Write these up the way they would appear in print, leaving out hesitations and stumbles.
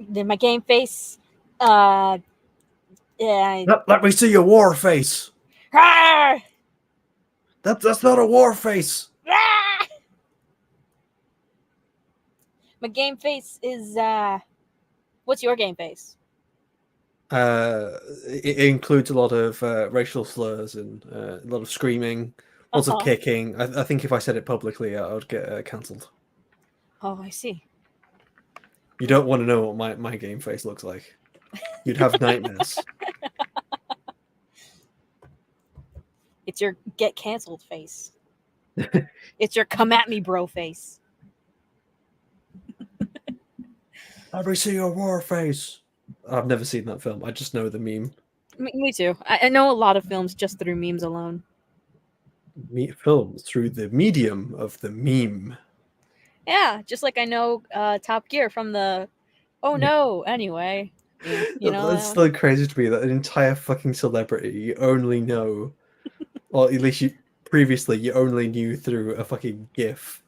Then my game face. Uh, yeah. Let me see your war face. Rawr! That's not a war face. Rawr! My game face is what's your game face? It includes a lot of racial slurs and a lot of screaming, lots of kicking. I think if I said it publicly, I would get cancelled. Oh, I see. You don't want to know what my game face looks like. You'd have nightmares. It's your get canceled face. It's your come at me bro face. Let me see your war face. I've never seen that film. I just know the meme. Me too. I know a lot of films just through memes alone. Films through the medium of the meme. Yeah, just like I know Top Gear from the oh no, anyway. You know, it's so crazy to me that an entire fucking celebrity you only know, or at least previously you only knew through a fucking GIF.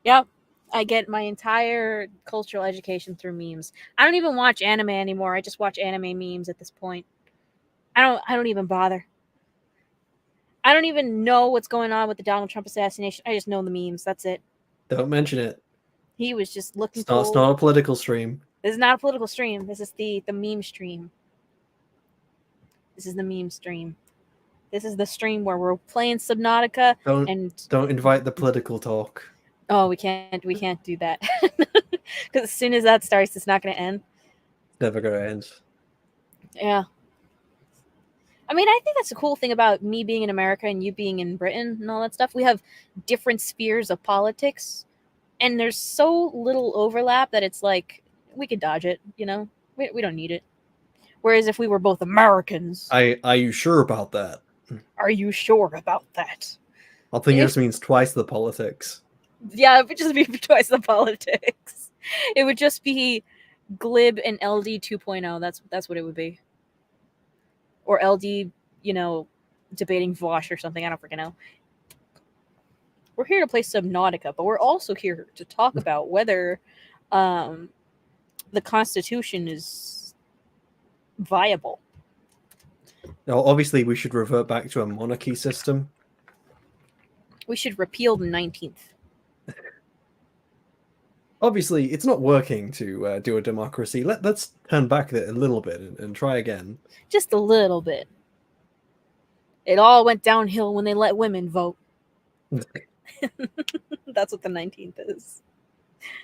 Yep. I get my entire cultural education through memes. I don't even watch anime anymore. I just watch anime memes at this point. I don't even bother. I don't even know what's going on with the Donald Trump assassination. I just know the memes. That's it. Don't mention it. He was just looking cool. It's not a political stream. This is not a political stream. This is the meme stream. This is the meme stream. This is the stream where we're playing Subnautica don't invite the political talk. Oh, we can't do that. Because as soon as that starts, it's not going to end. It's never going to end. Yeah. I mean, I think that's the cool thing about me being in America and you being in Britain and all that stuff. We have different spheres of politics, and there's so little overlap that it's like we could dodge it, you know? We don't need it. Whereas if we were both Americans... Are you sure about that? Are you sure about that? I think it just means twice the politics. Yeah, it would just be twice the politics. It would just be Glib and LD 2.0. That's what it would be. Or LD, you know, debating Vosh or something. I don't freaking know. We're here to play Subnautica, but we're also here to talk about whether the Constitution is viable. Now, obviously, we should revert back to a monarchy system. We should repeal the 19th. Obviously, it's not working to do a democracy. Let's turn back a little bit and try again. Just a little bit. It all went downhill when they let women vote. That's what the 19th is.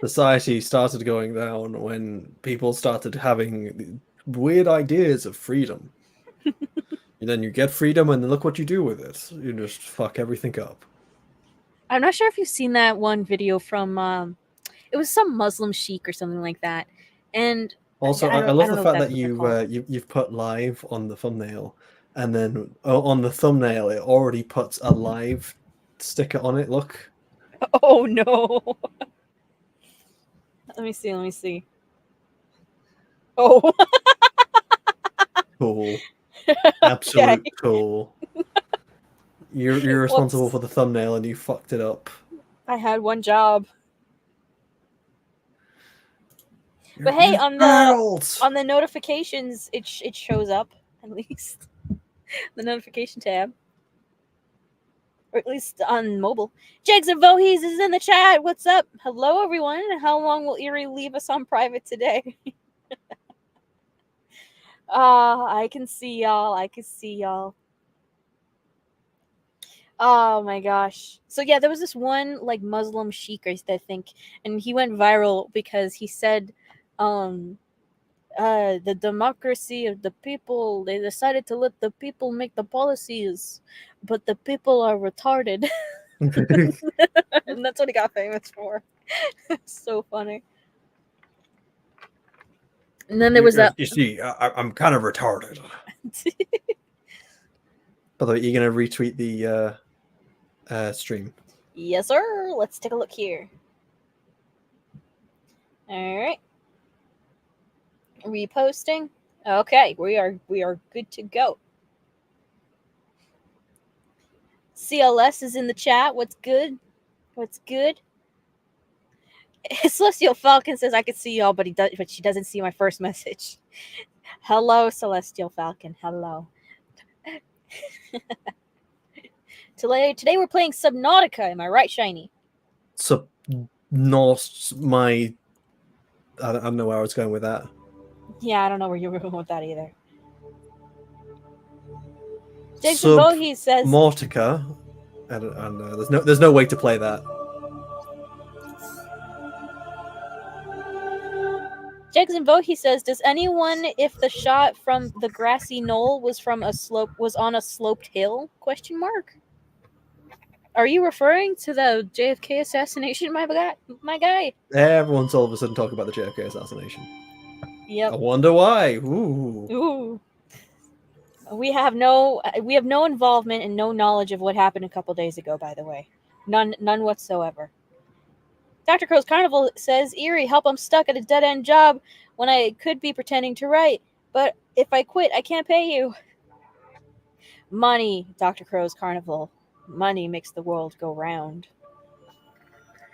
Society started going down when people started having weird ideas of freedom. And then you get freedom, and then look what you do with it. You just fuck everything up. I'm not sure if you've seen that one video from... it was some Muslim sheik or something like that. And also, I love the fact that you've put live on the thumbnail, and then on the thumbnail it already puts a live sticker on it. Look. Oh no. Let me see. Oh. Cool. Absolute cool. You're responsible for the thumbnail and you fucked it up. I had one job. But You're hey, on the notifications, it shows up at least. The notification tab, or at least on mobile. Jags of Vohes is in the chat. What's up? Hello, everyone. How long will Erie leave us on private today? I can see y'all. Oh my gosh. So yeah, there was this one like Muslim sheik, I think, and he went viral because he said the democracy of the people, they decided to let the people make the policies, but the people are retarded. And that's what he got famous for. It's so funny. And then there was that. You see, I'm kind of retarded. By the way, you're gonna retweet the stream. Yes, sir. Let's take a look here. All right. Reposting. Okay, we are good to go. CLS is in the chat. What's good? Celestial Falcon says I could see y'all, but she doesn't see my first message. Hello, Celestial Falcon. Hello. Today we're playing Subnautica. Am I right, Shiny? I don't know where I was going with that. Yeah, I don't know where you were going with that either. Jason Bohe says Subnautica. I don't know. There's no way to play that. Jackson Bohe says, "Does anyone, if the shot from the grassy knoll was on a sloped hill? Question mark. Are you referring to the JFK assassination, my guy? Everyone's all of a sudden talking about the JFK assassination. Yep. I wonder why. Ooh. Ooh. We have no involvement and no knowledge of what happened a couple days ago. By the way, none whatsoever." Dr. Crow's Carnival says, "Eerie, help, I'm stuck at a dead-end job when I could be pretending to write. But if I quit, I can't pay you." Money, Dr. Crow's Carnival. Money makes the world go round.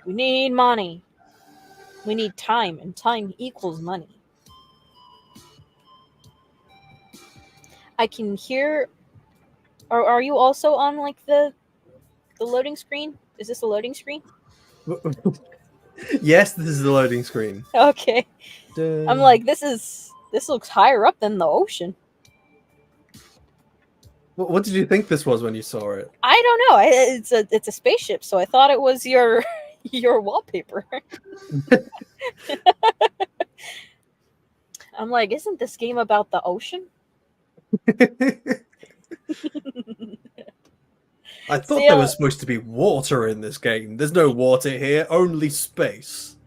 We need money. We need time, and time equals money. I can hear... Are you also on, like, the loading screen? Is this a loading screen? Yes, this is the loading screen. Okay. I'm like, this looks higher up than the ocean. What did you think this was when you saw it? I don't know. It's a spaceship, so I thought it was your wallpaper. I'm like, isn't this game about the ocean? I thought there was supposed to be water in this game. There's no water here, only space.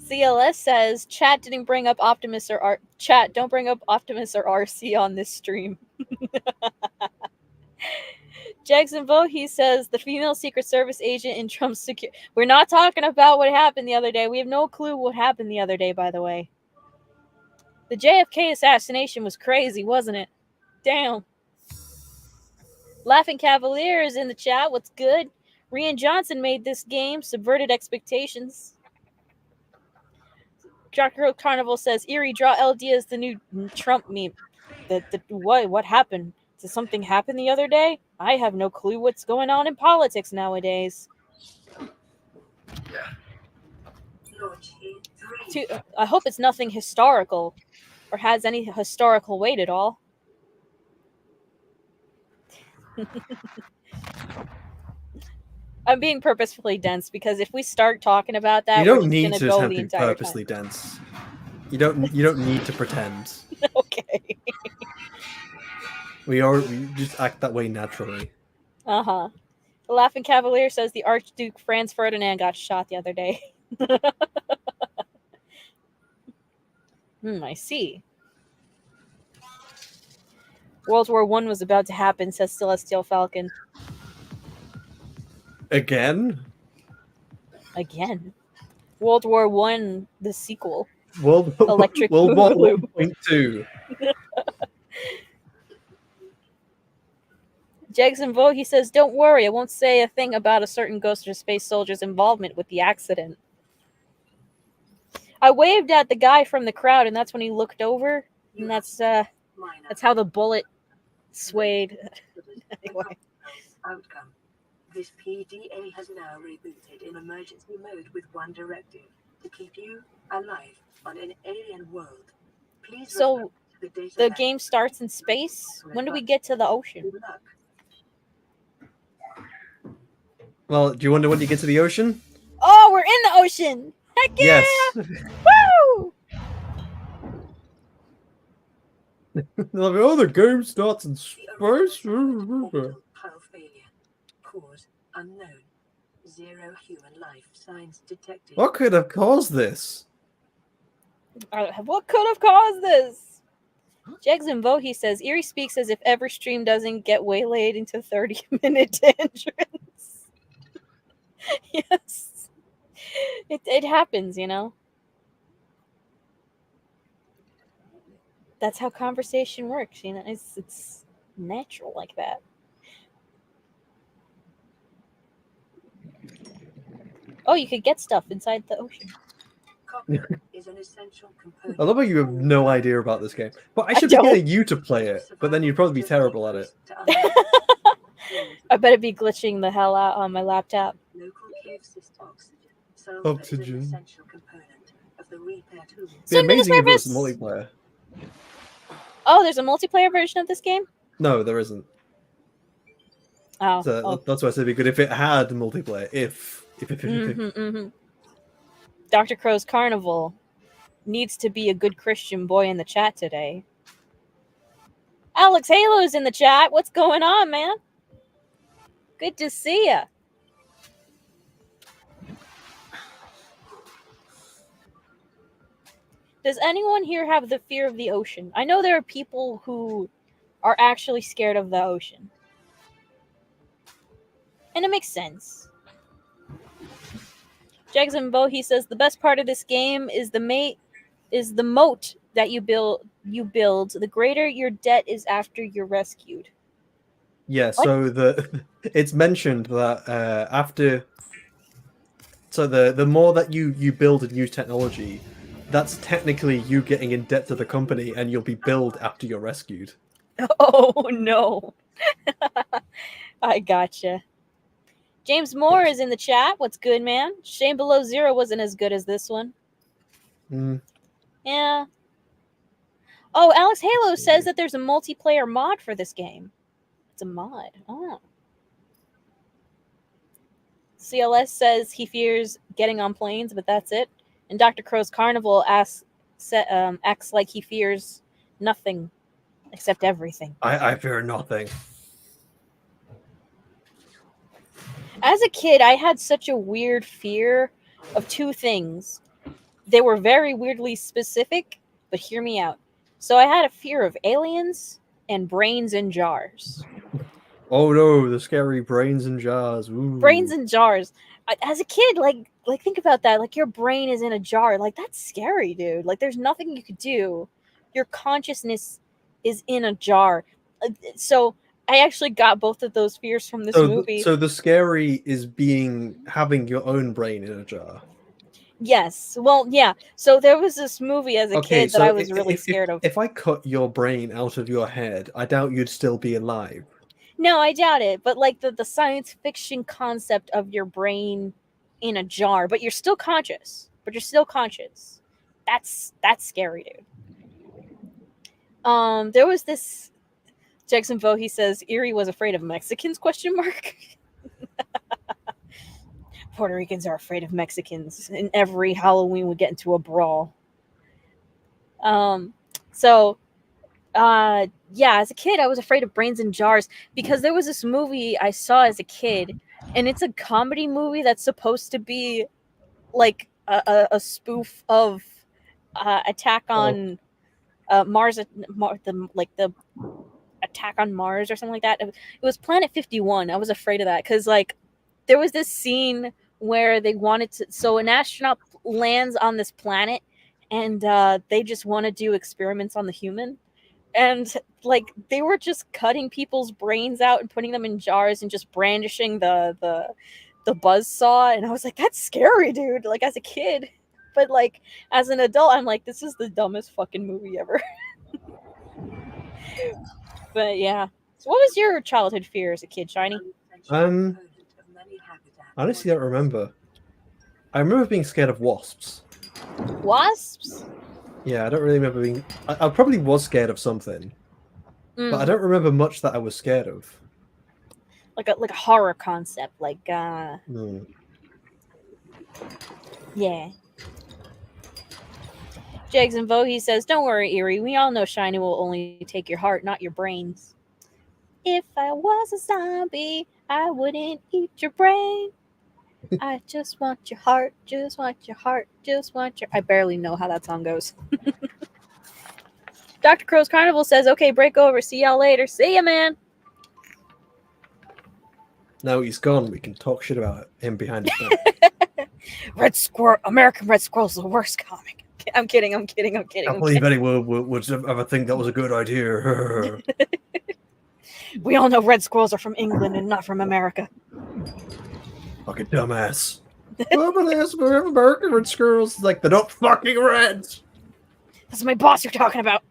CLS says, "Chat didn't bring up Optimus or Chat, don't bring up Optimus or RC on this stream." Jackson Bohe says, "The female Secret Service agent in Trump's security..." We're not talking about what happened the other day. We have no clue what happened the other day, by the way. The JFK assassination was crazy, wasn't it? Damn. Laughing Cavalier is in the chat. What's good? Rian Johnson made this game, subverted expectations. Dr. Carnival says, "Eerie, draw LD as the new Trump meme." What happened? Did something happen the other day? I have no clue what's going on in politics nowadays. I hope it's nothing historical or has any historical weight at all. I'm being purposefully dense because if we start talking about that, you don't we're need just to go have the to be entire purposely time. dense. You don't need to pretend. Okay. We just act that way naturally. The Laughing Cavalier says the Archduke Franz Ferdinand got shot the other day. I see. World War I was about to happen, says Celestial Falcon. Again? World War I, the sequel. World Electric War Boogaloo. 1.2. Jackson Vohe says, "Don't worry, I won't say a thing about a certain Ghost or Space Soldier's involvement with the accident." I waved at the guy from the crowd, and that's when he looked over, and that's how the bullet swayed. Anyway. Outcome. This PDA has now rebooted in emergency mode with one directive: to keep you alive on an alien world. Please. So the game starts in space? When do we get to the ocean? Good luck. Well, do you wonder when you get to the ocean? Oh, we're in the ocean! Heck yeah! Yes. Woo! Oh, the game starts in space. Orbital hull failure. Cause unknown. 0 human life signs detected. What could have caused this? What could have caused this? Jackson Vohe says, "Eerie speaks as if every stream doesn't get waylaid into 30-minute entrance." Yes. It happens, you know? That's how conversation works, you know? It's natural like that. Oh, you could get stuff inside the ocean. Copper is an essential component. I love how you have no idea about this game. But I should be don't. getting you to play it, but then you'd probably be terrible at it. I better be glitching the hell out on my laptop. Local cave system. Sulfur is Oxygen. an essential component of the repair tool. It'd be amazing if it was service! multiplayer. Oh, there's a multiplayer version of this game? No, there isn't. Oh. So that's why I said it'd be good if it had multiplayer. If. Dr. Crow's Carnival needs to be a good Christian boy in the chat today. Alex Halo's in the chat. What's going on, man? Good to see ya. Does anyone here have the fear of the ocean? I know there are people who are actually scared of the ocean. And it makes sense. Jackson Bohe says the best part of this game is the moat that you build. The greater your debt is after you're rescued. Yeah, What? so it's mentioned that after. So the more that you build and use technology, that's technically you getting in debt to the company, and you'll be billed after you're rescued. Oh no. I gotcha. James Moore is in the chat. What's good, man? Shame Below Zero wasn't as good as this one. Yeah. Oh, Alex Halo says that there's a multiplayer mod for this game. It's a mod. Oh. CLS says he fears getting on planes, but that's it. And Dr. Crow's Carnival acts like he fears nothing except everything. I fear nothing. As a kid, I had such a weird fear of two things. They were very weirdly specific, but hear me out. So I had a fear of aliens and brains in jars. Oh no, the scary brains in jars. Ooh. Brains in jars. As a kid, like think about that. Like your brain is in a jar. Like that's scary, dude. Like there's nothing you could do. Your consciousness is in a jar. So I actually got both of those fears from this movie. So the scary is having your own brain in a jar. Yes. Well, yeah. So there was this movie as a kid that I was really scared of. If I cut your brain out of your head, I doubt you'd still be alive. No, I doubt it. But like the science fiction concept of your brain in a jar, but you're still conscious. That's scary, dude. There was this Jackson Bohe says Erie was afraid of Mexicans? ? Puerto Ricans are afraid of Mexicans, and every Halloween we get into a brawl. Yeah, as a kid I was afraid of brains in jars because there was this movie I saw as a kid, and it's a comedy movie that's supposed to be like a spoof of Attack on Mars, the Attack on Mars or something like that. It was Planet 51. I was afraid of that because like there was this scene where they wanted to. So an astronaut lands on this planet, and they just want to do experiments on the human, and like they were just cutting people's brains out and putting them in jars and just brandishing the buzzsaw, and I was like, that's scary, dude. Like as a kid, but like as an adult, I'm like, this is the dumbest fucking movie ever. But yeah. So what was your childhood fear as a kid, Shiny? Honestly, I don't remember. I remember being scared of wasps. Wasps? Yeah, I don't really remember being. I probably was scared of something, but I don't remember much that I was scared of. Like a horror concept, like Yeah. Jags and Vohe says, "Don't worry, Erie. We all know Shiny will only take your heart, not your brains. If I was a zombie, I wouldn't eat your brain. I just want your heart, just want your heart, just want your..." I barely know how that song goes. Dr. Crow's Carnival says, "Okay, break over. See y'all later. See ya, man." Now he's gone. We can talk shit about him behind his back. American Red Squirrel's the worst comic. I'm kidding. I believe anyone would ever think that was a good idea. We all know red squirrels are from England and not from America. Fucking dumbass. Well, but we're American red squirrels. It's like, they're not fucking reds. That's my boss you're talking about.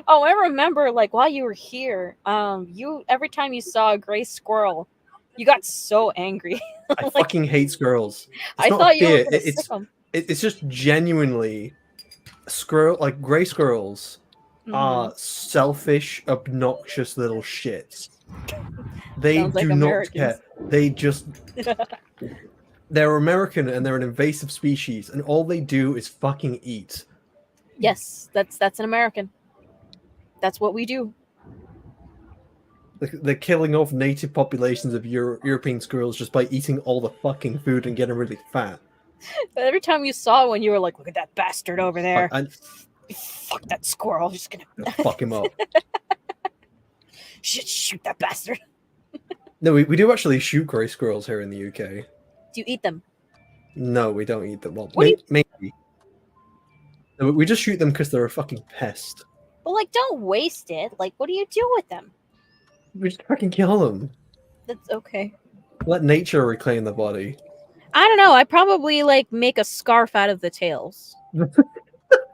Oh, I remember, like, while you were here, you every time you saw a gray squirrel, you got so angry. I Like, fucking hate squirrels. It's I not thought you were fear. gonna sick them. It's just genuinely like gray squirrels are selfish, obnoxious little shits. They Sounds like do not Americans. care. They just they're American and they're an invasive species, and all they do is fucking eat. Yes, that's an American. That's what we do. They're killing off native populations of European squirrels just by eating all the fucking food and getting really fat. But every time you saw one, you were like, "Look at that bastard over there! And Fuck that squirrel! I'm just gonna fuck him up." shoot that bastard." No, we do actually shoot grey squirrels here in the UK. Do you eat them? No, we don't eat them. Well, What do you- maybe. No, we just shoot them because they're a fucking pest. Well, like, don't waste it. Like, what do you do with them? We just fucking kill them. That's okay. Let nature reclaim the body. I don't know. I probably like make a scarf out of the tails.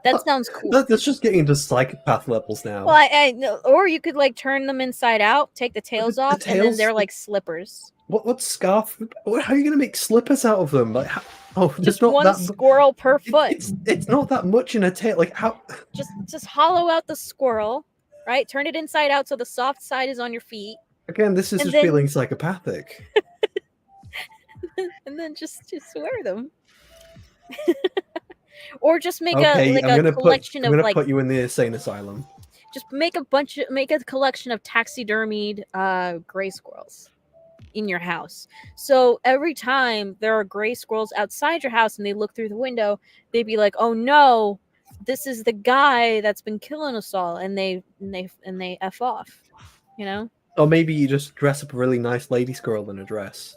That sounds cool. That's just getting into psychopath levels now. Well, or you could like turn them inside out, take the tails off, and then tails- they're like slippers. What scarf? How are you gonna make slippers out of them? Like, there's Just not one that. squirrel per foot. It's not that much in a tail. Like, how? Just hollow out the squirrel, right? Turn it inside out so the soft side is on your feet, Again, this is And just then- feeling psychopathic. and then just wear them. Or just make Okay, a I'm gonna collection of like put you in the insane asylum. just make a collection of taxidermied gray squirrels in your house. So every time there are gray squirrels outside your house and they look through the window, they'd be like, "Oh no, this is the guy that's been killing us all," and they F off, you know? Or maybe you just dress up a really nice lady squirrel in a dress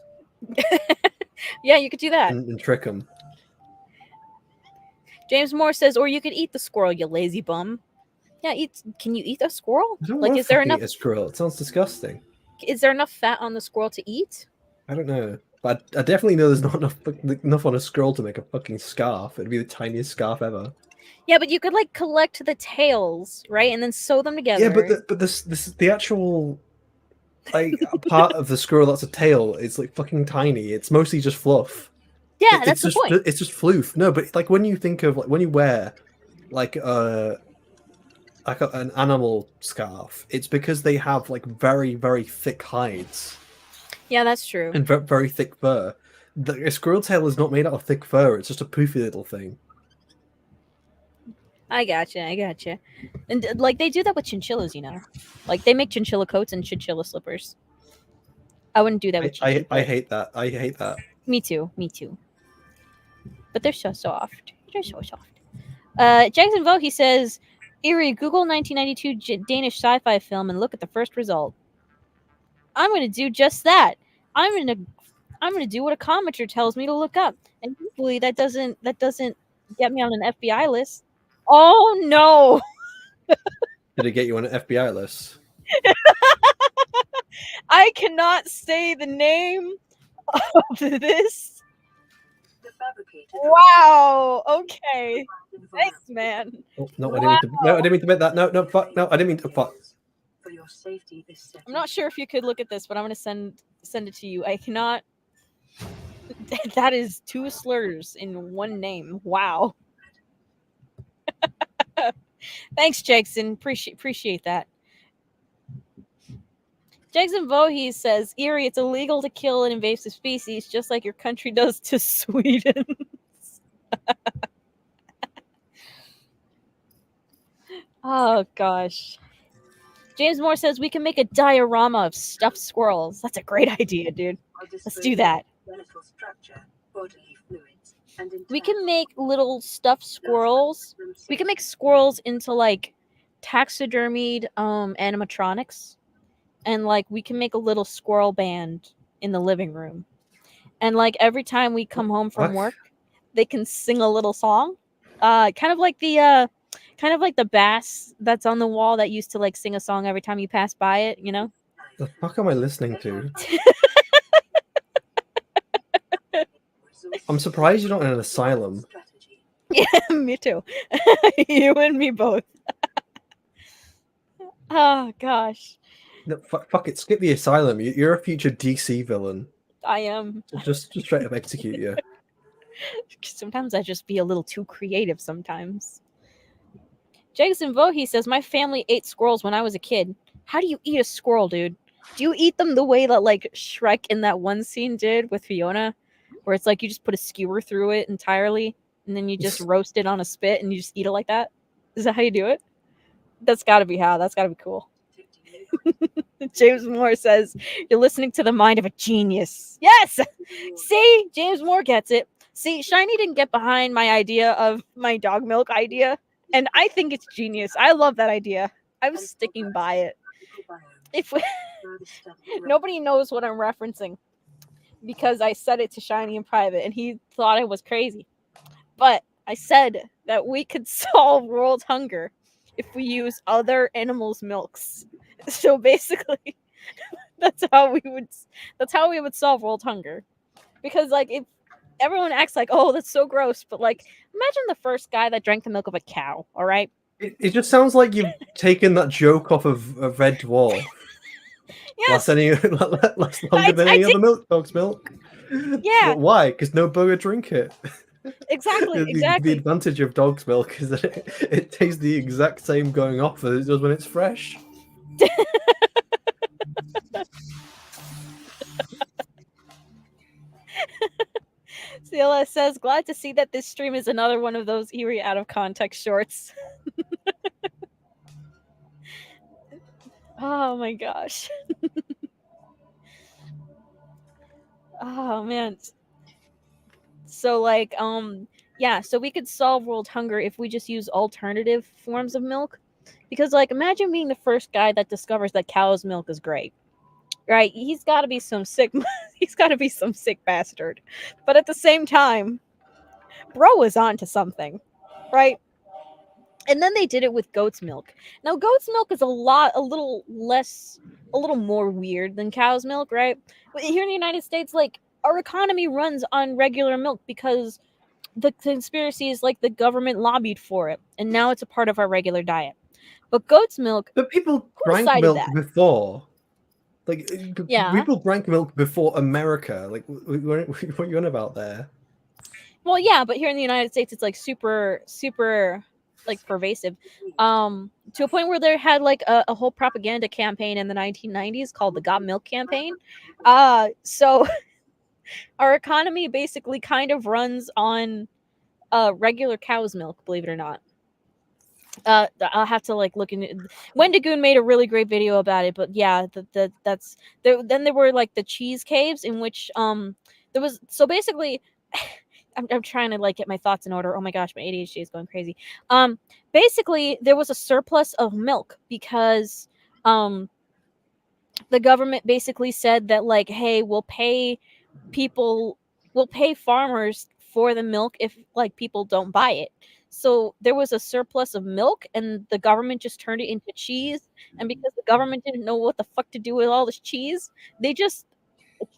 Yeah, you could do that. and trick them. James Moore says, or you could eat the squirrel, you lazy bum. Yeah, can you eat a squirrel? I don't Like, want is there to enough eat a squirrel. It sounds disgusting. is there enough fat on the squirrel to eat? I don't know, but I definitely know there's not enough on a squirrel to make a fucking scarf. It'd be the tiniest scarf ever. Yeah, but you could like collect the tails, right, and then sew them together. Yeah, but this the actual like part of the squirrel that's a tail is like fucking tiny. It's mostly just fluff. Yeah, It's that's the just, point. It's just floof. No, but like when you think of like when you wear like an animal scarf, it's because they have like very very thick hides Yeah, that's true. and very thick fur. A squirrel tail is not made out of thick fur. It's just a poofy little thing. I gotcha. And like they do that with chinchillas, you know, like they make chinchilla coats and chinchilla slippers. I wouldn't do that with I chinchilla. hate that. I hate that. Me too. But they're so soft. They're so soft. Jackson Vogue, he says, Eerie, Google 1992 Danish sci-fi film and look at the first result. I'm going to do just that. I'm going to do what a commenter tells me to look up, and hopefully that doesn't get me on an FBI list. Oh no! Did it get you on an FBI list? I cannot say the name of this. The fabricator. Wow. Okay. Thanks, man. Oh, no, I didn't mean to make that. No, fuck. No, I didn't mean to fuck. For your safety this second. I'm not sure if you could look at this, but I'm gonna send it to you. I cannot. That is 2 slurs in one name. Wow. Thanks, Jackson. Appreciate that. Jackson Voorhees says, Eerie, it's illegal to kill an invasive species just like your country does to Sweden. Oh, gosh. James Moore says, we can make a diorama of stuffed squirrels. That's a great idea, dude. Let's do that. Skeletal structure, bodily fluids, and We can make little stuffed squirrels. We can make squirrels into, like, taxidermied animatronics. And, like, we can make a little squirrel band in the living room. And, like, every time we come home from work, they can sing a little song. Kind of like the bass that's on the wall that used to, like, sing a song every time you pass by it, you know? The fuck am I listening to? I'm surprised you're not in an asylum. Strategy. Yeah, me too. You and me both. Oh gosh, No, fuck it, skip the asylum. You're a future DC villain. I am. Just straight up execute you. Sometimes I just be a little too creative sometimes. Jason Vohe says, my family ate squirrels when I was a kid. How do you eat a squirrel, dude? Do you eat them the way that like Shrek in that one scene did with Fiona? Where it's like you just put a skewer through it entirely and then you just roast it on a spit and you just eat it like that? Is that how you do it? That's gotta be how. That's gotta be cool. James Moore says, you're listening to the mind of a genius. Yes! See? James Moore gets it. See, Shiny didn't get behind my idea of my dog milk idea, and I think it's genius. I love that idea. I'm sticking by it. If we... Nobody knows what I'm referencing because I said it to Shiny in private, and he thought I was crazy. But I said that we could solve world hunger if we use other animals' milks. So basically, that's how we would solve world hunger. Because like if everyone acts like, oh, that's so gross, but like imagine the first guy that drank the milk of a cow, all right? It just sounds like you've taken that joke off of a Red Dwarf. Yes. Last longer than any other milk, dog's milk. Yeah. But why? Because no bugger drink it. Exactly. The advantage of dog's milk is that it tastes the exact same going off as it does when it's fresh. CLS says, glad to see that this stream is another one of those eerie out of context shorts. Oh my gosh. Oh man. So like yeah, so we could solve world hunger if we just use alternative forms of milk. Because like imagine being the first guy that discovers that cow's milk is great. Right? He's got to be some sick bastard. But at the same time, bro is onto something. Right? And then they did it with goat's milk. Now goat's milk is a little more weird than cow's milk, right? But here in the United States, like our economy runs on regular milk because the conspiracy is like the government lobbied for it, and now it's a part of our regular diet. But goat's milk, but people drank milk before. Like, yeah. People drank milk before America. Like, what are you on about there? Well, yeah, but here in the United States, it's like super, super, like pervasive, to a point where they had like a whole propaganda campaign in the 1990s called the Got Milk campaign. So our economy basically kind of runs on regular cow's milk, believe it or not. I'll have to like look in. Wendigoon made a really great video about it, but yeah, that's there. Then there were like the cheese caves in which there was, so basically I'm trying to like get my thoughts in order. Oh my gosh, my ADHD is going crazy. Basically there was a surplus of milk because the government basically said that like, hey, we'll pay farmers for the milk if like people don't buy it. So there was a surplus of milk and the government just turned it into cheese. And because the government didn't know what the fuck to do with all this cheese, they just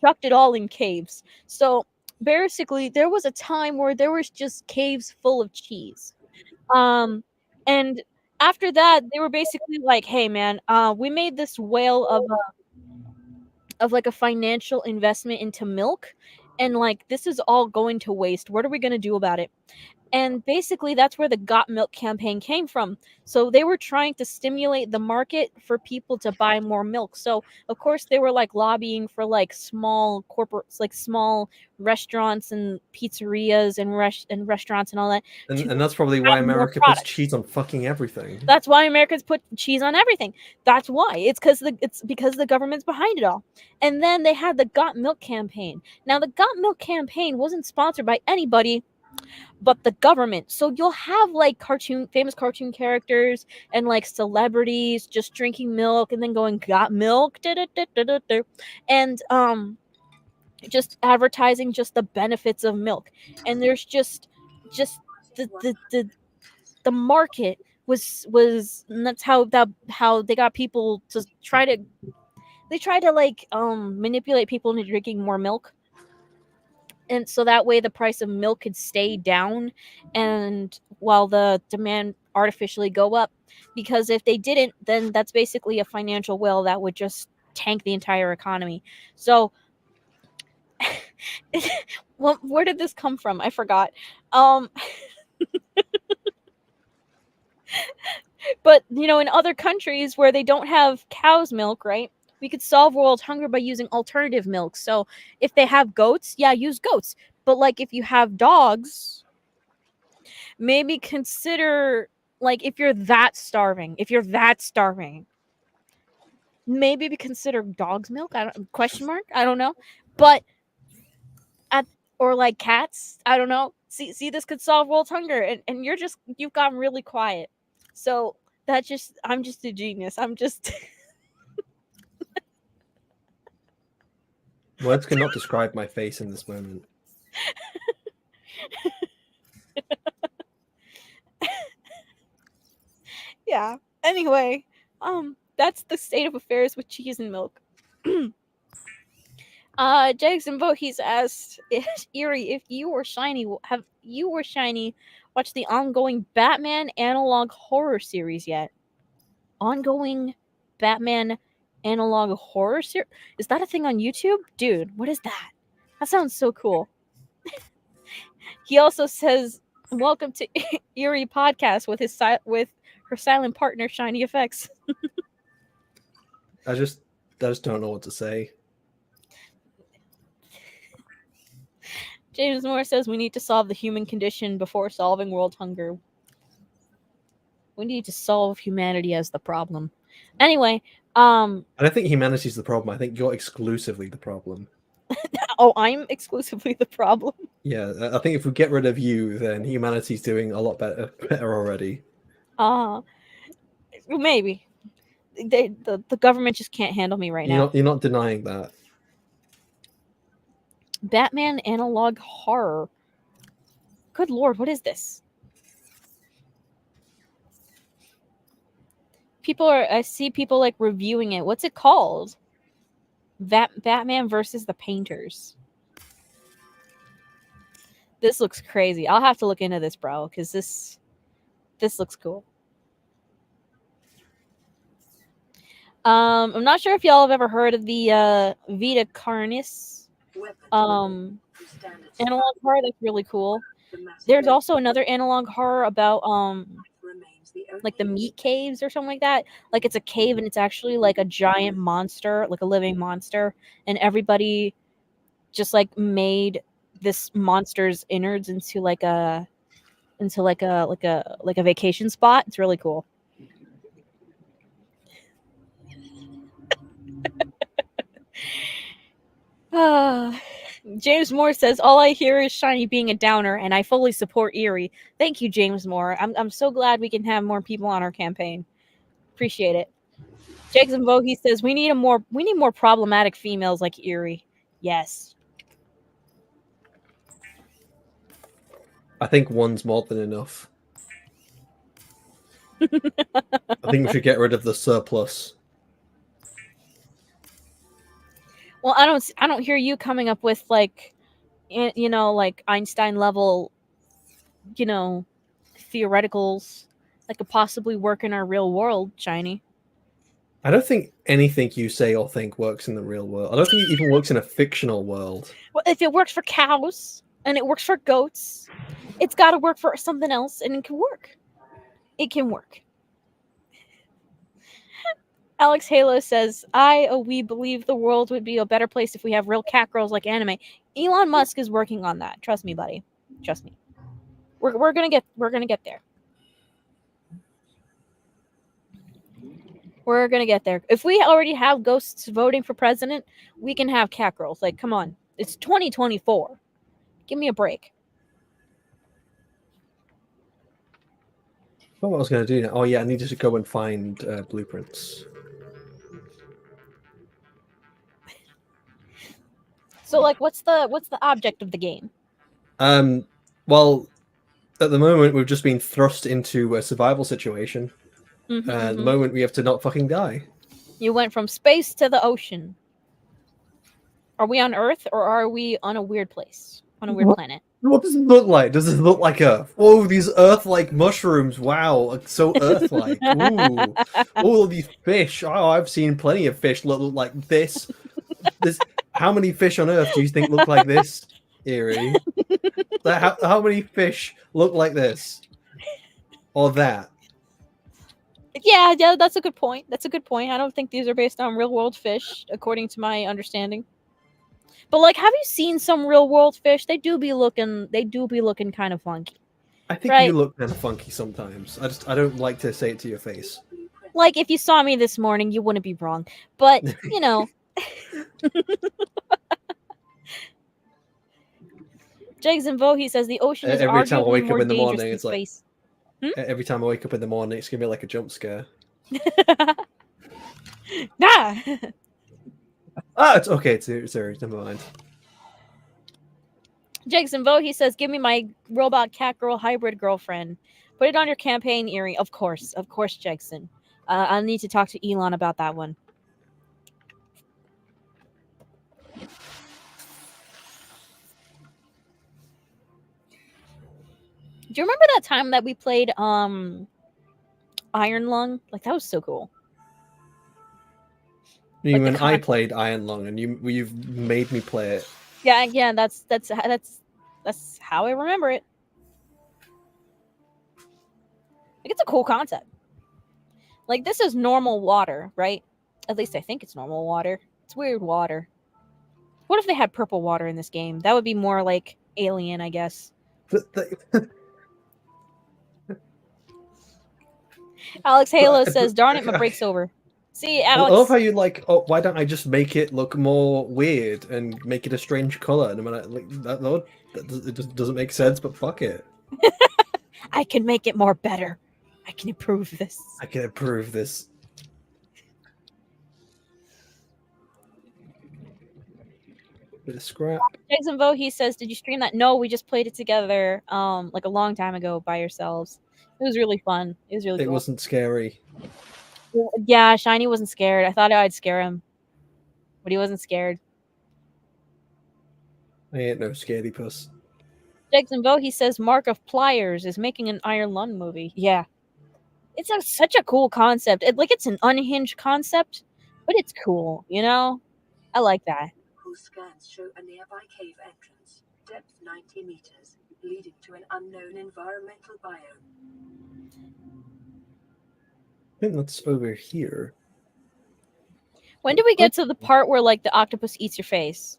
chucked it all in caves. So basically there was a time where there was just caves full of cheese. And after that, they were basically like, hey man, we made this whale of like a financial investment into milk. And like, this is all going to waste. What are we going to do about it? And basically that's where the Got Milk campaign came from. So they were trying to stimulate the market for people to buy more milk. So of course they were like lobbying for like small corporates, like small restaurants and pizzerias and restaurants and all that. And that's probably why America puts cheese on fucking everything. That's why America's put cheese on everything. That's why. It's because the government's behind it all. And then they had the Got Milk campaign. Now the Got Milk campaign wasn't sponsored by anybody but the government. So you'll have like famous cartoon characters and like celebrities just drinking milk and then going, got milk, and just advertising just the benefits of milk. And there's just the market was and that's how they got people to try to like manipulate people into drinking more milk. and so that way the price of milk could stay down, and while the demand artificially go up. Because if they didn't, then that's basically a financial whale that would just tank the entire economy. So well, where did this come from? I forgot. Um but in other countries where they don't have cow's milk, right? We could solve world hunger by using alternative milk. So if they have goats, yeah, use goats. But like if you have dogs, maybe consider, like, if you're that starving, maybe consider dog's milk. I don't question mark. I don't know. But or like cats. I don't know. See, this could solve world hunger, and you've gotten really quiet. So I'm just a genius. I'm just Words cannot describe my face in this moment. yeah. Anyway, that's the state of affairs with cheese and milk. Jackson Vote, he's asked, Erie, if you were shiny, watch the ongoing Batman analog horror series yet? Ongoing Batman analog horror series? Is that a thing on YouTube? Dude, what is that? That sounds so cool. He also says, welcome to Erie Podcast with her silent partner, Shiny Effects. I just don't know what to say. James Moore says we need to solve the human condition before solving world hunger. We need to solve humanity as the problem. Anyway, I don't think humanity's the problem. I think you're exclusively the problem. oh, I'm exclusively the problem. Yeah, I think if we get rid of you, then humanity's doing a lot better already. Maybe. The government just can't handle me right now. You're not denying that. Batman analog horror. Good lord, what is this? I see people like reviewing it. What's it called? Batman versus the Painters. This looks crazy. I'll have to look into this, bro, because this looks cool. I'm not sure if y'all have ever heard of the Vita Carnis analog horror. That's really cool. There's also another analog horror about like the meat caves or something like that. Like it's a cave and it's actually like a giant monster, like a living monster, and everybody just like made this monster's innards into like a vacation spot. It's really cool. James Moore says, all I hear is Shiny being a downer, and I fully support Erie. Thank you, James Moore. I'm so glad we can have more people on our campaign. Appreciate it. Jackson Vohe says, we need more problematic females like Erie. Yes. I think one's more than enough. I think we should get rid of the surplus. Well, I don't hear you coming up with like, like Einstein level, theoreticals that could possibly work in our real world, Shiny. I don't think anything you say or think works in the real world. I don't think it even works in a fictional world. Well, if it works for cows and it works for goats, it's got to work for something else, and it can work. It can work. Alex Halo says, we believe the world would be a better place if we have real cat girls like anime. Elon Musk is working on that. Trust me, buddy. Trust me. We're gonna get there. We're gonna get there. If we already have ghosts voting for president, we can have cat girls. Like, come on. It's 2024. Give me a break. What I was going to do now? Oh yeah, I needed to go and find blueprints. So, like, what's the object of the game? Well, at the moment we've just been thrust into a survival situation. At the moment we have to not fucking die. You went from space to the ocean. Are we on Earth or are we on a weird place? on a weird planet. What does it look like? Does it look like Earth? Oh, these Earth-like mushrooms! Wow, so Earth-like. Ooh, oh, these fish. Oh, I've seen plenty of fish look like this. How many fish on Earth do you think look like this, Eerie? How many fish look like this or that? Yeah, that's a good point. That's a good point. I don't think these are based on real world fish, according to my understanding. But like, have you seen some real world fish? They do be looking kind of funky. I think Right. you look kind of funky sometimes. I don't like to say it to your face. Like, if you saw me this morning, you wouldn't be wrong. But you know, Jags and Vo, he says the ocean is Every time I arguably wake up more in the dangerous morning, than it's like space. every time I wake up in the morning, it's gonna be like a jump scare. Nah. Ah, it's okay. It's serious. Never mind. Jags and Vo, he says, give me my robot cat girl hybrid girlfriend. Put it on your campaign, Eerie. Of course, Jackson. I'll need to talk to Elon about that one. Do you remember that time that we played Iron Lung? Like, that was so cool. You mean I played Iron Lung and you've made me play it? Yeah. That's how I remember it. Like, it's a cool concept. Like, this is normal water, right? At least I think it's normal water. It's weird water. What if they had purple water in this game? That would be more like Alien, I guess. Alex Halo says, darn it, my break's over. See, Alex. I love how you like, oh, why don't I just make it look more weird and make it a strange color? And I'm like, it just doesn't make sense, but fuck it. I can make it more better. I can improve this. I can improve this. Bit of scrap. Jackson Vo, he says, did you stream that? No, we just played it together like a long time ago by ourselves. It was really fun. It was really cool. It wasn't scary. Yeah, Shiny wasn't scared. I thought I'd scare him, but he wasn't scared. I ain't no scaredy puss. Jackson Vo, he says, Mark of Pliers is making an Iron Lung movie. Yeah. It's such a cool concept. It's an unhinged concept, but it's cool, you know? I like that. Whose scans show a nearby cave entrance, depth 90 meters, leading to an unknown environmental biome. I think that's over here. When do we get to the part where like the octopus eats your face?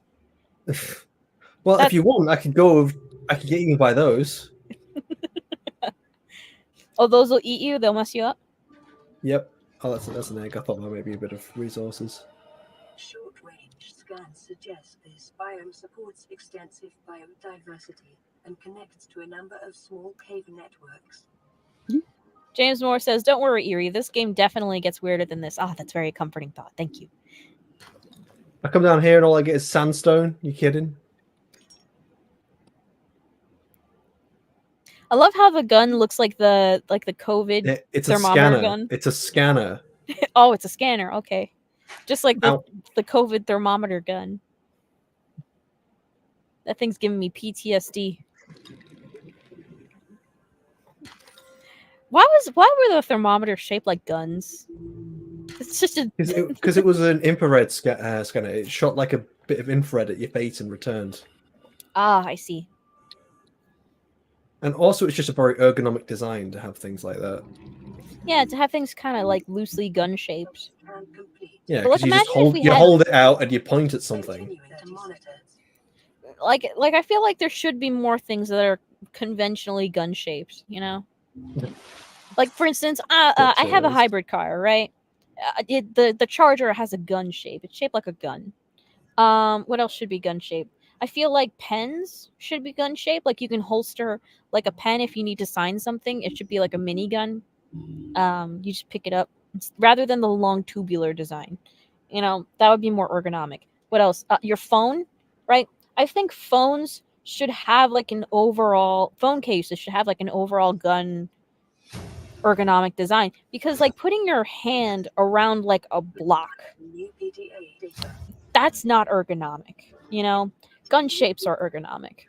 Well, if you want, I could get you by those. Oh, those will eat you? They'll mess you up? Yep. Oh, that's an egg. I thought that might be a bit of resources. Short-range scans suggest this biome supports extensive biodiversity and connects to a number of small cave networks. James Moore says, don't worry, Eerie. This game definitely gets weirder than this. Ah, that's a very comforting thought. Thank you. I come down here and all I get is sandstone. You kidding? I love how the gun looks like the COVID It's thermometer a scanner. gun. It's a scanner. Oh, it's a scanner. Okay. Just like the COVID thermometer gun. That thing's giving me PTSD. Why were the thermometers shaped like guns? It's just because it was an infrared scanner. It shot like a bit of infrared at your face and returned. Ah, I see. And also, it's just a very ergonomic design to have things like that. Yeah, to have things kind of like loosely gun shaped. Yeah, because you just hold it out and you point at something. Like I feel like there should be more things that are conventionally gun shaped. You know, like for instance, I have a hybrid car, right? The Charger has a gun shape. It's shaped like a gun. What else should be gun shaped? I feel like pens should be gun shaped. Like you can holster like a pen if you need to sign something. It should be like a mini gun. You just pick it up rather than the long tubular design. You know, that would be more ergonomic. What else? Your phone, right? I think phones should have like an overall phone cases should have like an overall gun ergonomic design, because like putting your hand around like a block, that's not ergonomic. You know, gun shapes are ergonomic.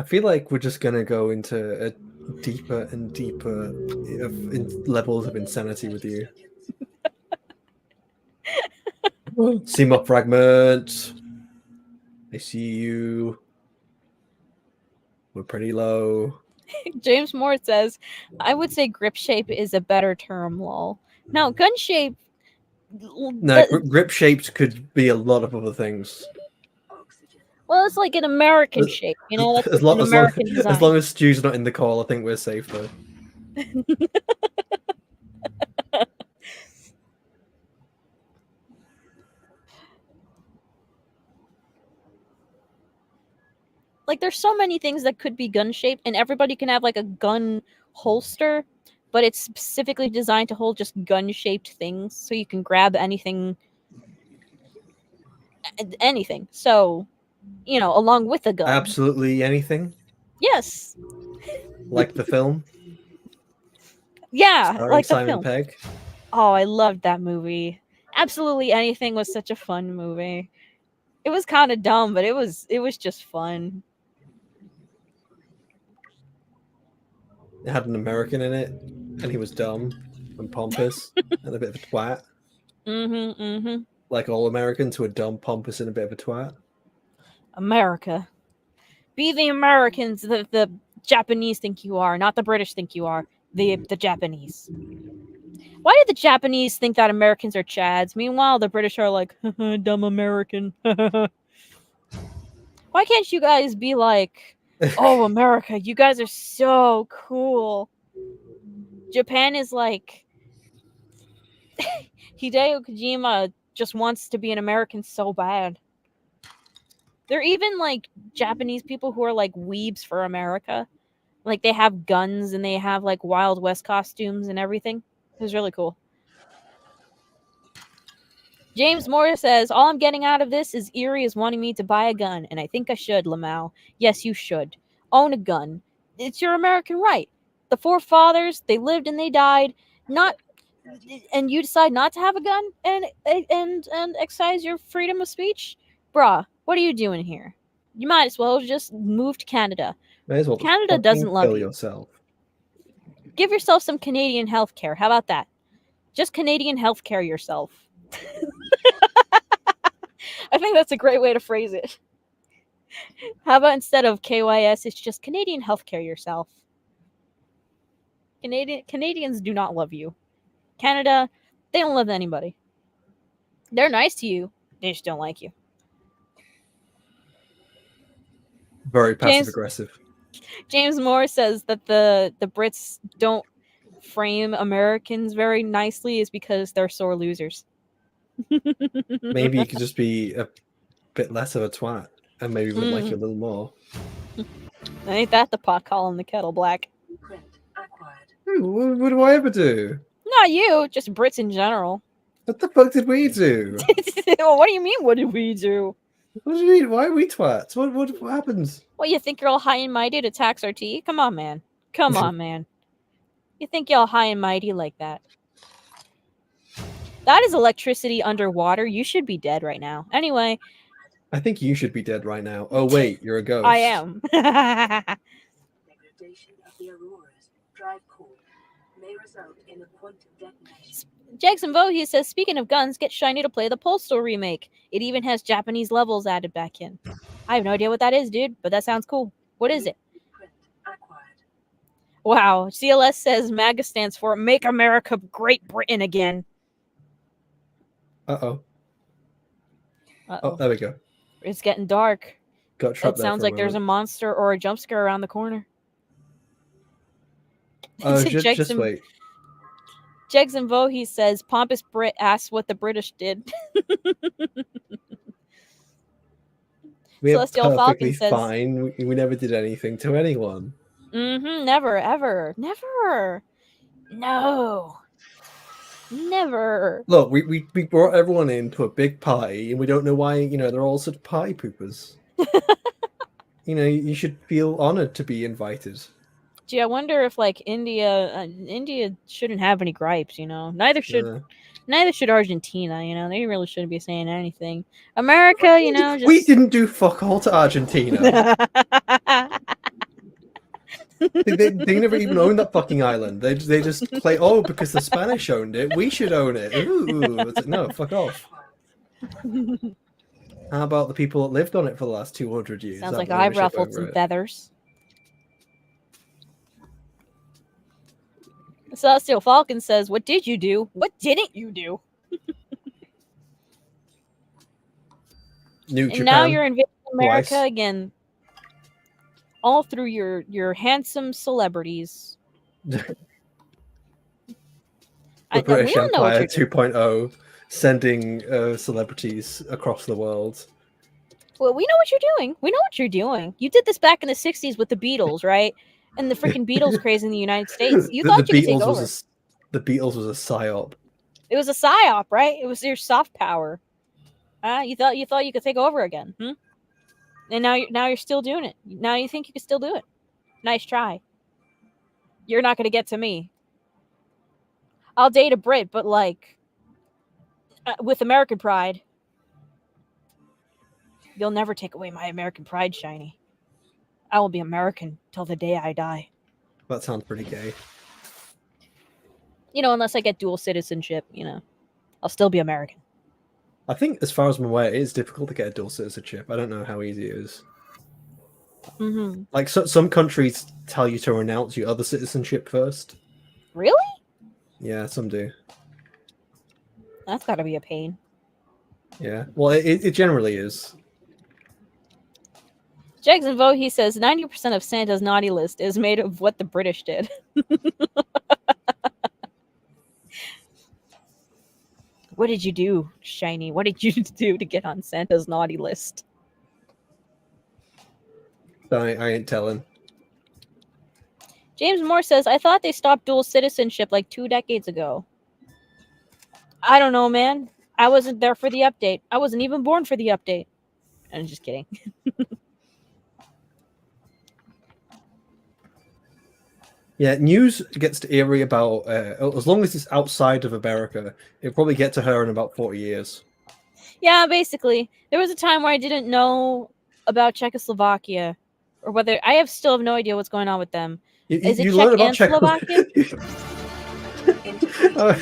I feel like we're just gonna go into a deeper and deeper levels of insanity with you. Seam fragment. I see you. We're pretty low. James Moore says, I would say grip shape is a better term, lol. No, gun shape. No, grip shaped could be a lot of other things. Well, it's like an American shape, you know, like As an American design. as long as Stu's not in the call, I think we're safe though. Like, there's so many things that could be gun shaped, and everybody can have like a gun holster, but it's specifically designed to hold just gun shaped things, so you can grab anything. So, you know, along with a gun. Absolutely anything. Yes. Like the film. Yeah, Starring like the Simon film. Pegg. Oh, I loved that movie. Absolutely Anything was such a fun movie. It was kind of dumb, but it was just fun. It had an American in it, and he was dumb and pompous and a bit of a twat. Like all Americans who are dumb, pompous, and a bit of a twat. America. Be the Americans that the Japanese think you are, not the British think you are. The Japanese. Why do the Japanese think that Americans are Chads? Meanwhile, the British are like, dumb American. Why can't you guys be like, oh, America, you guys are so cool. Japan is like, Hideo Kojima just wants to be an American so bad. There are even like Japanese people who are like weebs for America. Like they have guns and they have like Wild West costumes and everything. It was really cool. James Moore says, all I'm getting out of this is Erie is wanting me to buy a gun, and I think I should, Lamau. Yes, you should. Own a gun. It's your American right. The forefathers, they lived and they died, and you decide not to have a gun and exercise your freedom of speech? Bruh, what are you doing here? You might as well just move to Canada. May as well Canada doesn't love you. Yourself. Give yourself some Canadian healthcare. How about that? Just Canadian healthcare yourself. I think that's a great way to phrase it. How about instead of KYS, it's just Canadian healthcare yourself. Canadians do not love you. Canada, they don't love anybody. They're nice to you. They just don't like you. Very passive aggressive. James Moore says that the Brits don't frame Americans very nicely is because they're sore losers. Maybe you could just be a bit less of a twat and maybe would like you a little more. Ain't that the pot calling the kettle black? Print acquired. What do I ever do? Not you, just Brits in general. What the fuck did we do? Well, what do you mean, what did we do? What do you mean? Why are we twats? What happens? Well, you think you're all high and mighty to tax our tea? Come on, man. Come on, man. You think you're all high and mighty like that? That is electricity underwater. You should be dead right now. Anyway. I think you should be dead right now. Oh, wait, you're a ghost. I am. Degradation of the Aurora's drive core may result in a quantum detonation. Jackson Vohe says, speaking of guns, get Shiny to play the Postal remake. It even has Japanese levels added back in. I have no idea what that is, dude, but that sounds cool. What is it? Print acquired. Wow. CLS says MAGA stands for Make America Great Britain Again. Uh-oh. Uh-oh. Oh, there we go. It's getting dark. Got trapped It there sounds for a like there's a moment. monster or a jump scare around the corner. Oh, just wait. Jackson Vohe says, Pompous Brit asks what the British did. We're Celestial perfectly Falcon says, fine. We never did anything to anyone. Never, ever. Never. No. Never. Look, we brought everyone into a big party, and we don't know why, they're all such party poopers. You should feel honored to be invited. Gee, I wonder if like India shouldn't have any gripes, Neither should Argentina, They really shouldn't be saying anything. America, just... We didn't do fuck all to Argentina. They never even owned that fucking island. They just play, oh, because the Spanish owned it, we should own it. Ooh. It's like, no, fuck off. How about the people that lived on it for the last 200 years? Sounds Have like I've ownership ruffled over some it? feathers. Celestial Falcon says, "What did you do? What didn't you do?" Nuke And Japan. now you're invading America twice. again. All through your handsome celebrities. The We British don't know what Empire you're doing. 2.0, sending celebrities across the world. Well, we know what you're doing. We know what you're doing. You did this back in the 60s with the Beatles, right? And the freaking Beatles craze in the United States. You thought you could take over. The Beatles was a psyop. It was a psyop, right? It was your soft power. You thought you could take over again, and now you're still doing it. Now you think you can still do it. Nice try. You're not gonna get to me. I'll date a Brit, but like with American pride. You'll never take away my American pride, Shiny. I will be American till the day I die. That sounds pretty gay. You know, unless I get dual citizenship, you know, I'll still be American. I think, as far as I'm aware, it is difficult to get a dual citizenship. I don't know how easy it is. Mm-hmm. Like, some countries tell you to renounce your other citizenship first. Really? Yeah, some do. That's got to be a pain. Yeah. Well, it generally is. Jags and Vote, he says 90% of Santa's naughty list is made of what the British did. What did you do, Shiny? What did you do to get on Santa's naughty list? I ain't telling. James Moore says, I thought they stopped dual citizenship like 2 decades ago. I don't know, man. I wasn't there for the update. I wasn't even born for the update. I'm just kidding. Yeah, news gets to eerie about, as long as it's outside of America, it'll probably get to her in about 40 years. Yeah, basically. There was a time where I didn't know about Czechoslovakia, or whether I still have no idea what's going on with them. Is it Czech and Slovakia?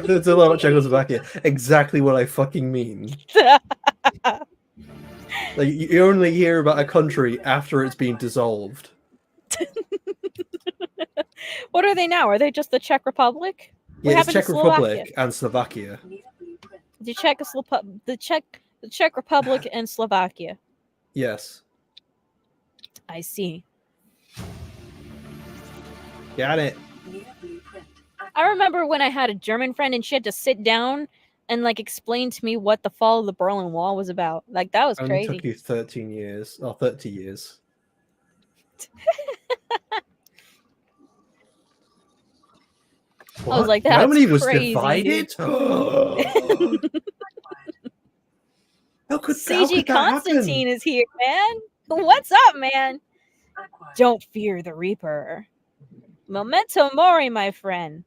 There's a lot about Czechoslovakia. Exactly what I fucking mean. Like, you only hear about a country after it's been dissolved. What are they now? Are they just the Czech Republic? What Yeah, it's happened to Czech Republic and Slovakia. The Czech Republic and Slovakia. Yes. I see. Got it. I remember when I had a German friend and she had to sit down and like explain to me what the fall of the Berlin Wall was about. Like, that was Only crazy. took you 13 years or 30 years. I was like, that's Germany was crazy, divided? How could CG that Constantine happen? is here, man. What's up, man? Don't fear the Reaper. Memento Mori, my friend.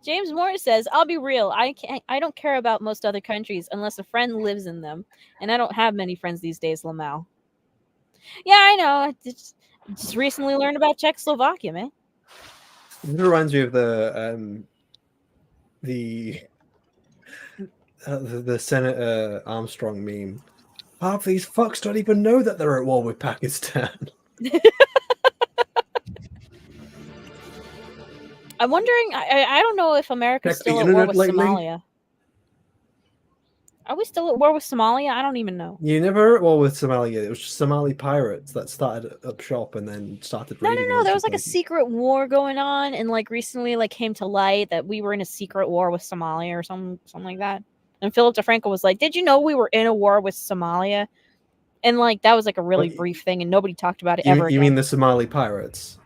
James Moore says, I'll be real. I don't care about most other countries unless a friend lives in them. And I don't have many friends these days, Lamau. Yeah, I know. I just recently learned about Czechoslovakia, man. It reminds me of the Senator Armstrong meme. Half these fucks don't even know that they're at war with Pakistan. I'm wondering, I don't know if America's Check the still at war internet with lately. Somalia. Are we still at war with Somalia? I don't even know. You never were at war with Somalia. It was just Somali pirates that started up shop and then started raiding. No. There was like a secret war going on, and like recently, like came to light that we were in a secret war with Somalia or something like that. And Philip DeFranco was like, "Did you know we were in a war with Somalia?" And like that was like a really brief thing, and nobody talked about it ever. You mean the Somali pirates?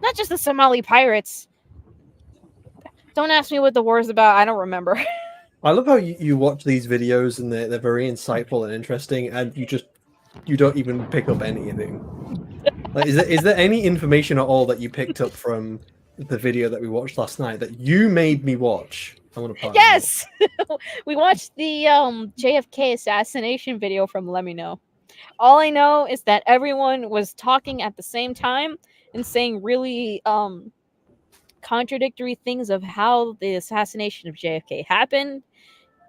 Not just the Somali pirates. Don't ask me what the war is about. I don't remember. I love how you watch these videos and they're very insightful and interesting, and you don't even pick up anything. Like, is there any information at all that you picked up from the video that we watched last night that you made me watch? I want to part. Yes, we watched the JFK assassination video from Let Me Know. All I know is that everyone was talking at the same time and saying really contradictory things of how the assassination of JFK happened.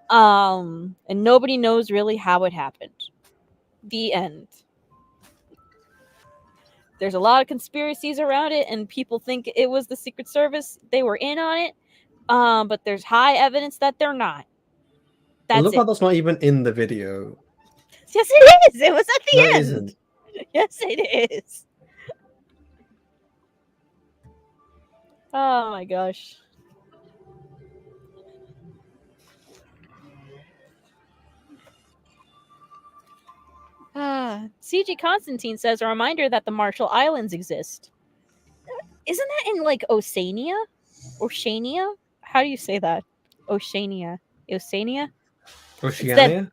And nobody knows really how it happened. The end. There's a lot of conspiracies around it, and people think it was the Secret Service. They were in on it. But there's high evidence that they're not. I That's love it. how that's not even in the video. Yes, it is. It was at the No, end. it isn't. Yes, it is. Oh my gosh. CG Constantine says a reminder that the Marshall Islands exist. Isn't that in like Oceania? Oceania? How do you say that? Oceania. Oceania? Oceania?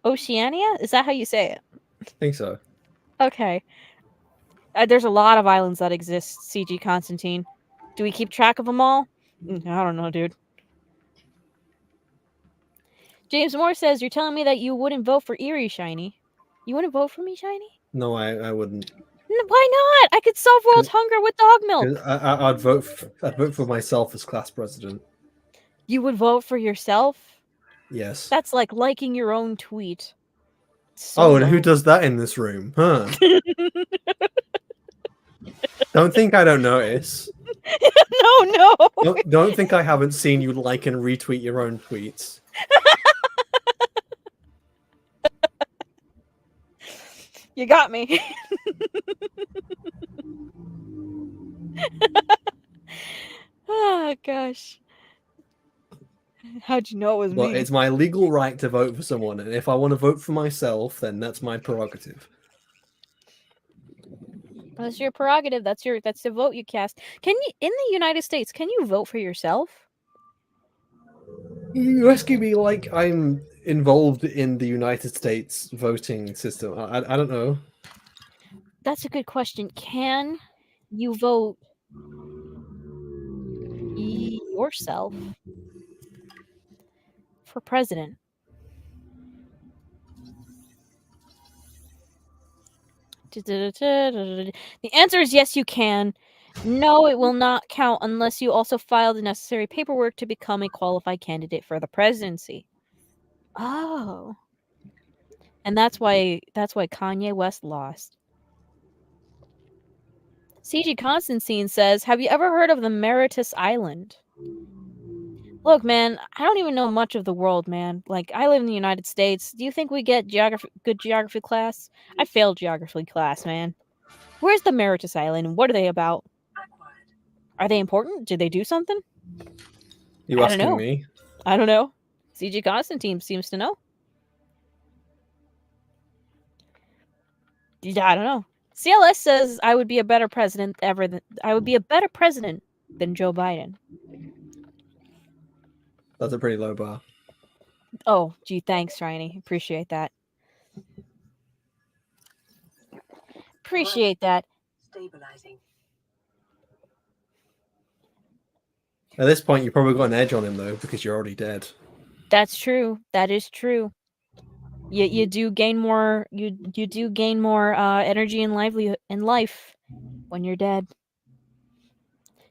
Oceania? Is that how you say it? I think so. Okay. There's a lot of islands that exist, CG Constantine. Do we keep track of them all? I don't know, dude. James Moore says, you're telling me that you wouldn't vote for Erie, Shiny. You wouldn't vote for me, Shiny? No, I wouldn't. Why not? I could solve world hunger with dog milk. I'd vote for myself as class president. You would vote for yourself? Yes. That's like liking your own tweet. So and who does that in this room? Huh? Don't think I don't notice. No. Don't think I haven't seen you like and retweet your own tweets. You got me. Oh gosh. How'd you know it was me? It's my legal right to vote for someone, and if I want to vote for myself, then that's my prerogative. That's your prerogative. That's the vote you cast. Can you, in the United States, can you vote for yourself? You asking me like I'm involved in the United States voting system. I don't know. That's a good question. Can you vote yourself for president? The answer is yes, you can. No, it will not count unless you also file the necessary paperwork to become a qualified candidate for the presidency. Oh. And that's why Kanye West lost. CG Constantine says, have you ever heard of the Mauritius Island? Look, man, I don't even know much of the world, man. Like, I live in the United States. Do you think we get good geography class? I failed geography class, man. Where's the Mauritius Island? What are they about? Are they important? Did they do something? You asking me? I don't know. CG Constantine seems to know. I don't know. CLS says I would be a better president than Joe Biden. That's a pretty low bar. Oh, gee, thanks, Shiny. Appreciate that. Appreciate that. Stabilizing. At this point, you probably got an edge on him though, because you're already dead. That's true. That is true. You do gain more. You do gain more energy and livelihood in life when you're dead.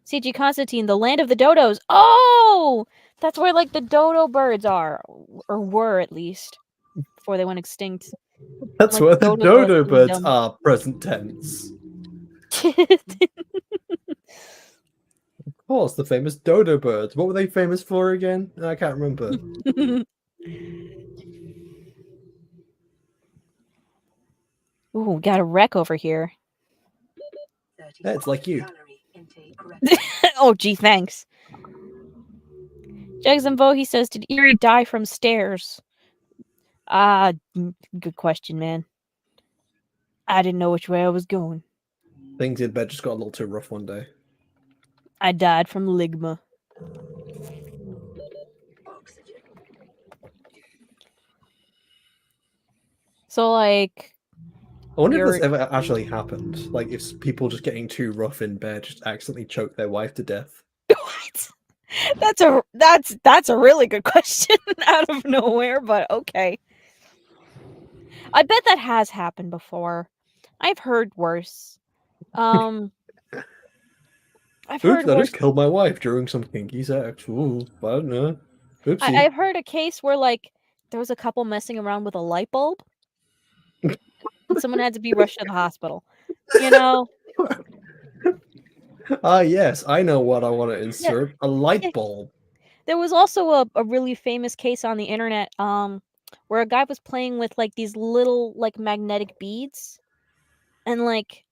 CG Constantine, the land of the dodos. Oh, that's where like the dodo birds are, or were at least before they went extinct. That's like where the dodo birds kingdom. are, present tense. Of course, the famous dodo birds. What were they famous for again? I can't remember. Ooh, got a wreck over here. Yeah, it's like you. Oh, gee, thanks. Jags and Vo, he says, did Erie die from stairs? Good question, man. I didn't know which way I was going. Things in bed just got a little too rough one day. I died from ligma. So, like... I wonder if this ever actually happened. Like, if people just getting too rough in bed just accidentally choke their wife to death. What? That's a really good question out of nowhere, but okay. I bet that has happened before. I've heard worse. I've Oops, heard I worse. just killed my wife during some kinky sex. Ooh, I don't know. Oopsie. I've heard a case where like there was a couple messing around with a light bulb, and someone had to be rushed to the hospital. You know, Ah, yes, I know what I want to yeah, insert. A yeah. light bulb. There was also a really famous case on the internet, where a guy was playing with like these little like magnetic beads, and like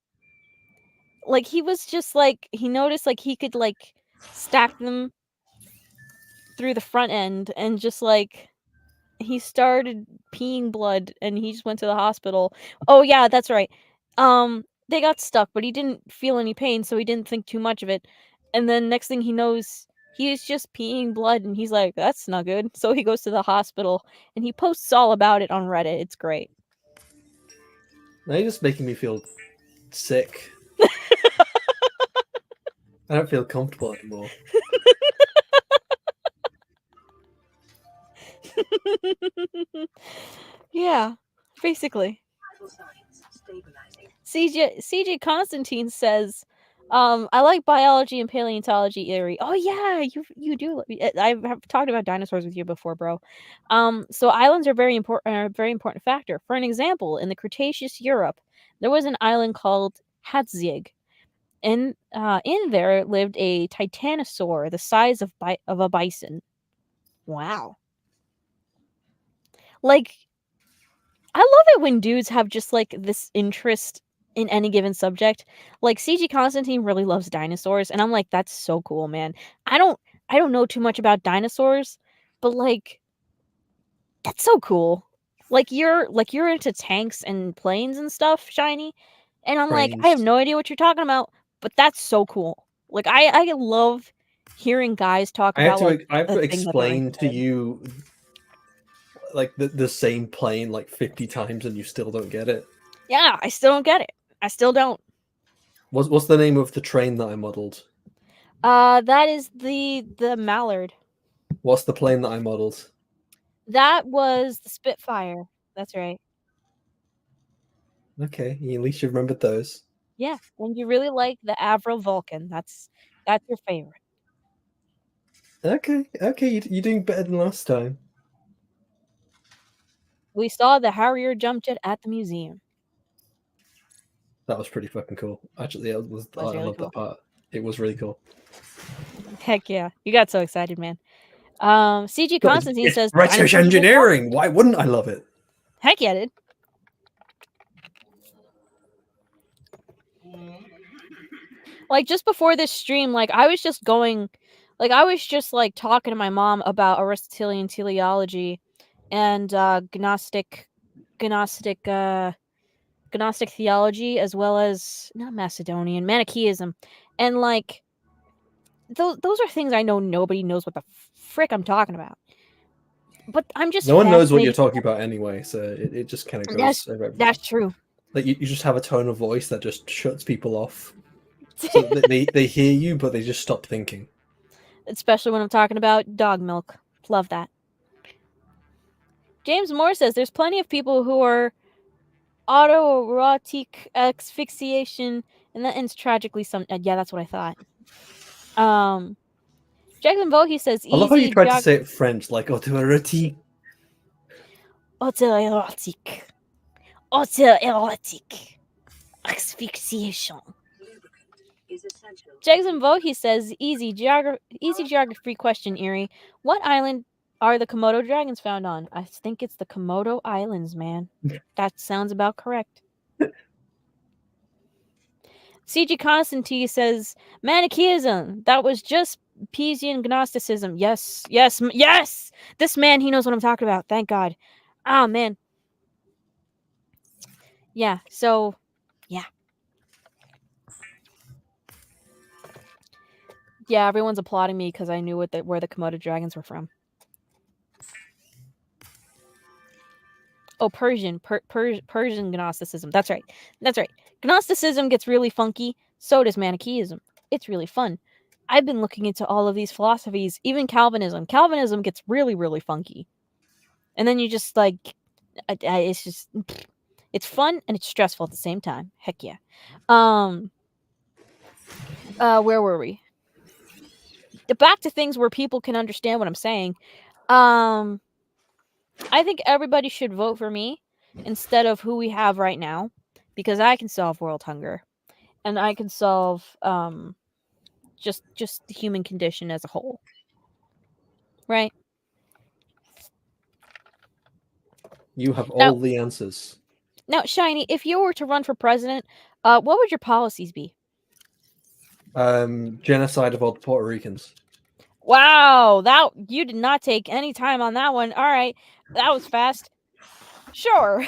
he was just like he noticed like he could like stack them through the front end, and just like he started peeing blood, and he just went to the hospital. Oh yeah, that's right. They got stuck, but he didn't feel any pain, so he didn't think too much of it. And then next thing he knows, he's just peeing blood, and he's like, "That's not good." So he goes to the hospital, and he posts all about it on Reddit. It's great. Now you're just making me feel sick. I don't feel comfortable anymore. Yeah, basically. Vital signs stabilizing. CJ Constantine says, I like biology and paleontology, Erie. Oh yeah, you do. I've talked about dinosaurs with you before, bro. So islands are a very important factor. For an example, in the Cretaceous Europe, there was an island called Hatzig. In there lived a titanosaur the size of a bison. Wow. Like, I love it when dudes have just like this interest in any given subject. Like CG Constantine really loves dinosaurs, and I'm like, that's so cool, man. I don't I don't know too much about dinosaurs, but like that's so cool. Like you're into tanks and planes and stuff, Shiny. And I'm like, I have Brains. no idea what you're talking about, but that's so cool. Like I love hearing guys talk about like I have a to thing that they're explain interested to in. you like the same plane like 50 times and you still don't get it. Yeah, I still don't get it. I still don't. What's the name of the train that I modeled? That is the Mallard. What's the plane that I modeled? That was the Spitfire. That's right. Okay, at least you remembered those. Yeah, and you really like the Avro Vulcan. That's your favorite. Okay, you're doing better than last time. We saw the Harrier jump jet at the museum. That was pretty fucking cool. Actually, I Was really love cool. that part. It was really cool. Heck yeah, you got so excited, man. CG But Constantine says British dinosaurs are good engineering. Why wouldn't I love it? Heck yeah, dude. Like just before this stream, like I was just like talking to my mom about Aristotelian teleology and Gnostic Gnostic theology, as well as not Macedonian Manichaeism, and like those are things I know nobody knows what the frick I'm talking about. But I'm just No one knows what you're fascinated. talking about anyway, so it just kind of goes over everything. That's true. Like you just have a tone of voice that just shuts people off. So they hear you, but they just stop thinking. Especially when I'm talking about dog milk. Love that. James Moore says there's plenty of people who are autoerotic asphyxiation, and that ends tragically. Yeah, that's what I thought. Jackson Vohe says I love how you easy tried to say it French, like autoerotic. autoerotic autoerotic asphyxiation. Lubricant is essential. Jackson Vohe says easy geography question, Erie. What island are the Komodo dragons found on? I think it's the Komodo Islands, man. That sounds about correct. CG Constantine says Manichaeism. That was just Piesian Gnosticism. Yes. This man, he knows what I'm talking about. Thank God. Oh man. Yeah. So, yeah. Yeah, everyone's applauding me because I knew where the Komodo dragons were from. Oh, Persian Gnosticism. That's right. Gnosticism gets really funky. So does Manichaeism. It's really fun. I've been looking into all of these philosophies, even Calvinism. Calvinism gets really, really funky. And then you just like, it's just, it's fun and it's stressful at the same time. Heck yeah. Where were we? Back to things where people can understand what I'm saying. I think everybody should vote for me instead of who we have right now, because I can solve world hunger, and I can solve just the human condition as a whole. Right? You have Now, all the answers. now, Shiny, if you were to run for president, what would your policies be? Genocide of all the Puerto Ricans. Wow, that you did not take any time on that one. All right, that was fast. Sure.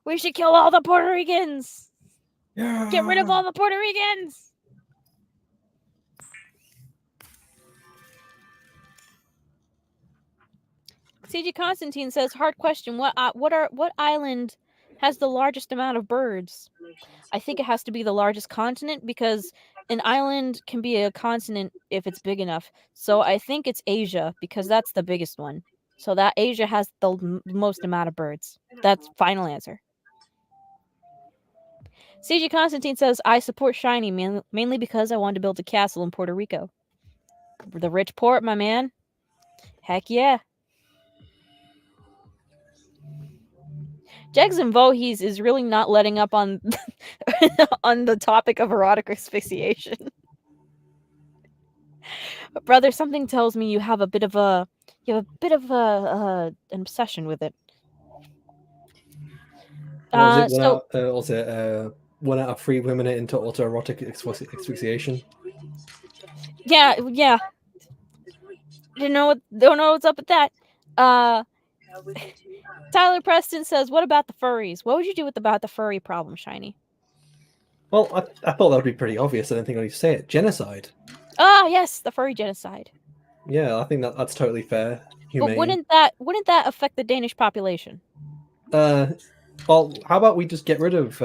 We should kill all the Puerto Ricans. Yeah. Get rid of all the Puerto Ricans. CG Constantine says, hard question. What island has the largest amount of birds? I think it has to be the largest continent, because an island can be a continent if it's big enough. So I think it's Asia, because that's the biggest one. So that Asia has the most amount of birds. That's final answer. CG Constantine says, I support Shiny mainly because I wanted to build a castle in Puerto Rico. The rich port, my man. Heck yeah. Jegs and Vohes is really not letting up on on the topic of erotic asphyxiation. Brother, something tells me you have a bit of an obsession with it. Was it So one out of 3 women into autoerotic asphyxiation? yeah. Don't know what's up with that. Tyler Preston says, what about the furries? What would you do about the furry problem, Shiny? Well, I thought that would be pretty obvious. I don't think I need to say it. Genocide. Ah, yes, the furry genocide. Yeah, I think that's totally fair. Humane. But wouldn't that affect the Danish population? Well, how about we just get rid of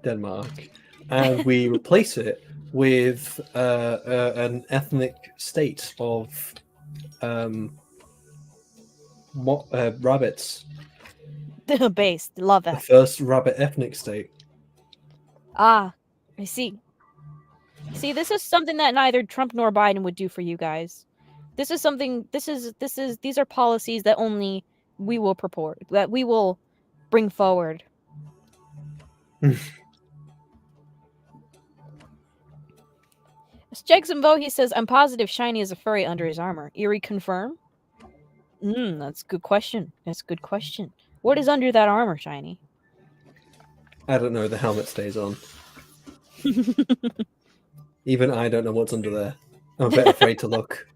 Denmark and we replace it with an ethnic state of rabbits. Based. Love The that. first rabbit ethnic state. Ah, I see. See, this is something that neither Trump nor Biden would do for you guys. This is something. These are policies that only we will purport, that we will bring forward. Jackson Vohe says, I'm positive Shiny is a furry under his armor. Eerie confirm? That's a good question. That's a good question. What is under that armor, Shiny? I don't know. The helmet stays on. Even I don't know what's under there. I'm a bit afraid to look.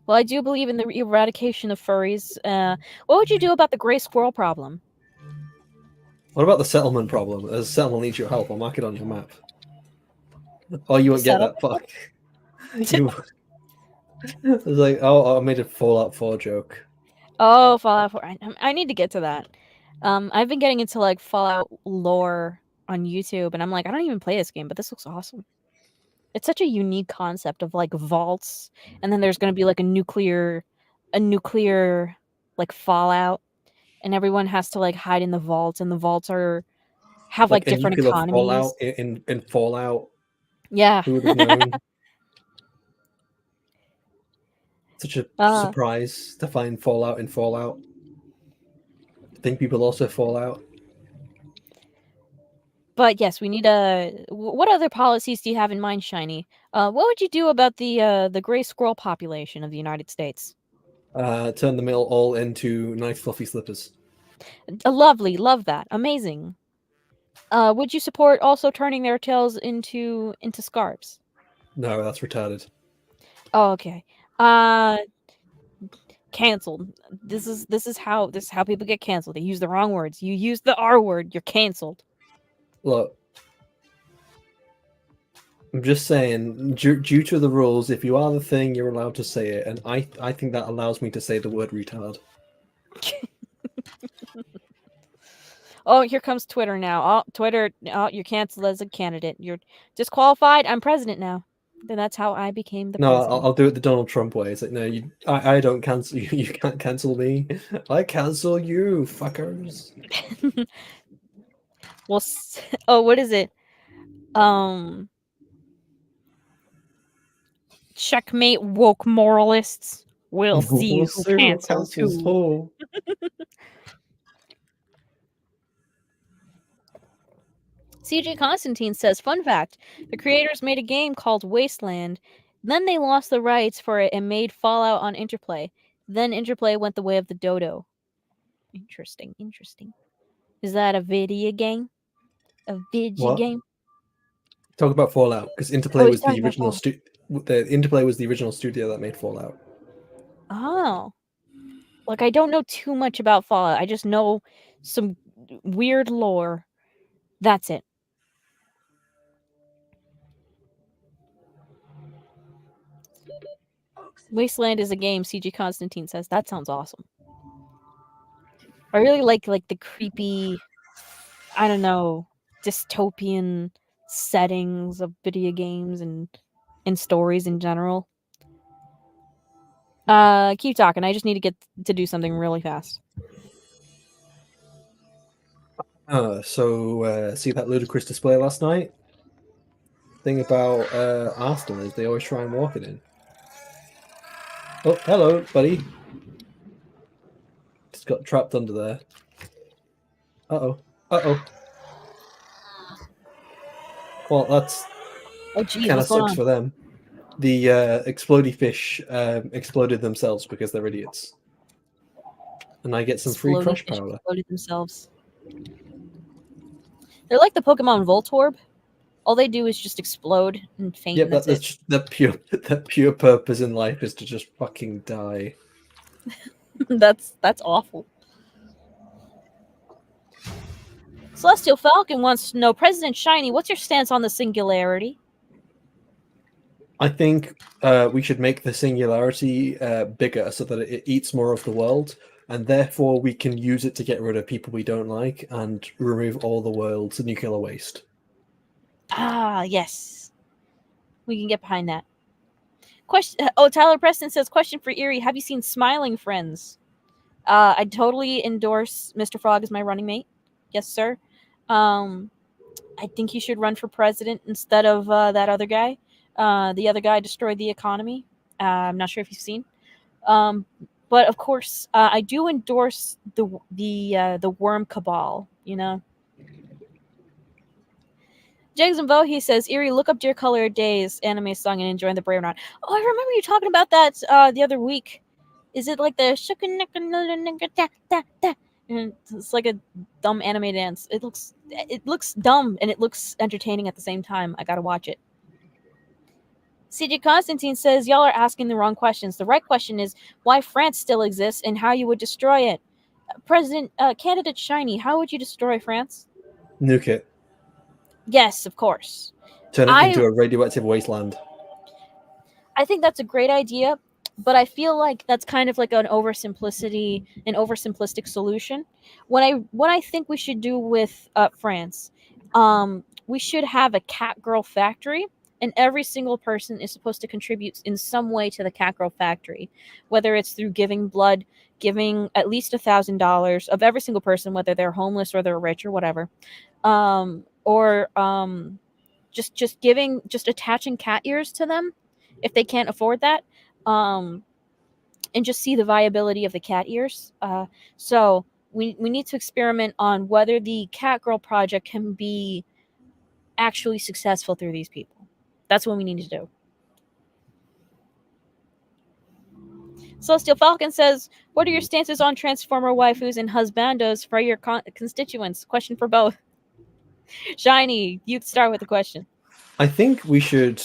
Well, I do believe in the eradication of furries. What would you do about the gray squirrel problem? What about the settlement problem? As settlement needs your help, I'll mark it on your map. Oh, you won't get that. Fuck. It's like, oh, I made a Fallout 4 joke. Oh, Fallout 4. I need to get to that. I've been getting into like Fallout lore on YouTube, and I'm like, I don't even play this game, but this looks awesome. It's such a unique concept of like vaults, and then there's going to be like a nuclear like fallout, and everyone has to like hide in the vaults, and the vaults have like different economies. Fallout in Fallout. Yeah. Who would have known? Such a surprise to find Fallout in Fallout. I think people also fall out. But yes, we need what other policies do you have in mind, Shiny? What would you do about the gray squirrel population of the United States? Turn them all into nice fluffy slippers. Lovely, love that, amazing. Would you support also turning their tails into scarves? No, that's retarded. Oh, okay. Canceled. This is how people get canceled. They use the wrong words. You use the R word, you're canceled. Look, I'm just saying, due to the rules, if you are the thing, you're allowed to say it, and I think that allows me to say the word retard. Oh, here comes Twitter now. Oh, Twitter. Oh, you're canceled as a candidate. You're disqualified. I'm president now. Then that's how I became the No, president. I'll do it the Donald Trump way. It's like, no, I don't cancel you. You can't cancel me. I cancel you, fuckers. Well, oh, what is it? Checkmate, woke moralists. We'll see We'll who see who cancels cancels who. who. CJ Constantine says, fun fact, the creators made a game called Wasteland. Then they lost the rights for it and made Fallout on Interplay. Then Interplay went the way of the dodo. Interesting. Is that a video game? A video What? game? Talk about Fallout, because Interplay Oh, he's was the talking about original Fallout. the Interplay was the original studio that made Fallout. Oh. Like, I don't know too much about Fallout. I just know some weird lore. That's it. Wasteland is a game, CG Constantine says. That sounds awesome. I really like the creepy, I don't know, dystopian settings of video games and stories in general. Keep talking. I just need to get to do something really fast. See that ludicrous display last night? Thing about Arsenal is they always try and walk it in. Oh, hello, buddy. Just got trapped under there. Uh oh. Well, that's Oh, geez, kind of what's going sucks on? for them. The explodey fish exploded themselves because they're idiots. And I get some free Exploding crush fish powder. exploded themselves. They're like the Pokemon Voltorb. All they do is just explode and faint, Yep, and that's it. the pure purpose in life is to just fucking die. That's awful. Celestial Falcon wants to know, President Shiny, what's your stance on the singularity? I think we should make the singularity bigger so that it eats more of the world, and therefore we can use it to get rid of people we don't like and remove all the world's nuclear waste. Ah, yes. We can get behind that. Question. Oh, Tyler Preston says, question for Erie. Have you seen Smiling Friends? I totally endorse Mr. Frog as my running mate. Yes, sir. I think he should run for president instead of that other guy. The other guy destroyed the economy. I'm not sure if you've seen. But of course, I do endorse the worm cabal. You know. Jags and Bo, he says, Erie, look up Dear Color Days anime song and enjoy the Brave Knot. Oh, I remember you talking about that the other week. Is it like the and it's like a dumb anime dance. It looks dumb and it looks entertaining at the same time. I gotta watch it. CJ Constantine says, y'all are asking the wrong questions. The right question is why France still exists and how you would destroy it. Candidate Shiny, how would you destroy France? Nuke it. Yes, of course. Turn it into a radioactive wasteland. I think that's a great idea, but I feel like that's kind of like an oversimplistic solution. What I think we should do with France, we should have a cat girl factory, and every single person is supposed to contribute in some way to the cat girl factory, whether it's through giving blood, giving at least $1,000 of every single person, whether they're homeless or they're rich or whatever, or just attaching cat ears to them if they can't afford that, and just see the viability of the cat ears. So we need to experiment on whether the Cat Girl project can be actually successful through these people. That's what we need to do. Celestial Falcon says, what are your stances on Transformer waifus and husbandos for your constituents? Question for both. Shiny, you start with the question. I think we should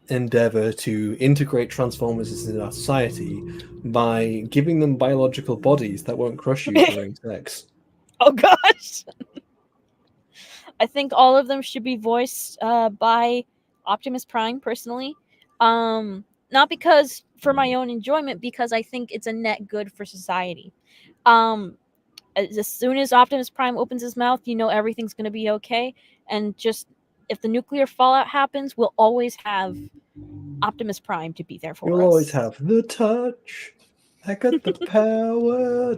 endeavor to integrate Transformers into our society by giving them biological bodies that won't crush you during sex. Oh gosh. I think all of them should be voiced by Optimus Prime personally. Not because for my own enjoyment, because I think it's a net good for society. as soon as Optimus Prime opens his mouth, you know everything's going to be okay. And just if the nuclear fallout happens, we'll always have Optimus Prime to be there for You'll us. always have the touch. I got the power.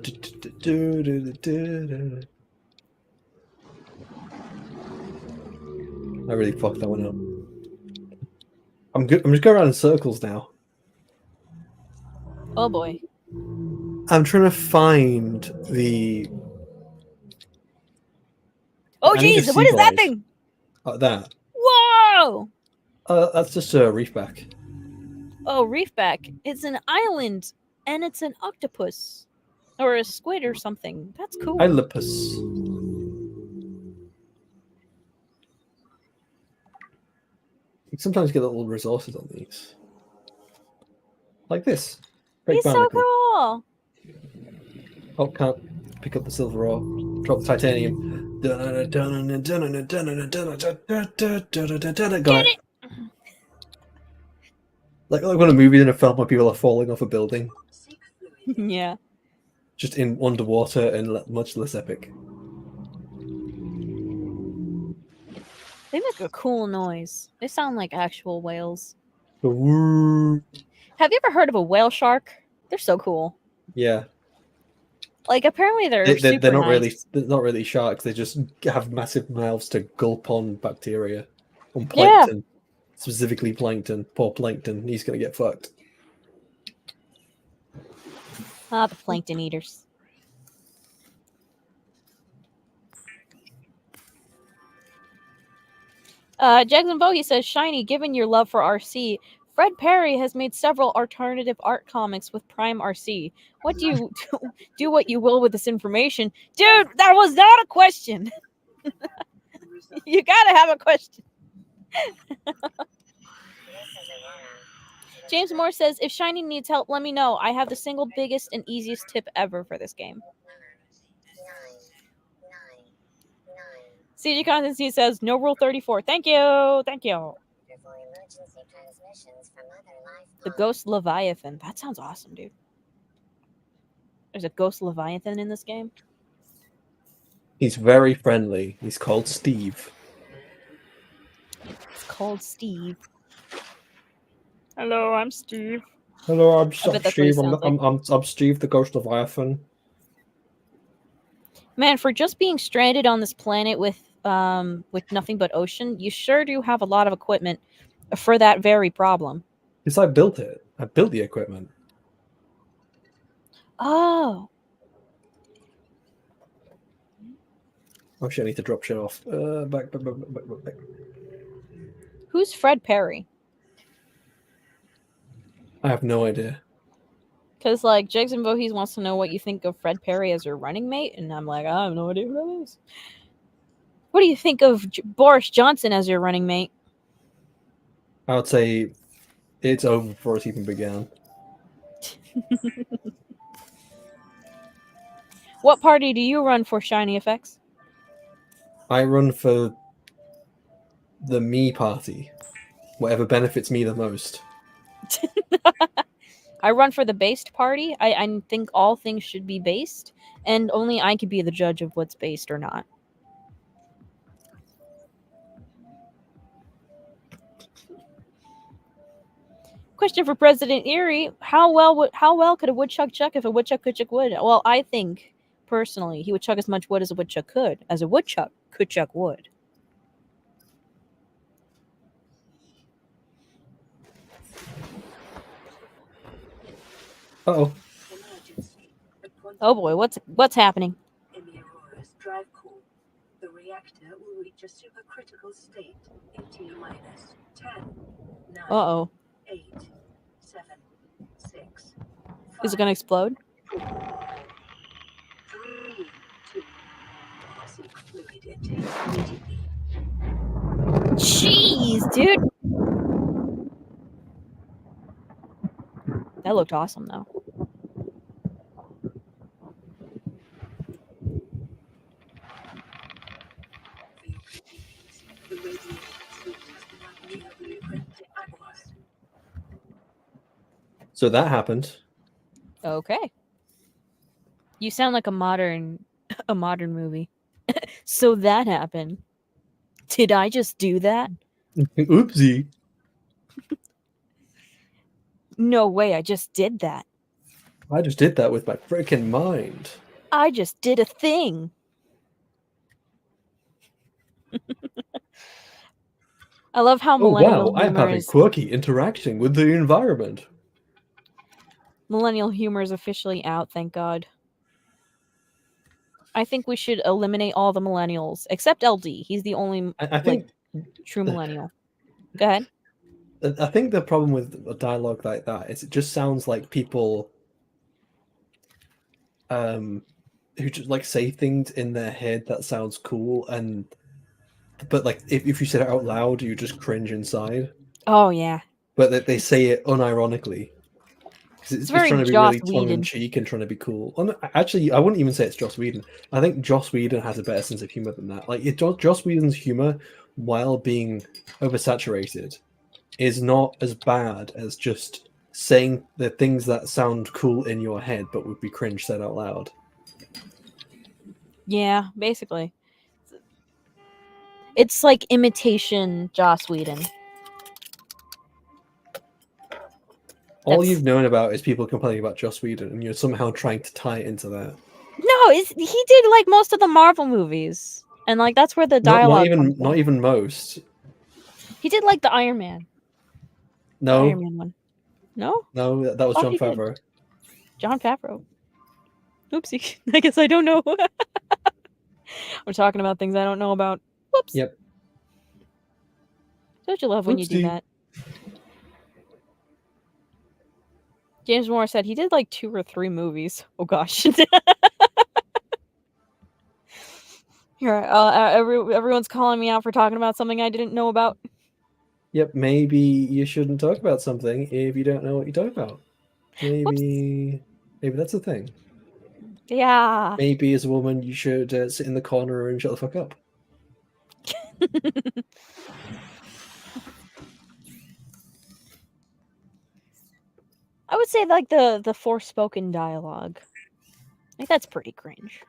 I really fucked that one up. I'm good. I'm just going around in circles now. Oh boy. I'm trying to find the. Oh I need a jeez, what is that seaglide. thing? That. Whoa! That's just a reefback. Oh, reefback. It's an island, and it's an octopus. Or a squid or something. That's cool. Ilipus. You sometimes get little resources on these. Like this. Great He's so barnacle. cool! Oh, can't pick up the silver ore. Drop the titanium. Got it. Like when a movie in a film where people are falling off a building. Yeah. Just in underwater and much less epic. They make a cool noise. They sound like actual whales. The woo. Have you ever heard of a whale shark? They're so cool. Yeah. Like apparently they're super They're not nice. they're not really sharks. They just have massive mouths to gulp on bacteria, on Yeah. plankton, specifically plankton. Poor plankton, he's gonna get fucked. Ah, the plankton eaters. Jackson Bogie says, Shiny, given your love for RC, Fred Perry has made several alternative art comics with Prime RC. What do you do what you will with this information? Dude, that was not a question. You gotta have a question. James Moore says, if Shiny needs help, let me know. I have the single biggest and easiest tip ever for this game. CG Constancy says, no rule 34. Thank you. Thank you. The Ghost Leviathan. That sounds awesome, dude. There's a Ghost Leviathan in this game. He's very friendly. He's called Steve. It's called Steve. Hello, I'm Steve. Hello, I'm bet that's what he Steve. sounds like. I'm Steve, the Ghost Leviathan. Man, for just being stranded on this planet with nothing but ocean, you sure do have a lot of equipment for that very problem. Because I built it. I built the equipment. Oh. Oh shit, I need to drop shit off. Back. Who's Fred Perry? I have no idea. Because, like, Jackson Voorhees wants to know what you think of Fred Perry as your running mate, and I'm like, I have no idea who that is. What do you think of Boris Johnson as your running mate? I would say it's over before it even began. What party do you run for, Shiny Effects? I run for the me party. Whatever benefits me the most. I run for the based party. I think all things should be based, and only I could be the judge of what's based or not. Question for President Erie: How well could a woodchuck chuck if a woodchuck could chuck wood? Well, I think personally he would chuck as much wood as a woodchuck could, as a woodchuck could chuck wood. Uh-oh. Oh boy, what's happening? In the Aurora's drive core, the reactor will reach a supercritical state in T-minus 10, 9, Uh-oh. 8, 7, 6, 5, Is it gonna explode? 4, 3, 2. Seek fluid intake immediately. Jeez, dude. That looked awesome, though. For your convenience, the radio suite has been blueprint to Aquas. So that happened. Okay. You sound like a modern A modern movie. So that happened. Did I just do that? Oopsie. No way, I just did that. I just did that with my freaking mind. I just did a thing. I love how Oh millennial wow, I'm humor having is quirky interacting with the environment. millennial humor is officially out, thank God. I think we should eliminate all the millennials except LD. He's the only I think true millennial. Go ahead. I think the problem with a dialogue like that is it just sounds like people who just like say things in their head that sounds cool, and but like if you said it out loud you just cringe inside, Oh yeah. but they say it unironically because It's it's very trying to be Joss really Whedon. tongue-in-cheek and trying to be cool. Oh, no, actually I wouldn't even say it's Joss Whedon. I think Joss Whedon has a better sense of humor than that. Like Joss Whedon's humor, while being oversaturated, is not as bad as just saying the things that sound cool in your head but would be cringe said out loud. Yeah, basically. It's like imitation Joss Whedon. All That's- you've known about is people complaining about Joss Whedon, and you're somehow trying to tie it into that. No, he did like most of the Marvel movies, and like that's where the dialogue. Not even most. He did like the Iron Man. The No, Iron Man one. No, no, that was Oh, Jon he did. Favreau. Jon Favreau. Oopsie. I guess I don't know. We're talking about things I don't know about. Whoops. Yep. Don't you love when you do Oopsie. that? James Moore said he did like 2 or 3 movies. Oh gosh. Here, everyone's calling me out for talking about something I didn't know about. Yep, maybe you shouldn't talk about something if you don't know what you're talking about. Maybe that's the thing. Yeah. Maybe as a woman you should sit in the corner and shut the fuck up. I would say like the Forspoken dialogue. I think that's pretty cringe.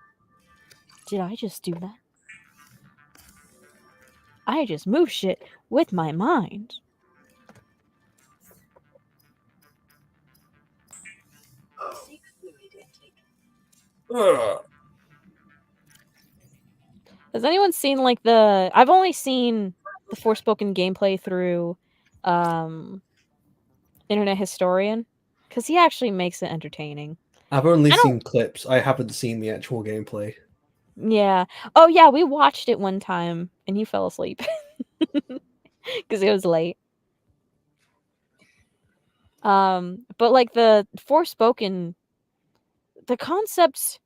Did I just do that? I just move shit with my mind. Seek fluid intake. Ugh. Has anyone seen like the? I've only seen the Forspoken gameplay through Internet Historian, because he actually makes it entertaining. I've only I don't- seen clips. I haven't seen the actual gameplay. Yeah. Oh yeah, we watched it one time and he fell asleep because it was late. But like the Forspoken, the concept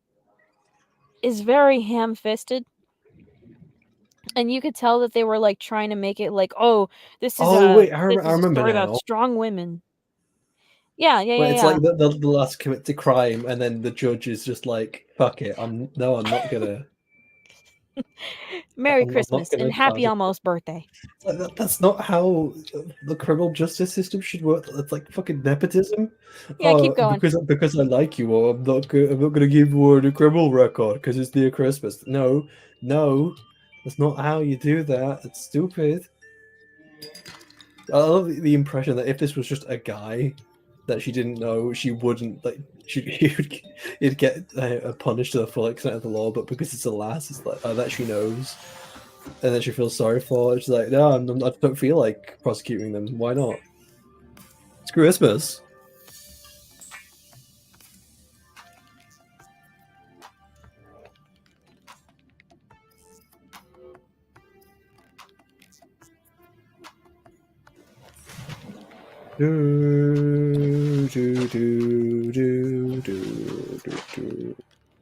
is very ham-fisted. And you could tell that they were like trying to make it like, oh, this is Wait, I this is a remember story now. about strong women. Yeah. Where it's like the last commit to crime, and then the judge is just like, "Fuck it, I'm not gonna." Merry I'm not Christmas gonna and happy charge it. almost birthday. That's not how the criminal justice system should work. It's like fucking nepotism. Yeah, keep going. Because I like you, or I'm not gonna give you the criminal record because it's near Christmas. No, that's not how you do that. It's stupid. I love the impression that if this was just a guy that she didn't know, she wouldn't like. He'd get punished to the full extent of the law, but because it's a lass, it's like that she knows. And then she feels sorry for it. She's like, no, I don't feel like prosecuting them. Why not? It's Christmas.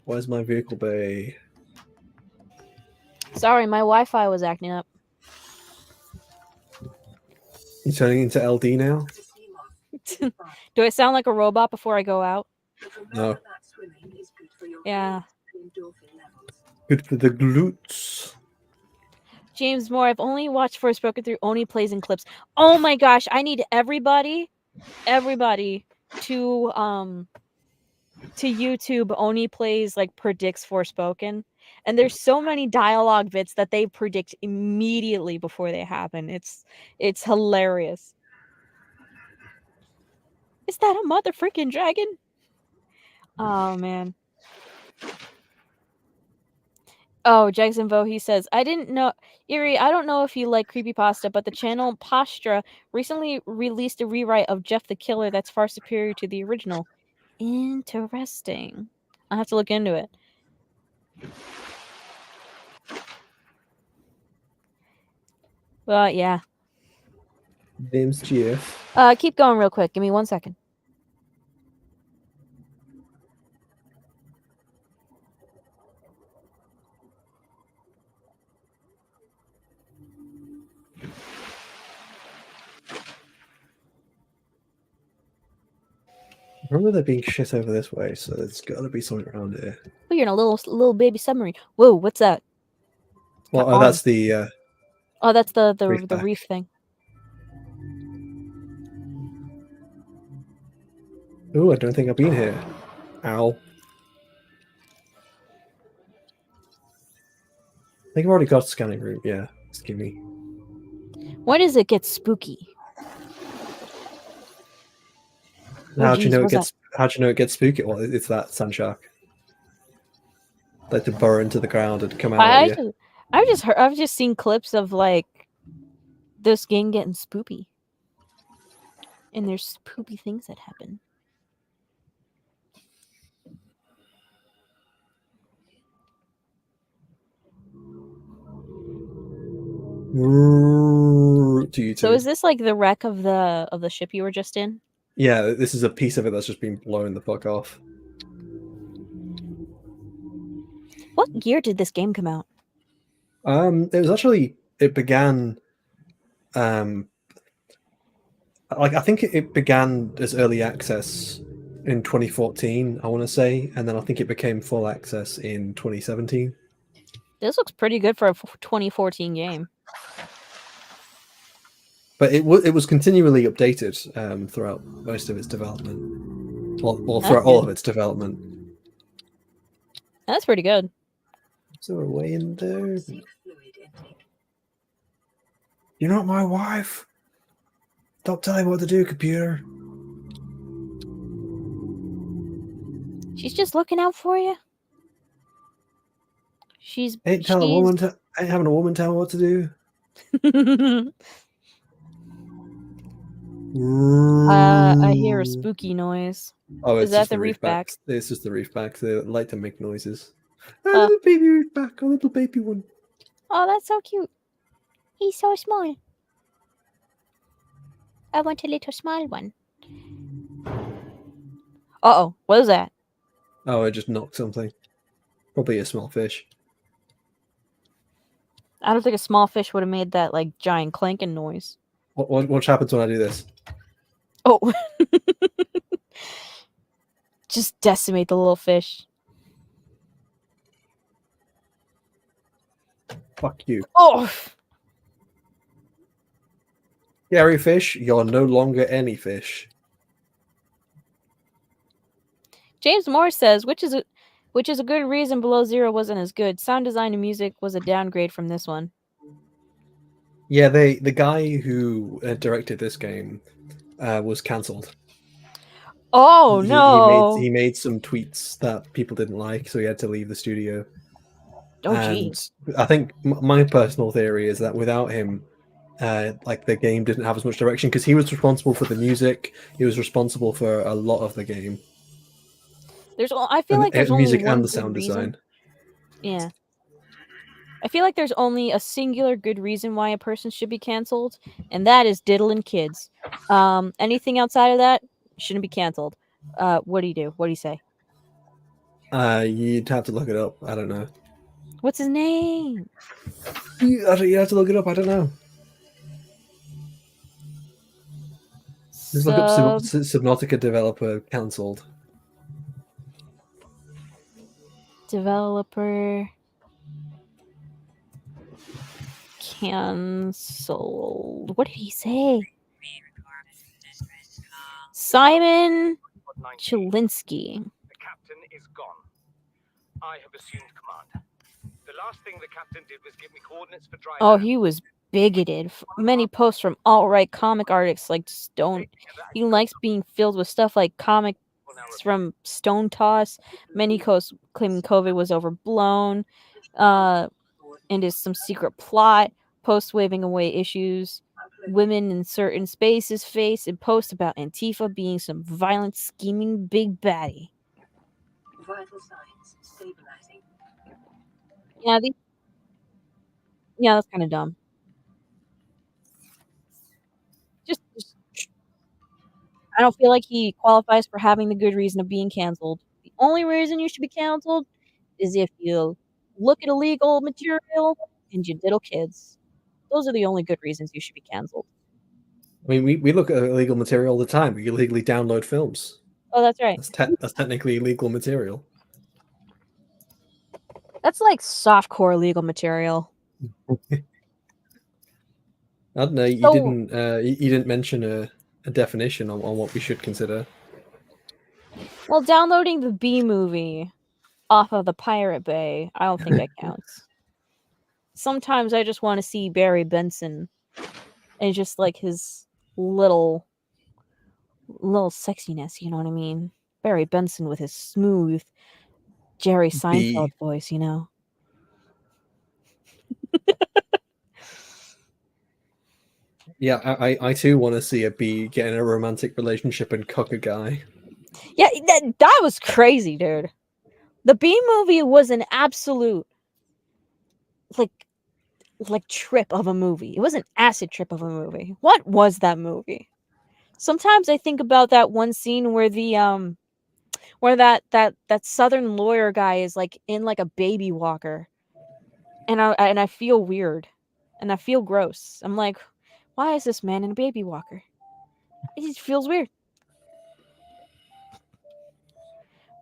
Where's my vehicle bay? Sorry, my Wi-Fi was acting up. You turning into LD now? Do I sound like a robot before I go out? No. Yeah. Good for the glutes. James Moore, I've only watched Forspoken through Oni plays and clips. Oh my gosh, I need everybody to to YouTube only plays like predicts Forspoken, and there's so many dialogue bits that they predict immediately before they happen. It's hilarious. Is that a mother freaking dragon? Oh man. Oh, Jackson Vo, he says, I didn't know, Erie, I don't know if you like creepypasta, but the channel Postra recently released a rewrite of Jeff the Killer that's far superior to the original. Interesting. I'll have to look into it. Well, yeah. Name's GF. Keep going real quick. Give me 1 second. Remember there being shit over this way, so there's got to be something around here. Oh, you're in a little baby submarine. Whoa, what's that? Well, Got that's the Oh, that's the reef back. reef thing. Ooh, I don't think I've been here. Ow. I think I've already got a scanning room. Yeah, just give me. When does it get spooky? How do you geez, know it what's gets? How do you know it gets spooky? Well, it's that sand shark. Like to burrow into the ground and come out at you. I've just seen clips of like this game getting spoopy, and there's spoopy things that happen. To you So too. is this like the wreck of the ship you were just in? Yeah, this is a piece of it that's just been blown the fuck off. What year did this game come out? It was actually it began like I think it began as early access in 2014, I want to say, and then I think it became full access in 2017. This looks pretty good for a 2014 game. But it was continually updated throughout most of its development, or throughout all of its development. That's pretty good. Is there a way in there? Seek fluid intake. You're not my wife. Stop telling me what to do, computer. She's just looking out for you. She's Ain't having a woman tell me what to do. I hear a spooky noise. Oh, Is it's that just the reef back? It's just the reef back. They like to make noises. A little baby reef back, a little baby one. Oh, that's so cute. He's so small. I want a little small one. Uh-oh, what is that? Oh, I just knocked something. Probably a small fish. I don't think a small fish would have made that like giant clanking noise. What happens when I do this? Oh. Just decimate the little fish. Fuck you. Oh. Gary Fish, you're no longer any fish. James Morris says, which is a good reason Below Zero wasn't as good. Sound design and music was a downgrade from this one. Yeah, the guy who directed this game was cancelled. Oh no! He made some tweets that people didn't like, so he had to leave the studio. Oh, and I think my personal theory is that without him, like the game didn't have as much direction because he was responsible for the music. He was responsible for a lot of the game. I feel like there's only music one and the good sound reason. design. Yeah. I feel like there's only a singular good reason why a person should be canceled, and that is diddling kids. Anything outside of that shouldn't be canceled. What do you do? What do you say? You'd have to look it up. I don't know. What's his name? You have to look it up. I don't know. Just look up Subnautica developer cancelled. Developer canceled. What did he say? Simon Chilinsky. is gone. I have assumed command. The last thing the captain did was give me coordinates for dry Oh, land. he was bigoted. Many posts from alt-right comic artists like Stone. He likes being filled with stuff like comics from Stone Toss. Many posts claiming COVID was overblown, and is some secret plot. Posts waving away issues women in certain spaces face, and posts about Antifa being some violent, scheming big baddie. Vital signs stabilizing. Yeah, that's kind of dumb. Just I don't feel like he qualifies for having the good reason of being canceled. The only reason you should be canceled is if you look at illegal material and you diddle kids. Those are the only good reasons you should be canceled. I mean, we look at illegal material all the time. We illegally download films. Oh, that's right. That's technically illegal material. That's like softcore illegal material. I don't know. You So- didn't mention a definition on what we should consider. Well, downloading the B movie off of the Pirate Bay, I don't think that counts. Sometimes I just want to see Barry Benson and just like his little sexiness, you know what I mean? Barry Benson with his smooth Jerry Seinfeld voice, you know? Yeah, I too want to see a bee get in a romantic relationship and cuck a guy. Yeah, that was crazy, dude. The B movie was an absolute like trip of a movie. It was an acid trip of a movie. What was that movie? Sometimes I think about that one scene where the where that southern lawyer guy is like in like a baby walker. And I feel weird. And I feel gross. I'm like, why is this man in a baby walker? It just feels weird.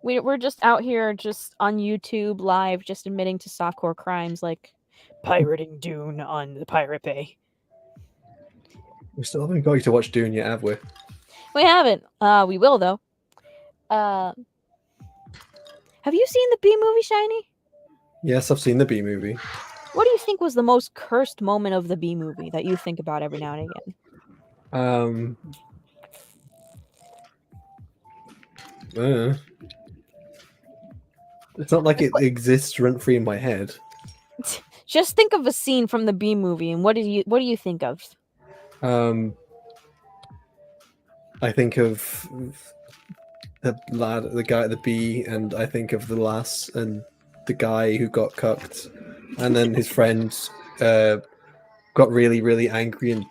We're just out here just on YouTube live just admitting to softcore crimes like pirating Dune on the Pirate Bay. We still haven't got you to watch Dune yet, have we? We haven't. We will though. Have you seen the B movie, Shiny? Yes, I've seen the B movie. What do you think was the most cursed moment of the B movie that you think about every now and again? It's not like it exists rent free in my head. Just think of a scene from the B movie, and what do you think of? I think of the guy at the bee, and I think of the lass and the guy who got cucked, and then his friend got really, really angry and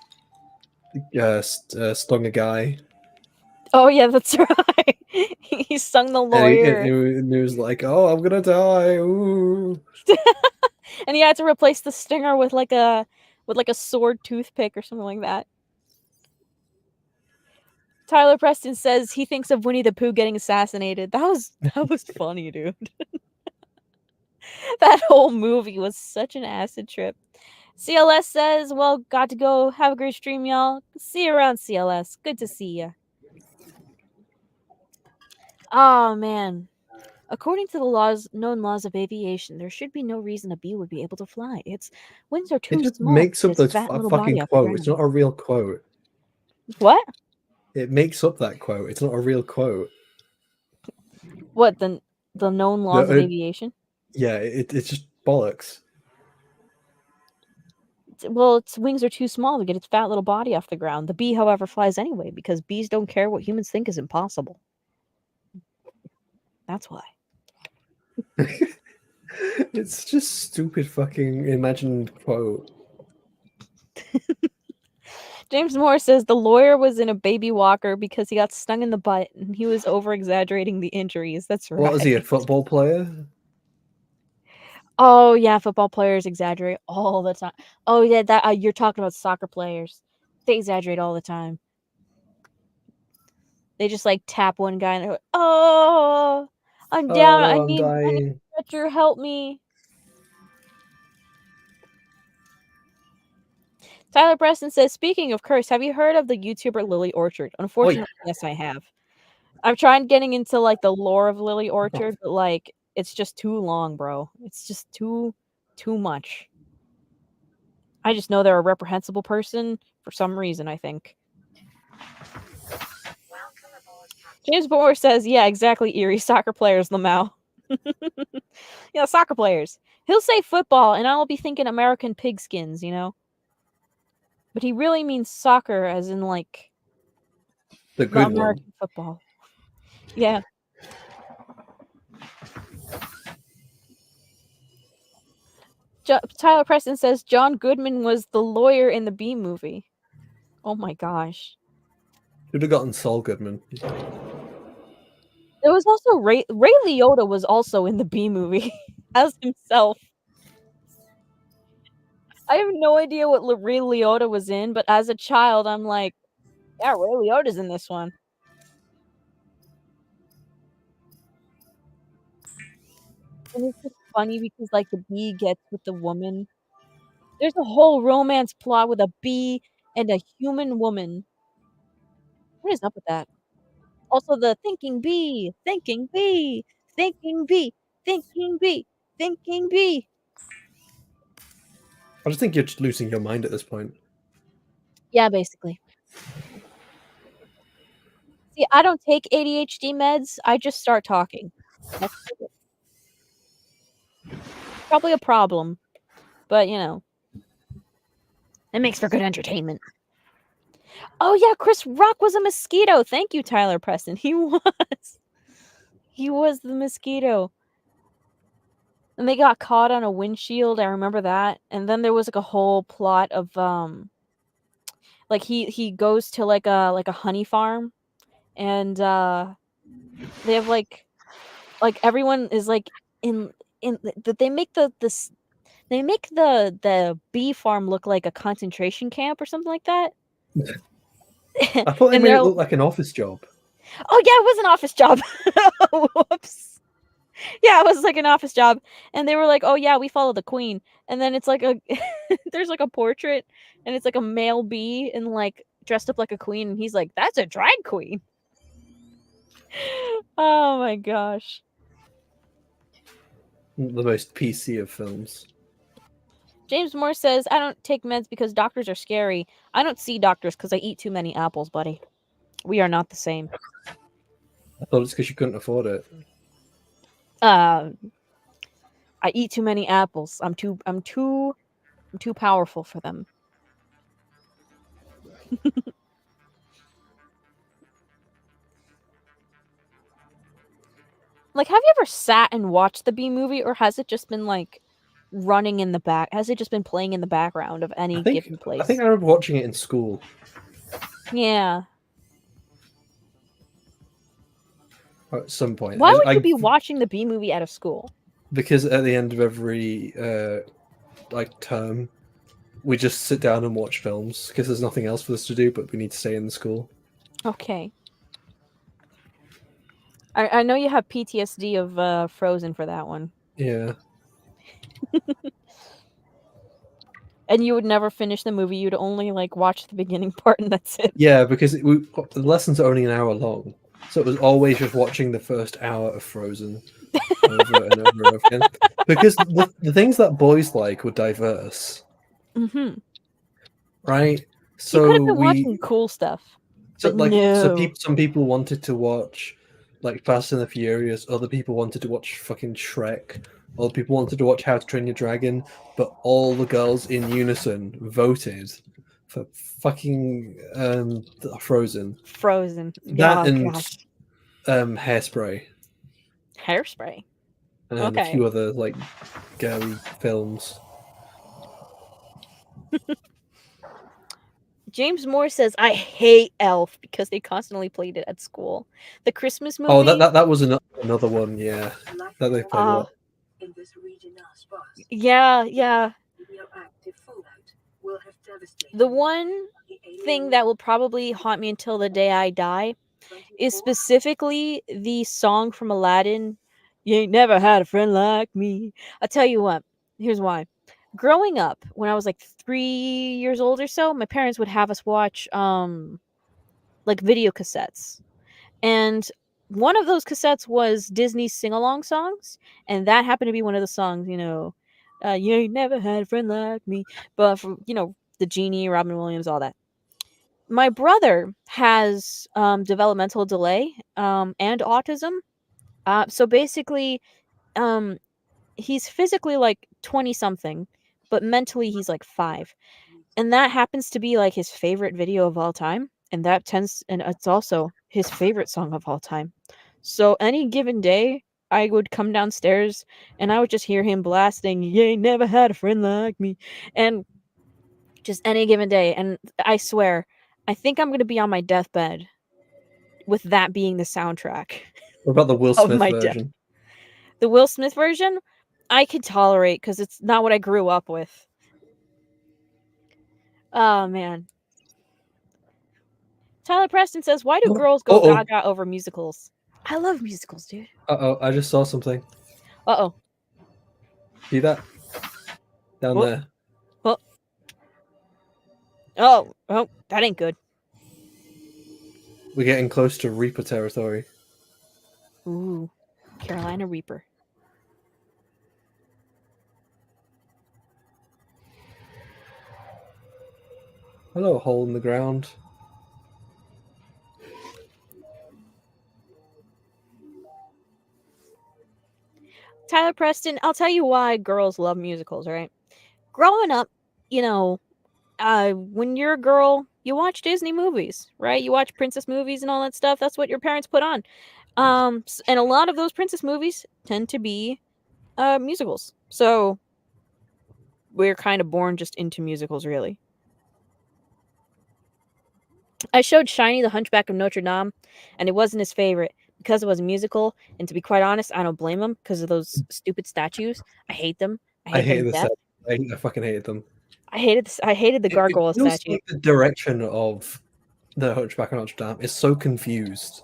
stung a guy. Oh yeah, that's right. He stung the lawyer, and he was like, "Oh, I'm gonna die!" Ooh. and he had to replace the stinger with like a sword toothpick or something like that. Tyler Preston says he thinks of Winnie the Pooh getting assassinated. That was funny, dude. That whole movie was such an acid trip. CLS says, well, got to go. Have a great stream, y'all. See you around, CLS. Good to see ya. Oh, man. According to the known laws of aviation, there should be no reason a bee would be able to fly. Its wings are too It just small. makes up Its those fat little body fucking off the quote. It's ground. not a real quote. What? It makes up that quote. It's not a real quote. What, the known laws of aviation? Yeah, it's just bollocks. Well, its wings are too small to get its fat little body off the ground. The bee, however, flies anyway because bees don't care what humans think is impossible. That's why. It's just stupid fucking imagined quote. James Moore says the lawyer was in a baby walker because he got stung in the butt and he was over-exaggerating the injuries. That's right. What was he, a football player? Oh, yeah, football players exaggerate all the time. Oh, yeah, that you're talking about soccer players. They exaggerate all the time. They just, like, tap one guy and they're like, oh, I'm down. I need a stretcher. Help me. Tyler Preston says, speaking of curse, have you heard of the YouTuber Lily Orchard? Unfortunately, yes, I have. I've tried getting into like the lore of Lily Orchard, but like it's just too long, bro. It's just too much. I just know they're a reprehensible person for some reason, I think. James Bohr says, yeah, exactly, Erie. Soccer players, Lamau. Yeah, soccer players. He'll say football, and I'll be thinking American pigskins, you know? But he really means soccer, as in, like, The the good one. American football. Yeah. Tyler Preston says John Goodman was the lawyer in the Bee Movie. Oh my gosh. Should have gotten Saul Goodman. There was also Ray Liotta was also in the Bee Movie as himself. I have no idea what Ray Liotta was in, but as a child, I'm like, yeah, Ray Liotta's in this one. And it's just funny because, like, the bee gets with the woman. There's a whole romance plot with a bee and a human woman. What is up with that? Also, the thinking bee, thinking bee, thinking bee, thinking bee, thinking bee. I just think you're just losing your mind at this point. Yeah, basically. See, I don't take ADHD meds. I just start talking. That's probably a problem, but you know, it makes for good entertainment. Oh yeah, Chris Rock was a mosquito. Thank you, Tyler Preston. He was. He was the mosquito. And they got caught on a windshield. I remember that. And then there was like a whole plot of like he goes to like a honey farm, and they have like everyone is like in they make they make the bee farm look like a concentration camp or something like that. I thought they And made they're it look like an office job. oh yeah, it was an office job. Whoops. Yeah, it was like an office job, and they were like, "Oh yeah, we follow the queen." And then it's like a there's like a portrait, and it's like a male bee and like dressed up like a queen, and he's like, "That's a drag queen." Oh my gosh. The most PC of films. James Moore says, "I don't take meds because doctors are scary. I don't see doctors because I eat too many apples, buddy. We are not the same." I thought it's because you couldn't afford it. I eat too many apples. I'm too powerful for them. Like, have you ever sat and watched the Bee Movie, or has it just been like running in the back? Has it just been playing in the background of any given place? I think I remember watching it in school. Yeah. At some point. Why would you be watching the Bee Movie out of school? Because at the end of every like term, we just sit down and watch films because there's nothing else for us to do, but we need to stay in the school. Okay. I know you have PTSD of Frozen for that one. Yeah. And you would never finish the movie. You'd only like watch the beginning part, and that's it. Yeah, because the lessons are only an hour long, so it was always just watching the first hour of Frozen over and over and over again. Because the things that boys like were diverse, Mm-hmm. right? So you could have been watching cool stuff. So but like, no. some people wanted to watch like Fast and the Furious. Other people wanted to watch fucking Shrek. Other people wanted to watch How to Train Your Dragon. But all the girls in unison voted for fucking Frozen. Frozen. That Oh, and gosh. Hairspray. Hairspray. And Okay. a few other like girly films. James Moore says, "I hate Elf because they constantly played it at school. The Christmas movie." Oh, that was another one, yeah. That they played a lot. In this region are sparse. Yeah. Radioactive fallout will have devastated The one thing that will probably haunt me until the day I die is specifically the song from Aladdin, "You Ain't Never Had a Friend Like Me." I'll tell you what. Here's why. Growing up, when I was like 3 years old or so, my parents would have us watch like video cassettes. And one of those cassettes was Disney's sing-along songs, and that happened to be one of the songs, you ain't never had a friend like me, but from, the Genie, Robin Williams, all that. My brother has developmental delay and autism. So basically, he's physically like 20 something, but mentally he's like 5. And that happens to be like his favorite video of all time. And it's also his favorite song of all time. So any given day, I would come downstairs and I would just hear him blasting, "You ain't never had a friend like me." And just any given day. And I swear, I think I'm going to be on my deathbed with that being the soundtrack What about the Will of Smith my death. version? The Will Smith version, I could tolerate because it's not what I grew up with. Oh, man. Tyler Preston says, why do girls go gaga over musicals? I love musicals, dude. Uh-oh, I just saw something. Uh-oh. See that? Down What? there. Oh, that ain't good. We're getting close to Reaper territory. Ooh, Carolina Reaper. Hello, hole in the ground. Tyler Preston, I'll tell you why girls love musicals, right? Growing up, when you're a girl, you watch Disney movies, right? You watch princess movies and all that stuff. That's what your parents put on. And a lot of those princess movies tend to be musicals. So we're kind of born just into musicals, really. I showed Shiny the Hunchback of Notre Dame, and it wasn't his favorite because it was a musical. And to be quite honest, I don't blame him because of those stupid statues. I hate them. I hate them hated to death. I fucking hated them. I hated the gargoyle It feels statue. like the direction of the Hunchback of Notre Dame is so confused.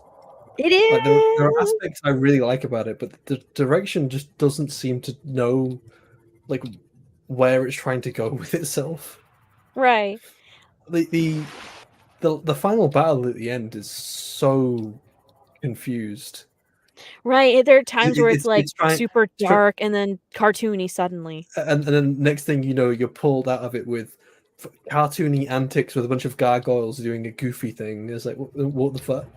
It is. Like there are aspects I really like about it, but the direction just doesn't seem to know like where it's trying to go with itself. Right. The final battle at the end is so confused. Right. There are times where it's like trying, super dark and then cartoony suddenly. And then next thing you know, you're pulled out of it with cartoony antics with a bunch of gargoyles doing a goofy thing. It's like, what the fuck?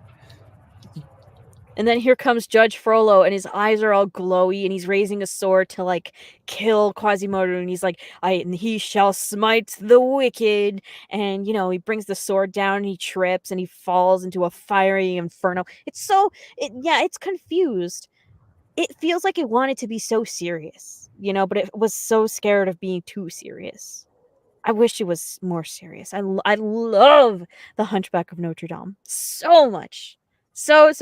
And then here comes Judge Frollo, and his eyes are all glowy, and he's raising a sword to like kill Quasimodo, and he's like, and he shall smite the wicked. And he brings the sword down, and he trips, and he falls into a fiery inferno. It's confused. It feels like it wanted to be so serious, but it was so scared of being too serious. I wish it was more serious. I love The Hunchback of Notre Dame so much. So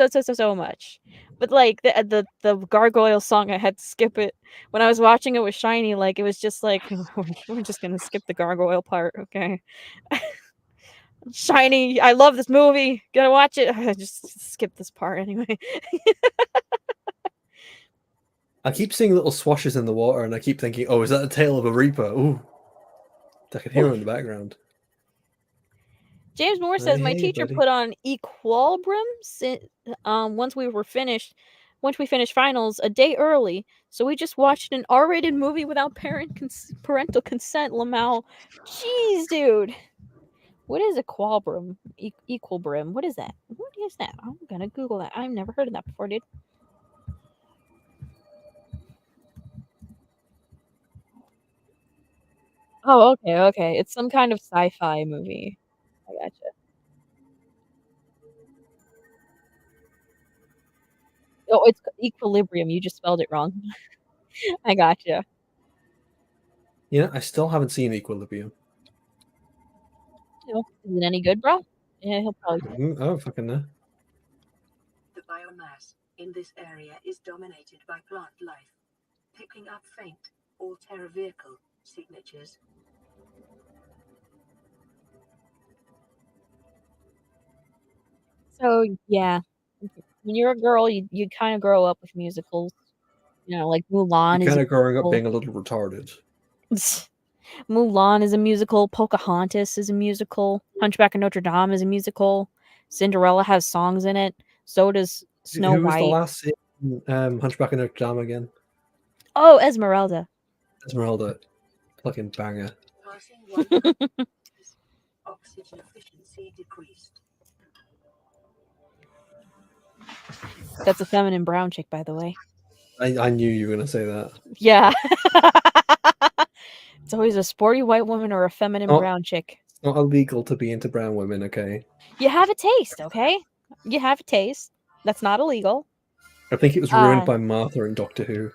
much. But like the gargoyle song, I had to skip it when I was watching it with Shiny. Like it was just like we're just gonna skip the gargoyle part, okay? Shiny, I love this movie. Gonna watch it. I just skip this part anyway. I keep seeing little swashes in the water, and I keep thinking, "Oh, is that the tail of a reaper?" Ooh, I can hear him in the background. James Moore says, my teacher put on Equilibrium once we finished finals a day early. So we just watched an R-rated movie without parental consent, Lamau. Jeez, dude. What is Equilibrium? Equilibrium. What is that? What is that? I'm going to Google that. I've never heard of that before, dude. Oh, okay. It's some kind of sci-fi movie. I gotcha. Oh, it's Equilibrium. You just spelled it wrong. I gotcha. I still haven't seen Equilibrium. Is it any good, bro? Yeah, he'll probably. I don't fucking know. The biomass in this area is dominated by plant life, picking up faint or terror vehicle signatures. So yeah, when you're a girl, you kind of grow up with musicals. Like Mulan You're is kind of growing up being a little retarded. Mulan is a musical. Pocahontas is a musical. Hunchback of Notre Dame is a musical. Cinderella has songs in it. So does Snow Who was the White. last in Hunchback of Notre Dame again? Oh, Esmeralda. Esmeralda. Fucking banger. Passing 100 meters. Oxygen efficiency decreased. That's a feminine brown chick, by the way. I knew you were going to say that. Yeah. It's always a sporty white woman or a feminine Oh. brown chick. It's not illegal to be into brown women, okay? You have a taste, okay? You have a taste. That's not illegal. I think it was ruined by Martha in Doctor Who.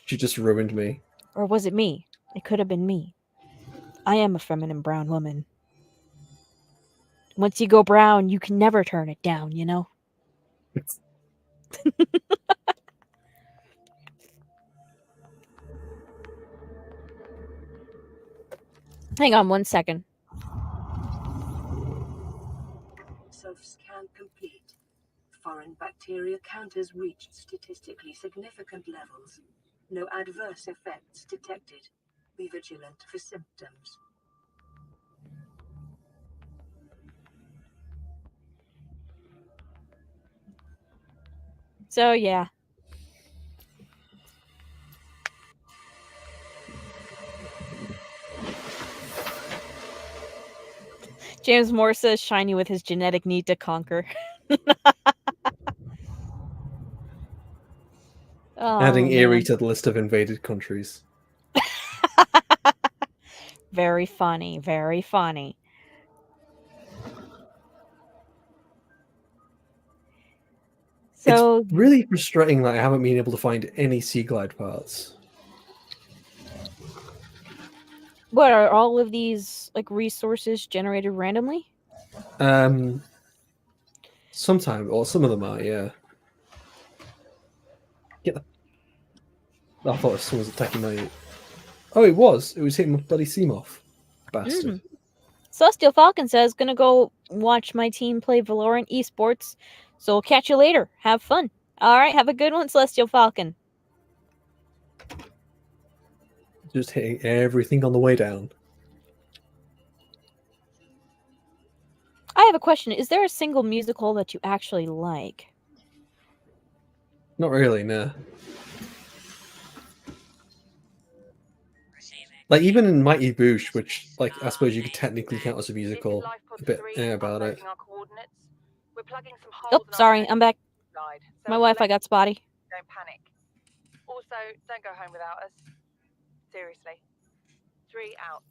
She just ruined me. Or was it me? It could have been me. I am a feminine brown woman. Once you go brown, you can never turn it down, you know? Hang on 1 second. Self-scan complete. Foreign bacteria counters reached statistically significant levels. No adverse effects detected. Be vigilant for symptoms. So, yeah. James Moore says shiny with his genetic need to conquer. Adding Erie man. to the list of invaded countries. Very funny, very funny. So it's really frustrating that I haven't been able to find any Sea Glide parts. what are all of these like resources generated randomly? Sometimes, or some of them are, yeah. Get the... I thought someone was attacking my... Oh, it was. It was hitting my bloody Seamoth. Bastard. Celestial Falcon says, gonna go watch my team play Valorant esports, so we'll catch you later. Have fun. Alright, have a good one, Celestial Falcon. Just hitting everything on the way down. I have a question. Is there a single musical that you actually like? Not really, no. Like, even in Mighty Boosh, which, like, I suppose you could technically count as a musical, a bit about it. Oh, sorry, I'm back. My Wi-Fi got spotty. Don't panic. Also, don't go home without us. Seriously. 3 out.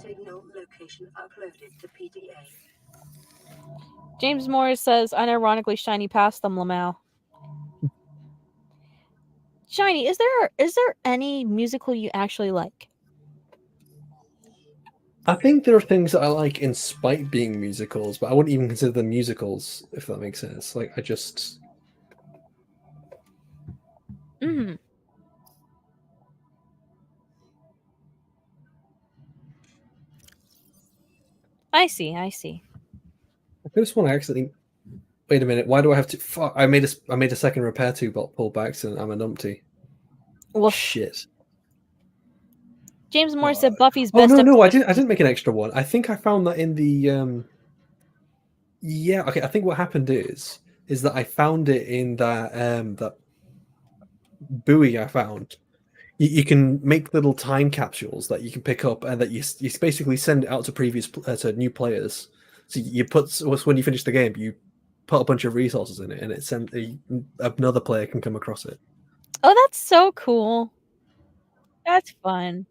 Signal location uploaded to PDA. James Morris says, unironically, Shiny passed them, Lamau. Shiny, is there any musical you actually like? I think there are things that I like in spite being musicals, but I wouldn't even consider them musicals, if that makes sense. Like, I just... Mm-hmm. I see. I just want to accidentally... Wait a minute, why do I have to... Fuck, I made a second repair tube pull back, so I'm a numpty. Well, shit. James Moore said Buffy's best. Oh no, I didn't make an extra one. I think I found that in the yeah, okay, I think what happened is that I found it in that buoy I found. You can make little time capsules that you can pick up and that you basically send it out to to new players. So you put when you finish the game, you put a bunch of resources in it, and it sent another player can come across it. Oh, that's so cool. That's fun.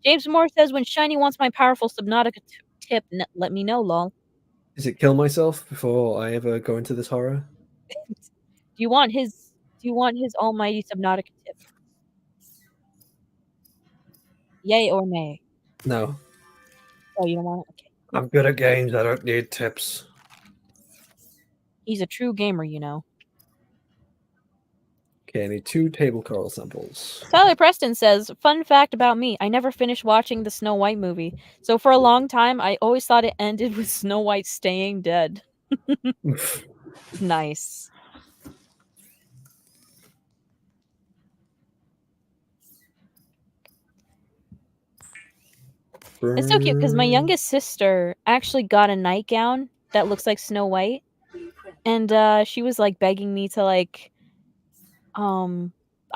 James Moore says, when Shiny wants my powerful Subnautica tip, let me know, lol. Is it kill myself before I ever go into this horror? Do you want his almighty Subnautica tip? Yay or nay? No. Oh, you don't want it? Okay. Cool. I'm good at games. I don't need tips. He's a true gamer, you know. Okay, I need 2 table coral samples. Tyler Preston says, fun fact about me, I never finished watching the Snow White movie. So for a long time, I always thought it ended with Snow White staying dead. Nice. It's so cute because my youngest sister actually got a nightgown that looks like Snow White, Blueprint. and she was like begging me to like, I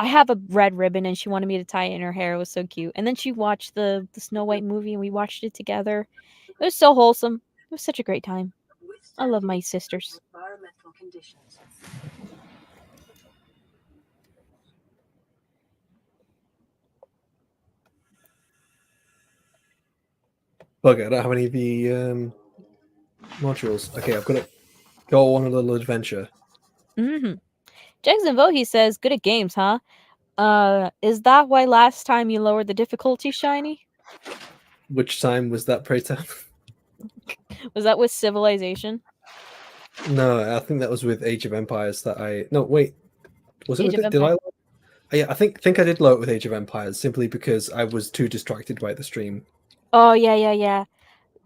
have a red ribbon, and she wanted me to tie it in her hair. It was so cute. And then she watched the Snow White movie, and we watched it together. It was so wholesome. It was such a great time. I love my sisters. Environmental conditions. Okay, I don't have any of the modules. Okay, I've got to go on a little adventure. Mm-hmm. Jackson Vohe says, "Good at games, huh? Is that why last time you lowered the difficulty, Shiny? Which time was that, pray tell? Was that with Civilization? No, I think that was with Age of Empires that I... No, wait. Was it Age with of it? Did I... Empires. Yeah, I think I did load it with Age of Empires simply because I was too distracted by the stream. Oh yeah.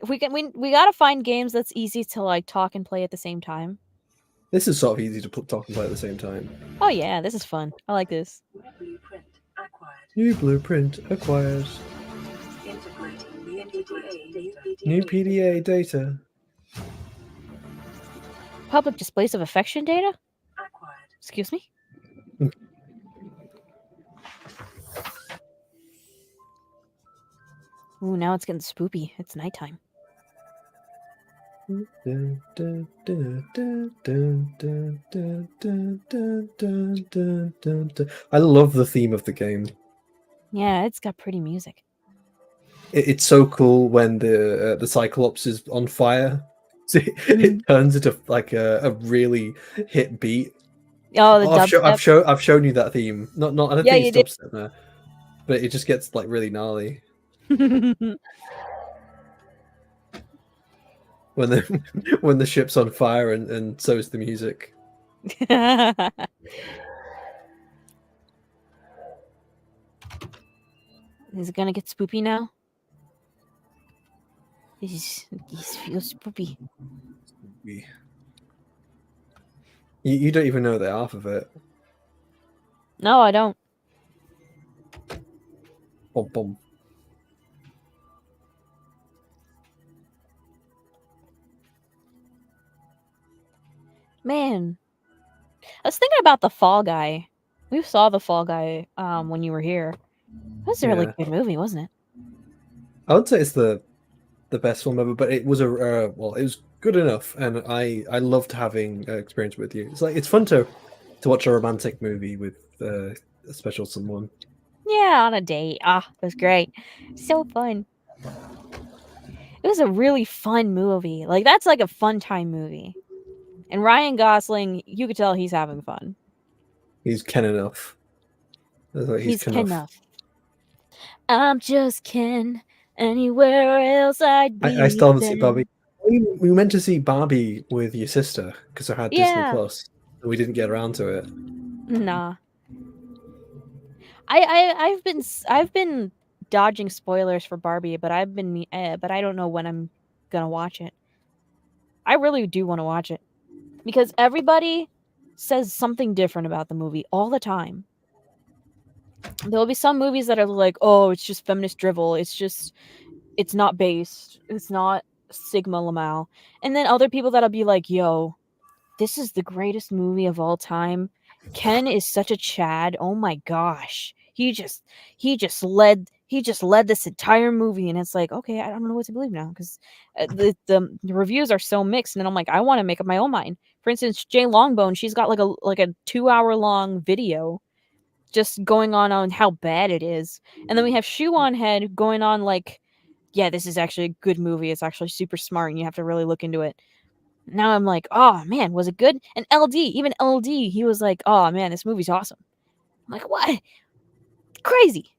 We gotta find games that's easy to like talk and play at the same time. This is sort of easy to talk and play at the same time. Oh yeah, this is fun. I like this. Blueprint acquired. New blueprint acquired. Integrating the PDA. New PDA data. Public displays of affection data? Acquired. Excuse me? Ooh, now it's getting spoopy. It's nighttime. I love the theme of the game. Yeah, it's got pretty music. It's so cool when the Cyclops is on fire. It turns into like a really hit beat. Oh, the dubstep. I've shown you that theme. Not I don't Yeah, think you it's dubstep there, but it just gets like really gnarly when the when the ship's on fire and so is the music. Is it gonna get spoopy now? These feel spoopy. You don't even know the half of it. No, I don't. Bum, bum. Man, I was thinking about the Fall Guy. We saw the Fall Guy when you were here. That was a really Yeah. good movie, wasn't it? I would say it's the best film ever, but it was it was good enough, and I loved having experience with you. It's fun to watch a romantic movie with a special someone. Yeah, on a date. Ah, it was great. So fun. It was a really fun movie. Like, that's like a fun time movie. And Ryan Gosling, you could tell he's having fun. He's Ken enough. He's Ken enough. I'm just Ken. Anywhere else I'd be. I still haven't seen Barbie. We meant to see Barbie with your sister because I had Disney Plus, and we didn't get around to it. Nah. I've been dodging spoilers for Barbie, but I don't know when I'm gonna watch it. I really do want to watch it because everybody says something different about the movie all the time. There'll be some movies that are like, oh, it's just feminist drivel. It's not based. It's not Sigma Lamau. And then other people that'll be like, yo, this is the greatest movie of all time. Ken is such a Chad. Oh my gosh. He just led this entire movie, and it's like, okay, I don't know what to believe now because the reviews are so mixed, and I'm like, I want to make up my own mind. For instance, Jay Longbone, she's got like a 2-hour long video just going on how bad it is, and then we have Shoe on Head going on like, yeah, this is actually a good movie. It's actually super smart, and you have to really look into it. Now I'm like, oh man, was it good? And even LD, he was like, oh man, this movie's awesome. I'm like, what? Crazy.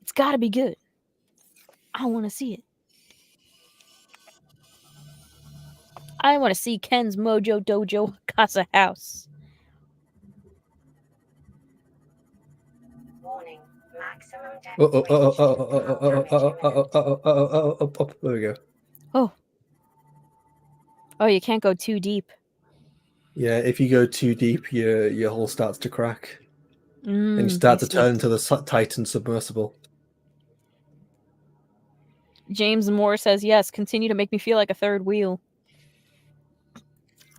It's gotta be good. I want to see it. I want to see Ken's Mojo Dojo Casa House. Warning. Maximum depth. There we go. Oh, you can't go too deep. Yeah, if you go too deep, your hull starts to crack, and you I start to see. turn into the Titan submersible. James Moore says, yes, continue to make me feel like a third wheel.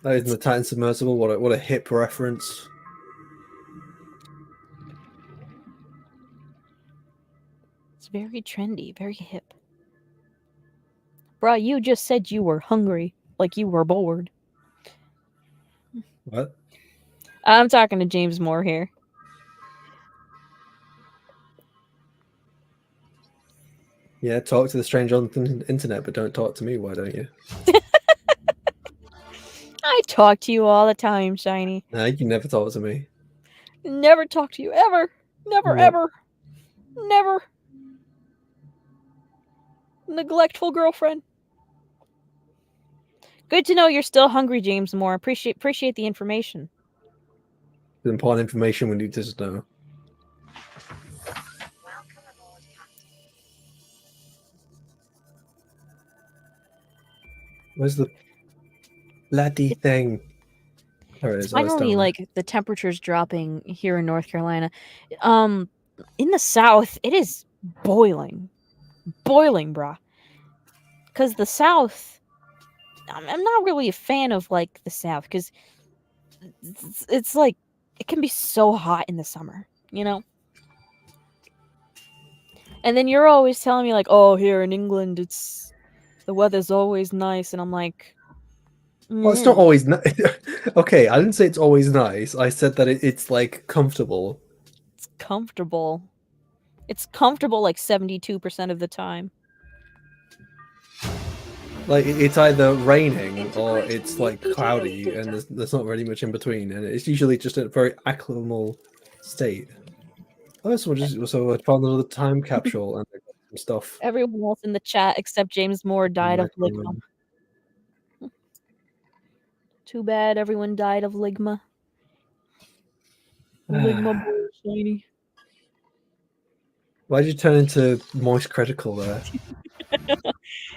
That isn't the Titan submersible. What a hip reference. It's very trendy, very hip. Bruh, you just said you were hungry, like you were bored. What? I'm talking to James Moore here. Yeah, talk to the stranger on the internet, but don't talk to me. Why don't you? I talk to you all the time, Shiny. Nah, you never talk to me. Never talk to you ever. Never, Nope. ever. Never. Neglectful girlfriend. Good to know you're still hungry, James Moore. Appreciate the information. The important information we need to know. Where's the bloody thing? There it is. Finally, like the temperature's dropping here in North Carolina. In the South, it is boiling, brah. Because the South, I'm not really a fan of like the South because it's like it can be so hot in the summer, you know. And then you're always telling me like, oh, here in England, the weather's always nice, and I'm like, well, it's not always nice. Okay, I didn't say it's always nice. I said that it's like comfortable. It's comfortable. It's comfortable like 72% of the time. Like it's either raining or it's like cloudy, and there's not really much in between, and it's usually just a very acclimal state. Oh, so I found another time capsule and some stuff. Everyone else in the chat except James Moore died of ligma. Too bad everyone died of ligma. Ligma boy, Shiny. Why'd you turn into moist critical there?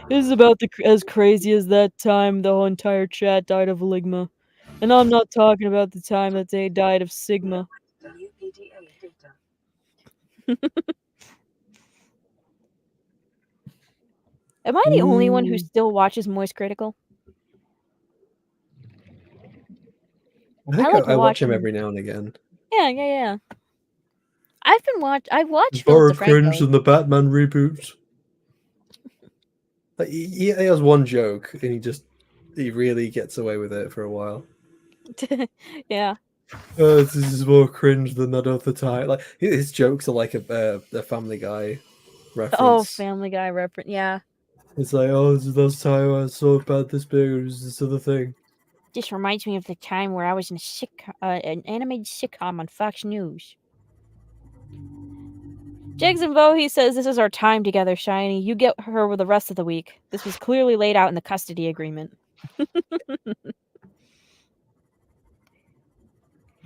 This is about as crazy as that time the whole entire chat died of ligma. And I'm not talking about the time that they died of sigma. Am I the only one who still watches Moist Critical? I think I watch him every now and again. Yeah. I've watched More Philip cringe DeFranco. than the Batman reboot. Like, he has one joke, and he really gets away with it for a while. Yeah. This is more cringe than that other time. Like his jokes are like a Family Guy reference. Oh, Family Guy reference. Yeah. It's like, oh, this is the last time I saw about this big. It was this other thing. This reminds me of the time where I was in an animated sitcom on Fox News. Jigs and Vo, he says, this is our time together, Shiny. You get her with the rest of the week. This was clearly laid out in the custody agreement.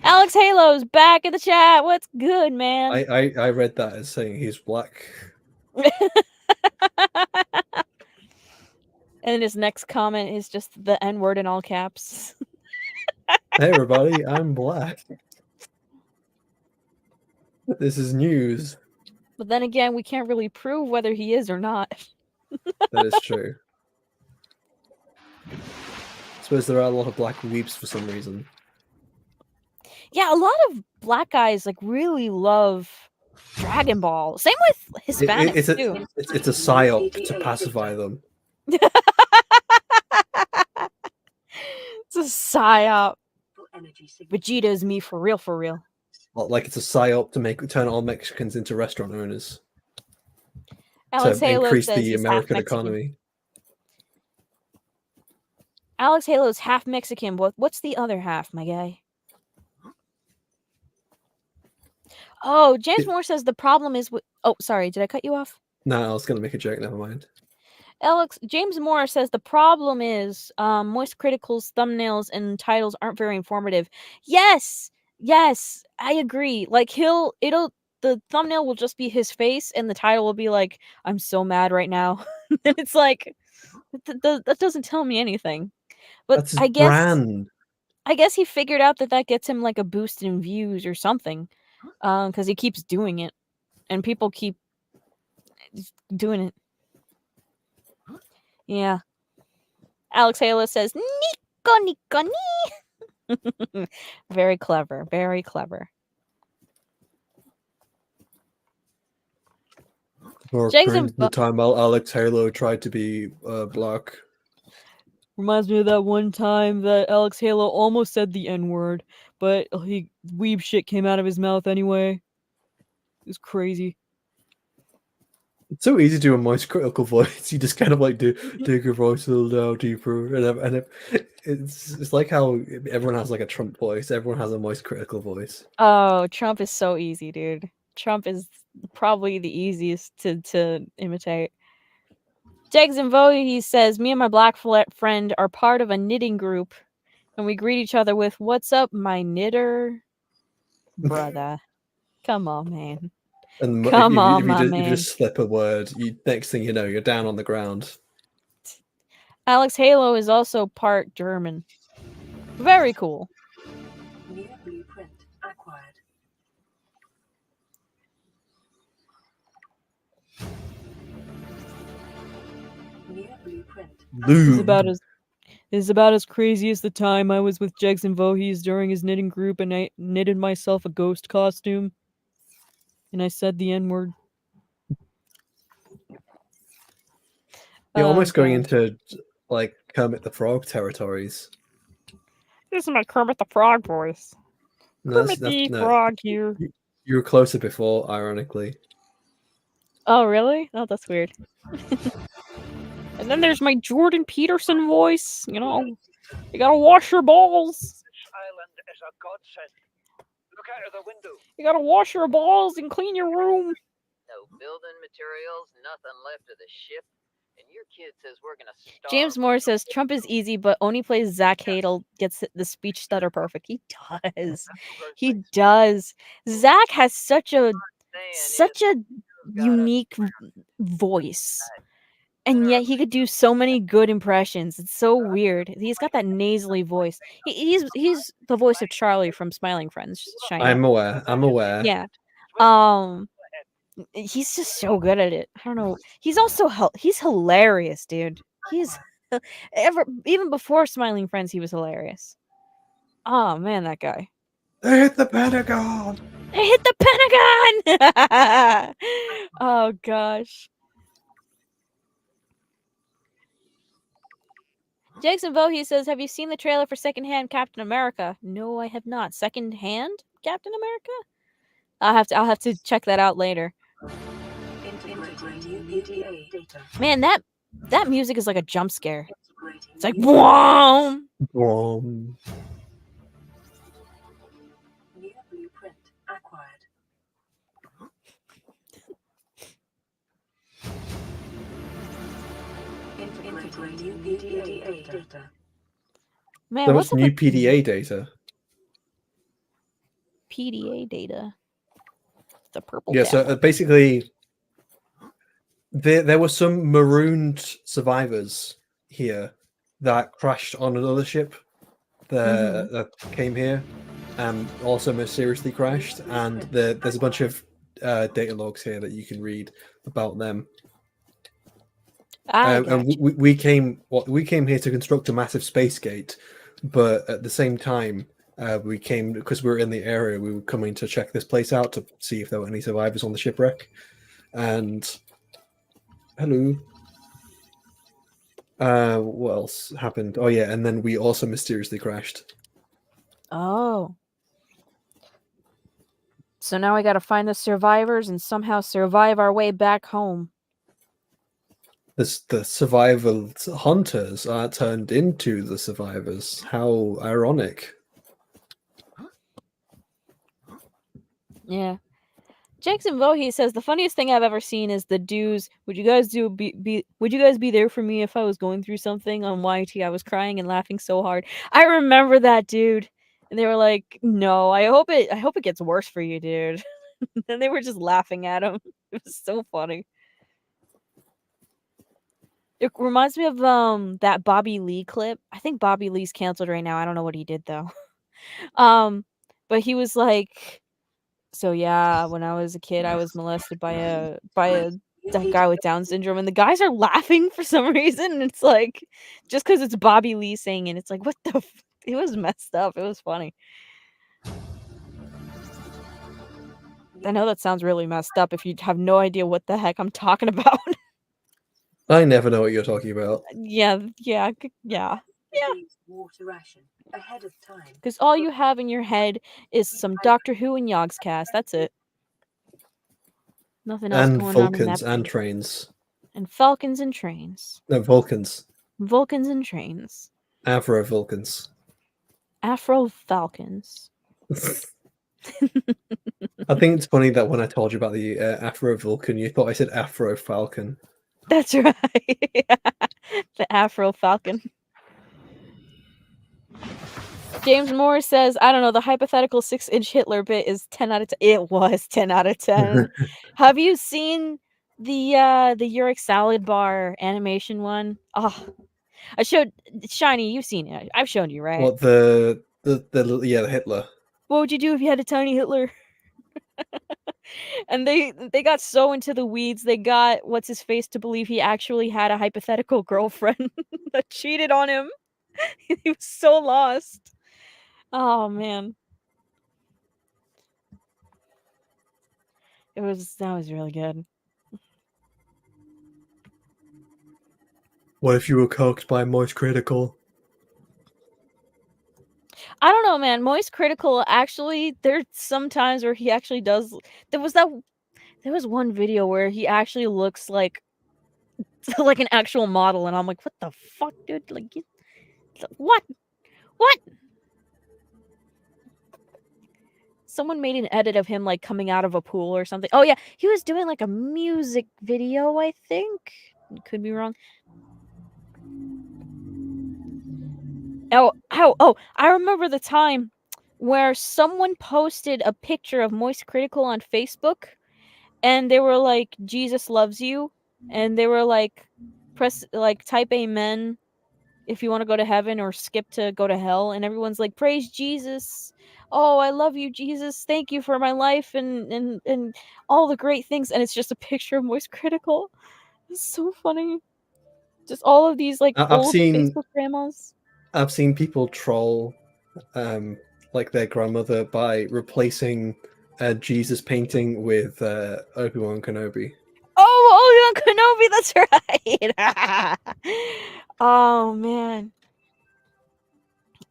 Alex Halo's back in the chat. What's good, man? I read that as saying he's black. And his next comment is just the N-word in all caps. Hey, everybody, I'm black. This is news. But then again, we can't really prove whether he is or not. That is true. I suppose there are a lot of black weeps for some reason. Yeah, a lot of black guys like really love Dragon Ball. Same with Hispanics too. It's a psyop to pacify them. It's a psyop. Vegeta's me for real. Like it's a psyop to turn all Mexicans into restaurant owners. Alex to Halo increase says the he's American half Mexican. economy. Alex Halo's half Mexican. What's the other half, my guy? Oh, James Moore says the problem is with... Oh, sorry, did I cut you off? No, I was going to make a joke, never mind. James Moore says the problem is Moist Critical's thumbnails and titles aren't very informative. Yes, I agree. Like the thumbnail will just be his face, and the title will be like, "I'm so mad right now," and it's like that doesn't tell me anything. But that's his brand. I guess he figured out that gets him like a boost in views or something, because he keeps doing it, and people keep doing it. Yeah. Alex Halo says, Nico, Nico, ni. Very clever. Very clever. Or Jackson brings the time Alex Halo tried to be black. reminds me of that one time that Alex Halo almost said the N-word, but weeb shit came out of his mouth anyway. It was crazy. It's so easy to do a voice critical voice. You just kind of like dig your voice a little down deeper, and it's like how everyone has like a Trump voice. Everyone has a voice critical voice. Oh, Trump is so easy, dude. Trump is probably the easiest to imitate. Jegs and Voe, he says, me and my black friend are part of a knitting group, and we greet each other with, "What's up, my knitter brother?" Come on, man. And Come on, if my you man. just slip a word, next thing you know, you're down on the ground. Alex Halo is also part German. Very cool. New blueprint acquired. New blueprint. It's about as crazy as the time I was with Jegs and Vohes during his knitting group and I knitted myself a ghost costume. And I said the N-word. You're almost going God. into like Kermit the Frog territories. This is my Kermit the Frog voice. No, Kermit the Frog here. You were closer before, ironically. Oh, really? Oh, that's weird. And then there's my Jordan Peterson voice. You know, you gotta wash your balls. This island is a godsend. Look out of the window. You gotta wash your balls and clean your room. No building materials, nothing left of the ship. And your kid says we're gonna starve. James Moore says Trump is easy, but only plays Zach Hadel gets the speech stutter perfect. He does. He does. Zach has such a unique voice. And yet he could do so many good impressions. It's so weird. He's got that nasally voice. He's the voice of Charlie from Smiling Friends. China. I'm aware. Yeah. He's just so good at it. I don't know. He's also he's hilarious, dude. He's even before Smiling Friends, he was hilarious. Oh man, that guy. They hit the Pentagon. They hit the Pentagon. Oh gosh. Jackson Vohe says, "Have you seen the trailer for Secondhand Captain America?" No, I have not. Secondhand Captain America? I'll have to check that out later. Man, that music is like a jump scare. It's like boom. Boom. New blueprint acquired. Integrating new PDA data. Man, There what's was new PDA data. PDA data. The purple. Yeah, so basically, there were some marooned survivors here that crashed on another ship that came here and also mysteriously crashed. And there's a bunch of data logs here that you can read about them. And we came here to construct a massive space gate, but at the same time, we came because we were in the area. We were coming to check this place out to see if there were any survivors on the shipwreck. And hello. What else happened? Oh yeah, and then we also mysteriously crashed. Oh. So now we got to find the survivors and somehow survive our way back home. The survival hunters are turned into the survivors. How ironic. Yeah. Jackson Vohe says the funniest thing I've ever seen is the dudes. Would you guys be there for me if I was going through something on YT? I was crying and laughing so hard. I remember that, dude. And they were like, "No, I hope it gets worse for you, dude." And they were just laughing at him. It was so funny. It reminds me of that Bobby Lee clip. I think Bobby Lee's canceled right now. I don't know what he did though. But he was like, "So yeah, when I was a kid, I was molested by a that guy with Down syndrome, and the guys are laughing for some reason. And it's like, just because it's Bobby Lee saying it, it's like, what the? It was messed up. It was funny. I know that sounds really messed up if you have no idea what the heck I'm talking about. I never know what you're talking about. yeah. Day's water ration ahead of time. Because all you have in your head is some Doctor Who and Yogscast. That's it. Nothing else And going on in Vulcans that and brain. trains. And Falcons and trains. No, Vulcans. Vulcans and trains. Afro Vulcans. Afro Falcons. I think it's funny that when I told you about the Afro Vulcan, you thought I said Afro Falcon. That's right. The Afro Falcon. James Moore says, I don't know, the hypothetical 6-inch Hitler bit is 10 out of 10. It was 10 out of 10. Have you seen the Uric salad bar animation one? Oh, I showed Shiny, you've seen it. I've shown you, right? What the Hitler. What would you do if you had a tiny Hitler? And they got so into the weeds, they got what's his face to believe he actually had a hypothetical girlfriend that cheated on him. He was so lost. Oh man. That was really good. What if you were coaxed by Moist Critical? I don't know, man. Moist Critical actually, there's some times where he actually does. There was one video where he actually looks like like an actual model, and I'm like, what the fuck, dude? Like, what? Someone made an edit of him like coming out of a pool or something. Oh yeah, he was doing like a music video, I think. Could be wrong. Oh, I remember the time where someone posted a picture of Moist Critical on Facebook, and they were like, Jesus loves you, and they were like, type amen if you want to go to heaven, or skip to go to hell, and everyone's like, praise Jesus. Oh, I love you, Jesus. Thank you for my life and all the great things. And it's just a picture of Moist Critical. It's so funny. Just all of these like I've old seen Facebook grandmas. I've seen people troll like their grandmother by replacing a Jesus painting with Obi-Wan Kenobi. Oh, Obi-Wan Kenobi, that's right. Oh man.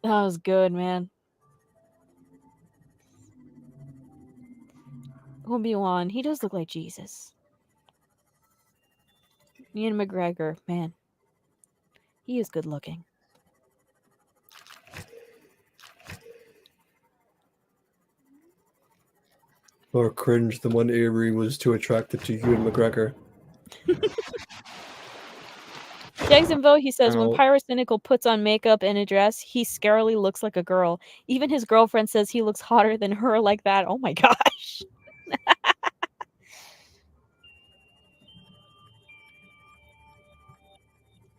That was good, man. Obi-Wan, he does look like Jesus. Ian McGregor, man. He is good looking. More cringe than when Eerie was too attracted to Ewan McGregor. Jackson he says, when Ow. Pyrocynical puts on makeup and a dress, he scarily looks like a girl. Even his girlfriend says he looks hotter than her like that. Oh my gosh.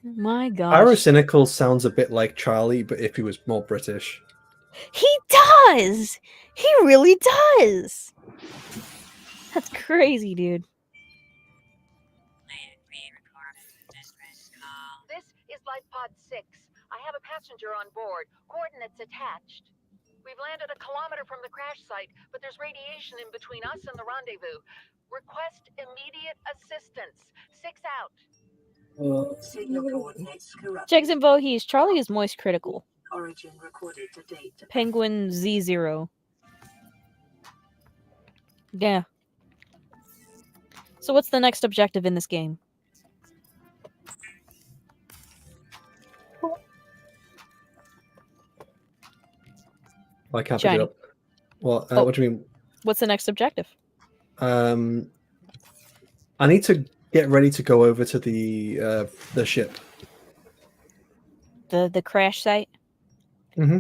My gosh. Pyrocynical sounds a bit like Charlie, but if he was more British. He does! He really does! That's crazy, dude. This is Life Pod 6. I have a passenger on board. Coordinates attached. We've landed a kilometer from the crash site, but there's radiation in between us and the rendezvous. Request immediate assistance. 6 out. Signal coordinates corrupted. Jackson Voorhees, Charlie is Moist Critical. Origin recorded to date. Penguin Z0. Yeah. So what's the next objective in this game? I can't Shiny. pick it up. What? Oh. What do you mean? What's the next objective? I need to get ready to go over to the ship. The crash site? Mm-hmm.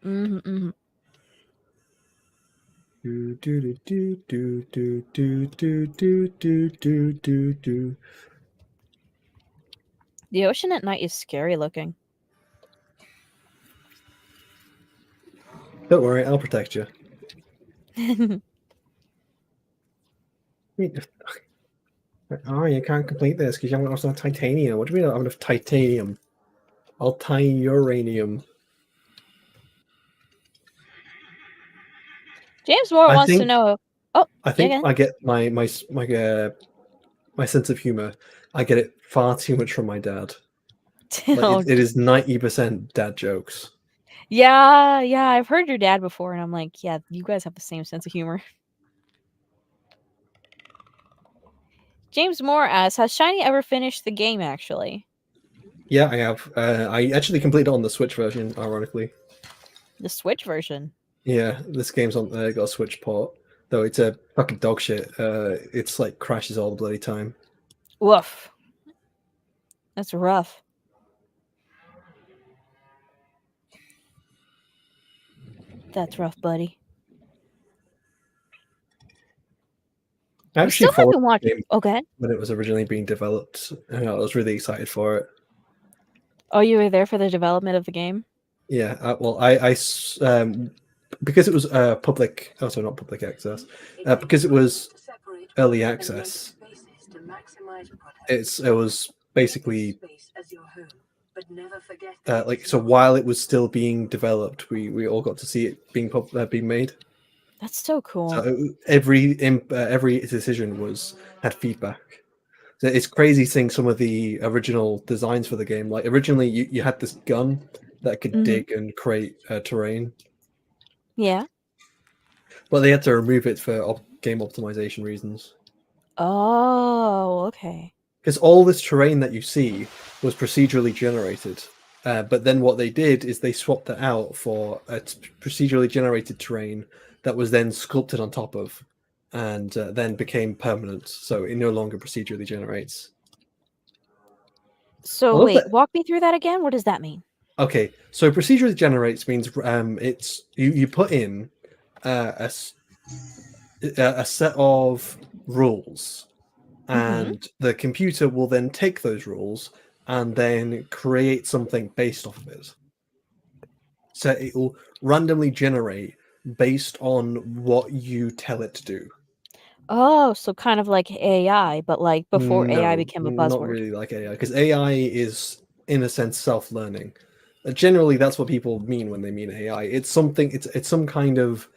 Mm-hmm, mm-hmm. The ocean at night is scary looking. Don't worry, I'll protect you. Oh, you can't complete this because you haven't got enough titanium. What do you mean I have enough titanium? I'll tie uranium. James Moore I wants to think- know. Oh, I yeah, think again. I get my sense of humor. I get it far too much from my dad. Like Oh, it is 90% dad jokes. yeah, I've heard your dad before, and I'm like, yeah, you guys have the same sense of humor. James Moore asks, has Shiny ever finished the game, actually? Yeah, I have. I actually completed it on the Switch version, ironically. The Switch version? Yeah, this game's on got a Switch port, though it's a fucking dog shit. It's like crashes all the bloody time. Woof. That's rough. That's rough, buddy. I We actually still followed haven't the watched. game Oh, go ahead. when it was originally being developed. I was really excited for it. Oh, you were there for the development of the game? Yeah, well, because it was public, also not public access, because it was early access. It was basically like, so while it was still being developed, we all got to see it being made. That's so cool. So every decision had feedback. So it's crazy seeing some of the original designs for the game. Like originally, you had this gun that could dig and create terrain. Yeah. But they had to remove it for game optimization reasons. Oh, okay. Because all this terrain that you see was procedurally generated. But then what they did is they swapped it out for a procedurally generated terrain that was then sculpted on top of, and then became permanent. So it no longer procedurally generates. So wait, walk me through that again. What does that mean? Okay, so procedurally generates means it's you put in a set of rules, and the computer will then take those rules and then create something based off of it. So it will randomly generate based on what you tell it to do. Oh, so kind of like AI, but like before AI No, became a not buzzword. really like AI, because AI is in a sense self-learning. Generally, that's what people mean when they mean AI. It's something. It's some kind of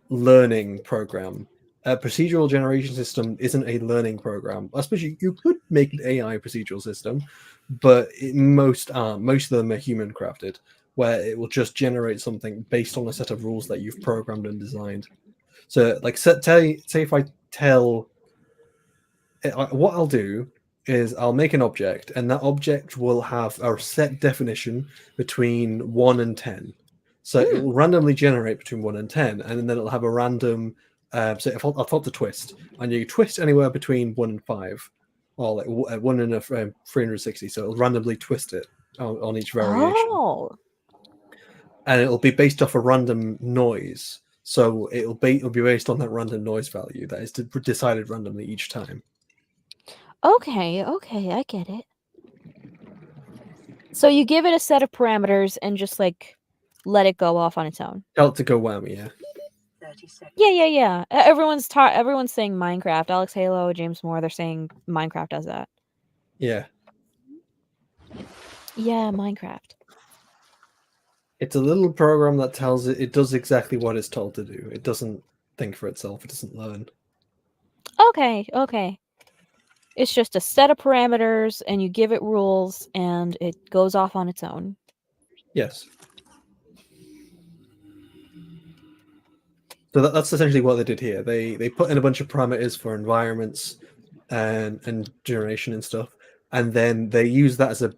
learning program. A procedural generation system isn't a learning program. Especially, you could make an AI procedural system, but most aren't. Most of them are human crafted, where it will just generate something based on a set of rules that you've programmed and designed. So, like, say if I tell, what I'll do is I'll make an object, and that object will have a set definition between 1 and 10. So it will randomly generate between 1 and 10, and then it'll have a random. So if I'll thought to twist, and you twist anywhere between 1 and 5, or like 1 and 360, so it'll randomly twist it on each variation. Oh. And it'll be based off a random noise. So it'll be based on that random noise value that is decided randomly each time. Okay, I get it. So you give it a set of parameters and just like let it go off on its own. Tell it to go whammy, yeah. 30 seconds. Yeah. Everyone's saying Minecraft. Alex Halo, James Moore, they're saying Minecraft does that. Yeah. Yeah, Minecraft. It's a little program that tells it does exactly what it's told to do. It doesn't think for itself. It doesn't learn. Okay. It's just a set of parameters, and you give it rules, and it goes off on its own. Yes. So that's essentially what they did here. They put in a bunch of parameters for environments and generation and stuff, and then they use that as a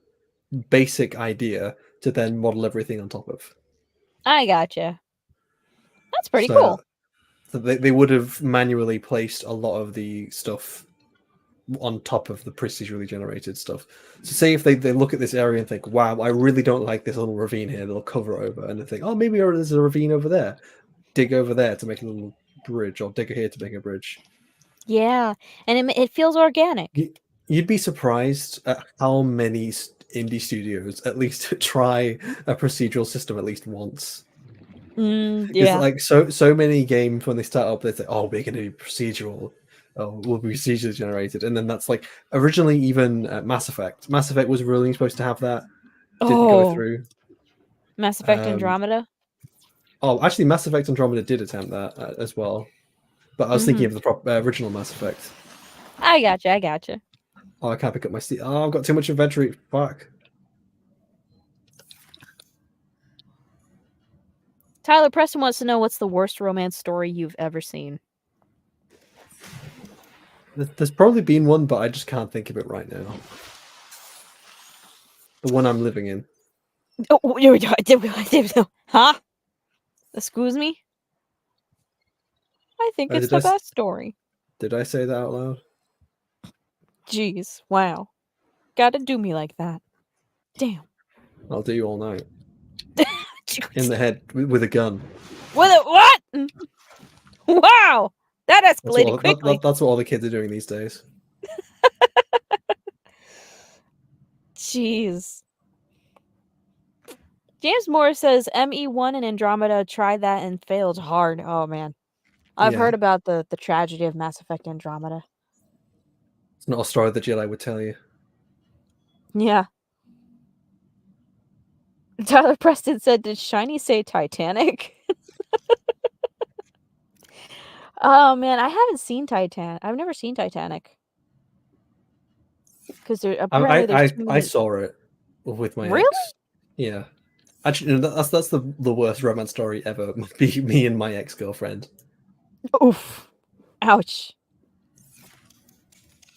basic idea to then model everything on top of. I gotcha. That's pretty cool. So they would have manually placed a lot of the stuff on top of the procedurally generated stuff. So say if they look at this area and think, wow, I really don't like this little ravine here, they'll cover over, and they think, oh, maybe there's a ravine over there. Dig over there to make a little bridge, or dig here to make a bridge. Yeah, and it feels organic. You'd be surprised at how many indie studios at least try a procedural system at least once. Yeah. Like so many games when they start up, they say, "Oh, we're going to be procedural," will be procedurally generated, and then that's like originally even Mass Effect. Mass Effect was originally supposed to have that, didn't go through. Mass Effect Um, Andromeda. Oh, actually, Mass Effect Andromeda did attempt that as well, but I was thinking of the original Mass Effect. I gotcha. Oh, I can't pick up my Steam. Oh, I've got too much inventory. Fuck. Tyler Preston wants to know what's the worst romance story you've ever seen. There's probably been one, but I just can't think of it right now. The one I'm living in. Huh? Excuse me? I think it's the best story. Did I say that out loud? Jeez, wow. Gotta do me like that. Damn. I'll do you all night. In the head with a gun. With a what? Wow! That escalated quickly. That's what all the kids are doing these days. Jeez. James Moore says ME1 and Andromeda tried that and failed hard. Oh man. I've heard about the tragedy of Mass Effect Andromeda. It's not a story that Jedi would tell you. Yeah. Tyler Preston said, did Shiny say Titanic? Oh man, I haven't seen Titanic. I've never seen Titanic. Because apparently there's too many... I saw it with my Really? ex. Yeah. Actually, no, that's the worst romance story ever. Be me and my ex-girlfriend. Oof. Ouch.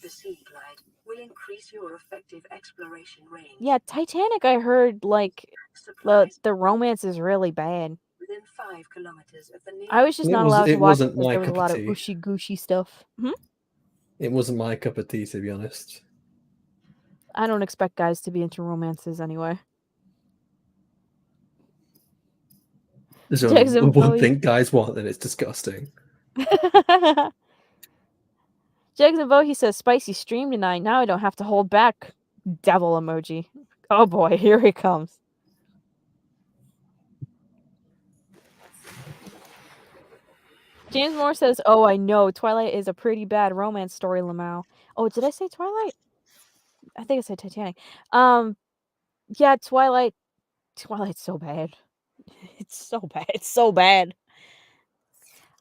The Sea Glide will increase your effective exploration range. Yeah, Titanic, I heard, like, the romance is really bad. Within 5 kilometers of the I was just not allowed to watch it because there was a lot of ooshy-gooshy stuff. It wasn't my cup of tea, to be honest. I don't expect guys to be into romances anyway. There's only one thing guys want, and it's disgusting. Jackson Bohe says, spicy stream tonight. Now I don't have to hold back. Devil emoji. Oh boy, here he comes. James Moore says, oh, I know. Twilight is a pretty bad romance story, Lamau. Oh, did I say Twilight? I think I said Titanic. Yeah, Twilight's so bad. It's so bad. It's so bad.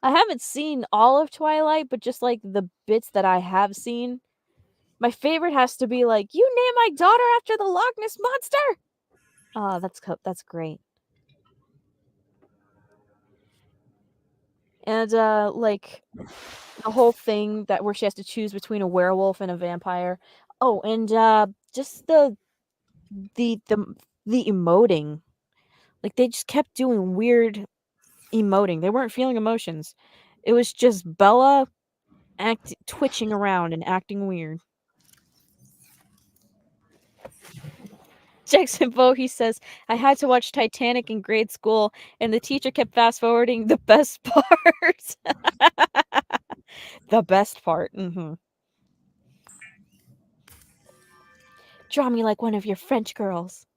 I haven't seen all of Twilight, but just like the bits that I have seen, my favorite has to be like, you name my daughter after the Loch Ness Monster. Oh, that's great. And like the whole thing that where she has to choose between a werewolf and a vampire. Oh, and just the emoting. Like they just kept doing weird emoting. They weren't feeling emotions. It was just Bella twitching around and acting weird. Jackson Bohe says, I had to watch Titanic in grade school, and the teacher kept fast-forwarding the best part. The best part. Draw me like one of your French girls.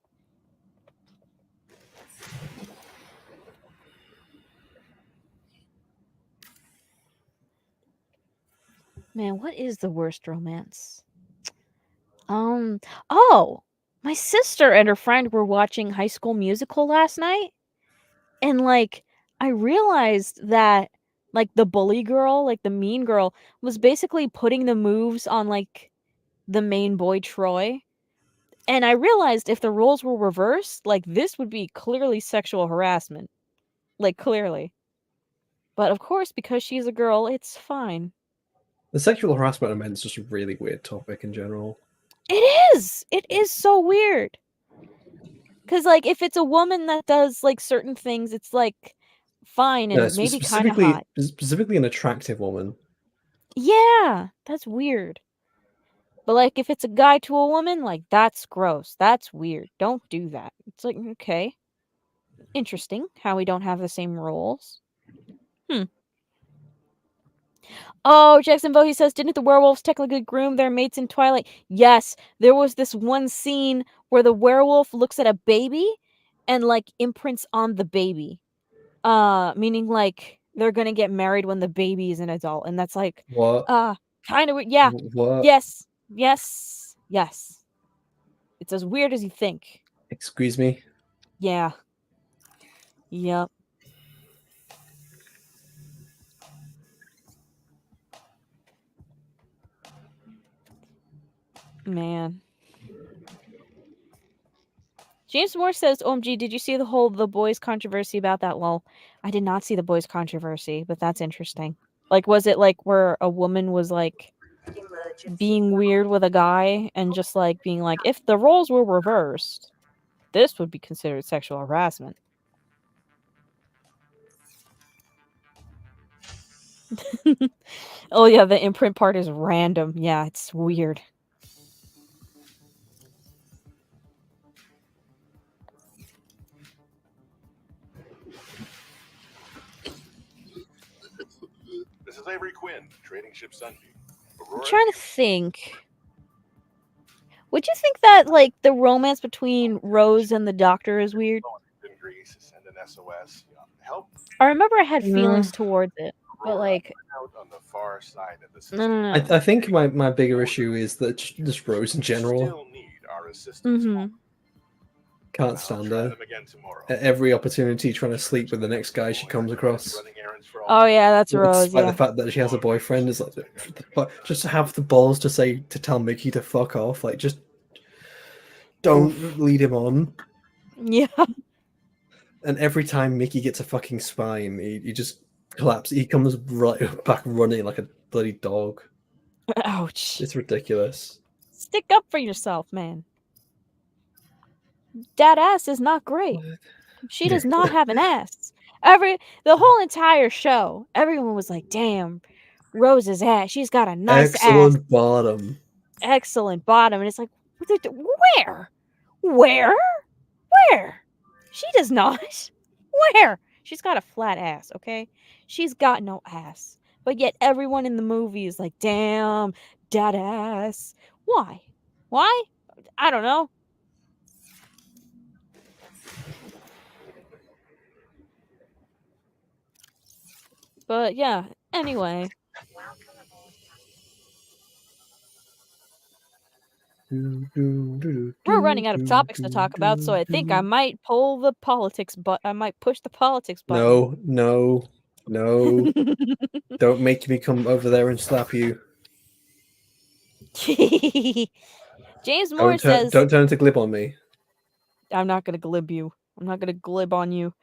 Man, what is the worst romance? Oh! My sister and her friend were watching High School Musical last night, and, like, I realized that, like, the bully girl, like, the mean girl, was basically putting the moves on, like, the main boy, Troy, and I realized if the roles were reversed, like, this would be clearly sexual harassment. Like, clearly. But, of course, because she's a girl, it's fine. The sexual harassment of men is just a really weird topic in general. It is! It is so weird! Because, like, if it's a woman that does, like, certain things, it's, like, fine and maybe kind of hot. Specifically an attractive woman. Yeah! That's weird. But, like, if it's a guy to a woman, like, that's gross. That's weird. Don't do that. It's like, okay. Interesting how we don't have the same roles. Oh, Jackson Bohe says, didn't the werewolves technically groom their mates in Twilight? Yes, there was this one scene where the werewolf looks at a baby and, like, imprints on the baby. Meaning, like, they're gonna get married when the baby is an adult. And that's like, what? Kind of weird. Yeah. What? Yes. Yes. Yes. It's as weird as you think. Excuse me. Yeah. Yep. Man. James Moore says, OMG, did you see the whole The Boys controversy about that? Lol. I did not see The Boys controversy, but that's interesting. Like, was it like where a woman was like being weird with a guy and just like being like, if the roles were reversed, this would be considered sexual harassment? Oh, yeah, the imprint part is random. Yeah, it's weird. This is Avery Quinn, trading ship Sunbeam. I'm trying to think. Would you think that, like, the romance between Rose and the Doctor is weird? In Greece, send an SOS. Help I remember I had feelings towards it, but, like, out on the far side of the system. no. I think my bigger issue is that just Rose in general. Still need our assistance. Can't stand Try her. them again tomorrow. At every opportunity trying to sleep with the next guy she comes across. Running errands for all Oh, yeah, that's Rose, Despite yeah. the fact that she has a boyfriend, is like, just to have the balls to tell Mickey to fuck off. Like, just don't lead him on. Yeah. And every time Mickey gets a fucking spine, he just collapses. He comes right back running like a bloody dog. Ouch. It's ridiculous. Stick up for yourself, man. That ass is not great. She does not have an ass. The whole entire show, everyone was like, damn, Rose's ass. She's got a nice Excellent ass. bottom. Excellent bottom. And it's like, where? Where? She does not. Where? She's got a flat ass, okay? She's got no ass. But yet everyone in the movie is like, damn, that ass. Why? Why? I don't know. But yeah, anyway. We're running out of topics to talk about, so I think I might pull the politics I might push the politics button. No. Don't make me come over there and slap you. James Moore says, don't turn into glib on me. I'm not gonna glib you. I'm not gonna glib on you.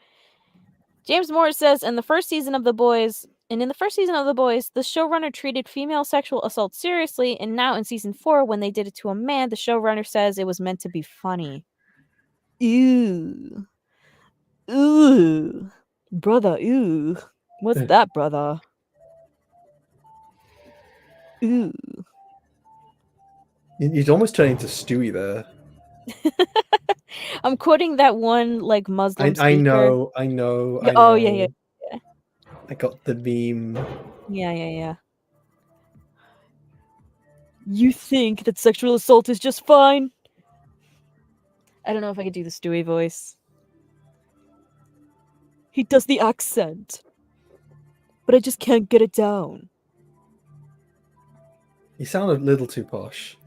James Moore says, in the first season of The Boys, the showrunner treated female sexual assault seriously, and now in season 4, when they did it to a man, the showrunner says it was meant to be funny. Ew. Ooh. Brother, ew. What's that, brother? Ooh. You'd almost turn into Stewie there. I'm quoting that one, like, Muslim speaker. I know. Oh, yeah. I got the meme. Yeah. You think that sexual assault is just fine? I don't know if I could do the Stewie voice. He does the accent, but I just can't get it down. You sound a little too posh.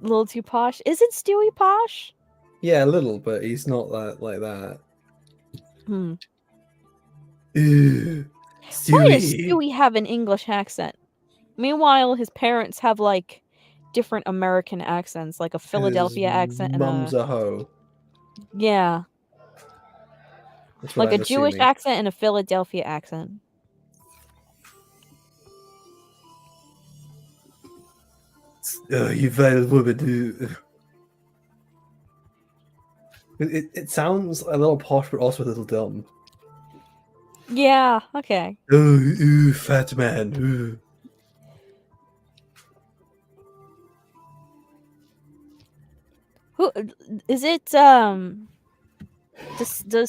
A little too posh? Isn't Stewie posh? Yeah, a little, but he's not like that. Ew, Stewie. Why does Stewie have an English accent? Meanwhile, his parents have, like, different American accents, like a Philadelphia accent and Mum's a hoe. Yeah. That's what Like I'm a Jewish assuming. accent and a Philadelphia accent. You vile woman. It sounds a little posh, but also a little dumb. Yeah, okay. Ooh, fat man. Ooh. Who is it? Does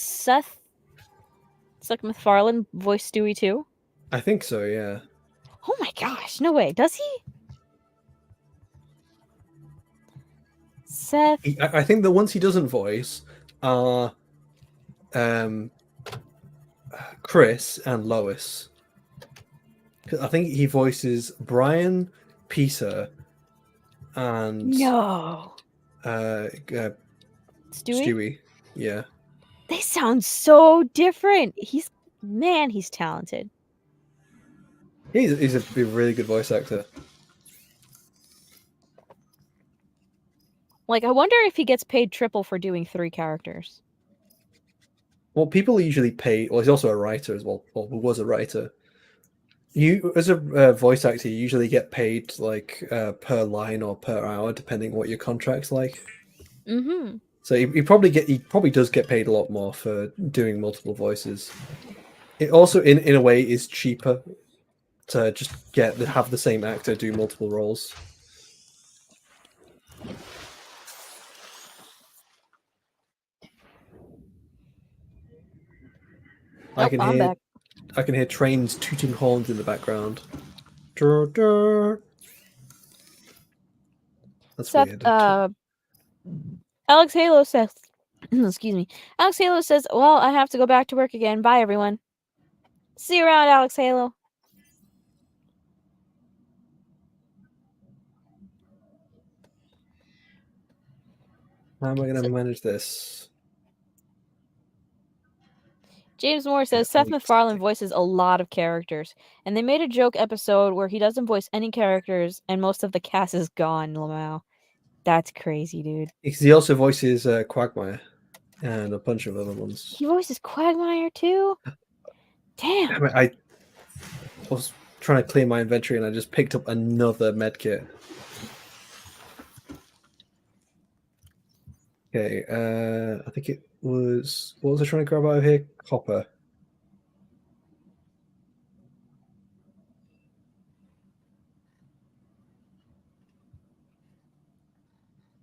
Seth MacFarlane voice Stewie too? I think so, yeah. Oh my gosh, no way. Does he? Seth. I think the ones he doesn't voice are Chris and Lois. I think he voices Brian, Peter and No. Stewie. Stewie? Yeah. They sound so different. He's talented. He's a really good voice actor. Like, I wonder if he gets paid triple for doing 3 characters. Well, people usually pay. Well, he's also a writer as well. Or was a writer. You, as a voice actor, you usually get paid like per line or per hour, depending what your contract's like. Mm-hmm. So he probably does get paid a lot more for doing multiple voices. It also, in a way, is cheaper to just have the same actor do multiple roles. Oh, I'm back. I can hear trains tooting horns in the background. Dur, dur. That's Seth, weird. Alex Halo says, excuse me. Alex Halo says, well, I have to go back to work again. Bye, everyone. See you around, Alex Halo. How am I going to manage this? James Moore says Seth MacFarlane voices a lot of characters, and they made a joke episode where he doesn't voice any characters, and most of the cast is gone. Lamau, that's crazy, dude. Because he also voices Quagmire and a bunch of other ones. He voices Quagmire too. Damn. I was trying to clear my inventory and I just picked up another medkit. Okay, I think it was. What was I trying to grab out of here? Copper.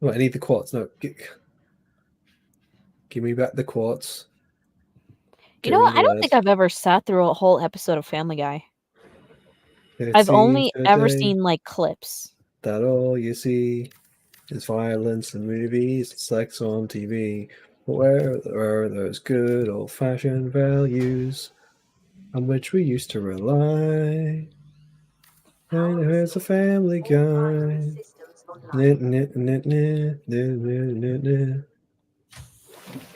Oh, I need the quartz. No, give me back the quartz. You know what? I don't think I've ever sat through a whole episode of Family Guy. I've only ever seen like clips. That all you see is violence in movies, sex on TV. But where are those good old-fashioned values on which we used to rely? And here's a Family Guy. Can't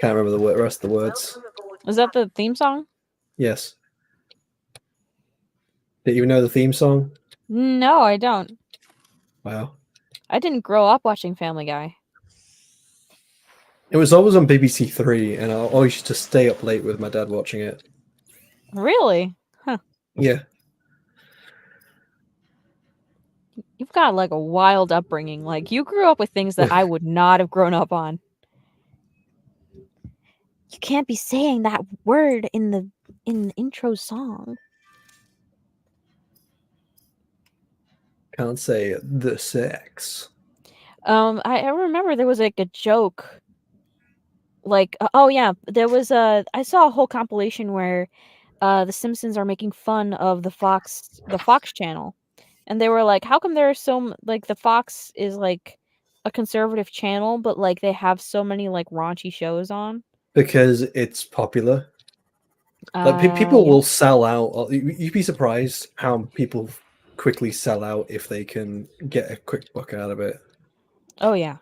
remember the rest of the words. Is that the theme song? Yes. Did you know the theme song? No, I don't. Wow. I didn't grow up watching Family Guy. It was always on BBC Three, and I always used to stay up late with my dad watching it. Really? Huh. Yeah. You've got like a wild upbringing. Like you grew up with things that I would not have grown up on. You can't be saying that word in the intro song. Can't say the sex. I remember there was like a joke. Like oh yeah, there was I saw a whole compilation where the Simpsons are making fun of the Fox channel. And they were like, how come there are like the Fox is like a conservative channel, but like they have so many like raunchy shows on? Because it's popular. Like people will sell out. You'd be surprised how people quickly sell out if they can get a quick buck out of it. Oh yeah.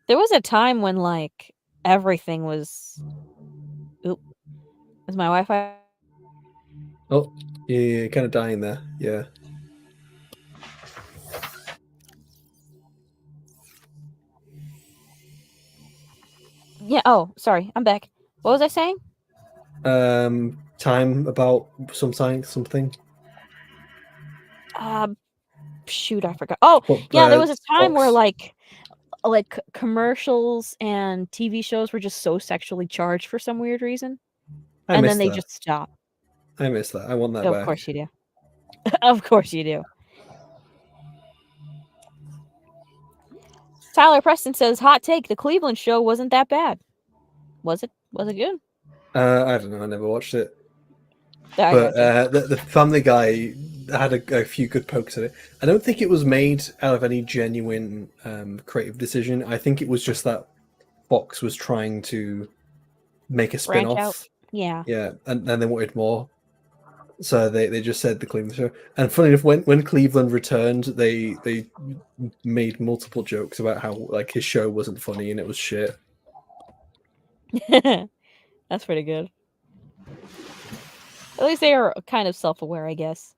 There was a time when like everything was. Oop. Is my Wi-Fi? Oh, yeah, you're kind of dying there. Yeah. Yeah. Oh, sorry. I'm back. What was I saying? Time about something. Shoot, I forgot. Oh, yeah. There was a time where like commercials and TV shows were just so sexually charged for some weird reason, and then they just stopped. I miss that. I want that back. Of course you do. Of course you do. Tyler Preston says, hot take, the Cleveland show wasn't that bad. Was it? Was it good? I don't know. I never watched it. But the Family Guy had a few good pokes at it. I don't think it was made out of any genuine creative decision. I think it was just that Fox was trying to make a spin-off. Yeah. Yeah, and then they wanted more. So they just said the Cleveland show. And funny enough, when Cleveland returned, they made multiple jokes about how like his show wasn't funny and it was shit. That's pretty good. At least they are kind of self-aware, I guess.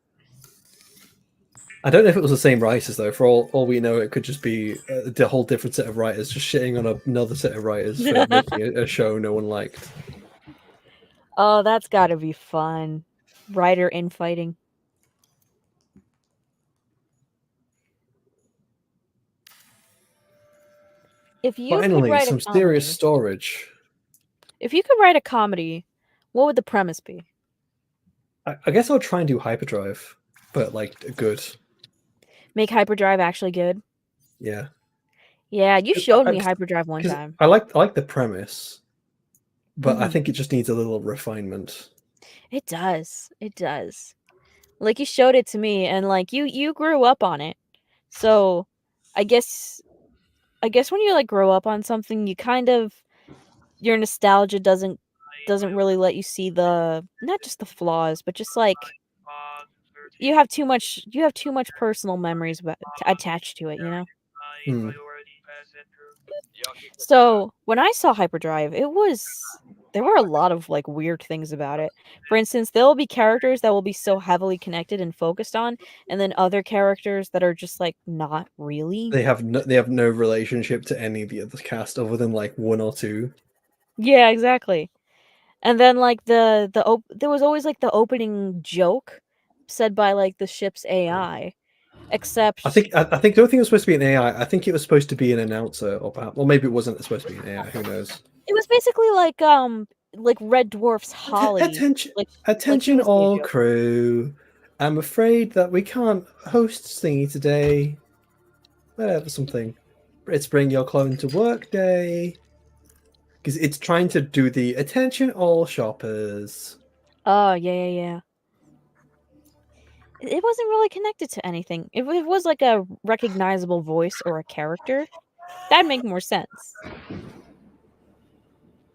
I don't know if it was the same writers though. For all we know, it could just be a whole different set of writers just shitting on another set of writers for making a show no one liked. Oh, that's got to be fun. Writer infighting. If you could Finally, write some a comedy, serious storage. if you could write a comedy, what would the premise be? I guess I'll try and do Hyperdrive, but like good. Make Hyperdrive actually good? Yeah. Yeah, you showed me Hyperdrive one 'Cause time. I like the premise, but I Mhm. think it just needs a little refinement. It does. It does. Like, you showed it to me, and like you grew up on it. So I guess when you like grow up on something, you kind of your nostalgia doesn't really let you see the not just the flaws, but just like you have too much personal memories attached to it, you know? Hmm. So when I saw Hyperdrive, there were a lot of like weird things about it. For instance, there will be characters that will be so heavily connected and focused on, and then other characters that are just like not really. They have no relationship to any of the other cast other than like one or two. Yeah, exactly. And then like there was always like the opening joke said by like the ship's AI, except I think I think the only thing it was supposed to be an AI. I think it was supposed to be an announcer, or perhaps, or maybe it wasn't supposed to be an AI. Who knows? it was basically like Red Dwarf's Holly. Attention, Like she was the all joke. crew. I'm afraid that we can't host thingy today. Whatever, something. It's bring your clone to work day. Because it's trying to do the attention all shoppers. Oh, yeah. It wasn't really connected to anything. If it was like a recognizable voice or a character, that'd make more sense.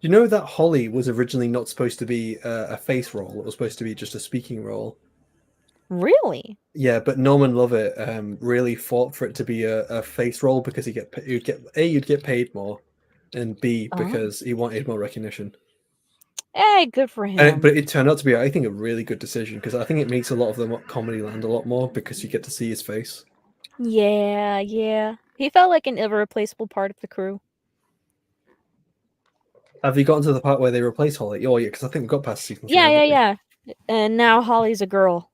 You know that Holly was originally not supposed to be a face role. It was supposed to be just a speaking role. Really? Yeah, but Norman Lovett really fought for it to be a face role because you'd get paid more, and B, Oh. because he wanted more recognition. Hey, good for him. But it turned out to be, I think, a really good decision because I think it makes a lot of the comedy land a lot more because you get to see his face. Yeah. He felt like an irreplaceable part of the crew. Have you gotten to the part where they replace Holly? Oh yeah, because I think we got past season 3. Yeah. And now Holly's a girl.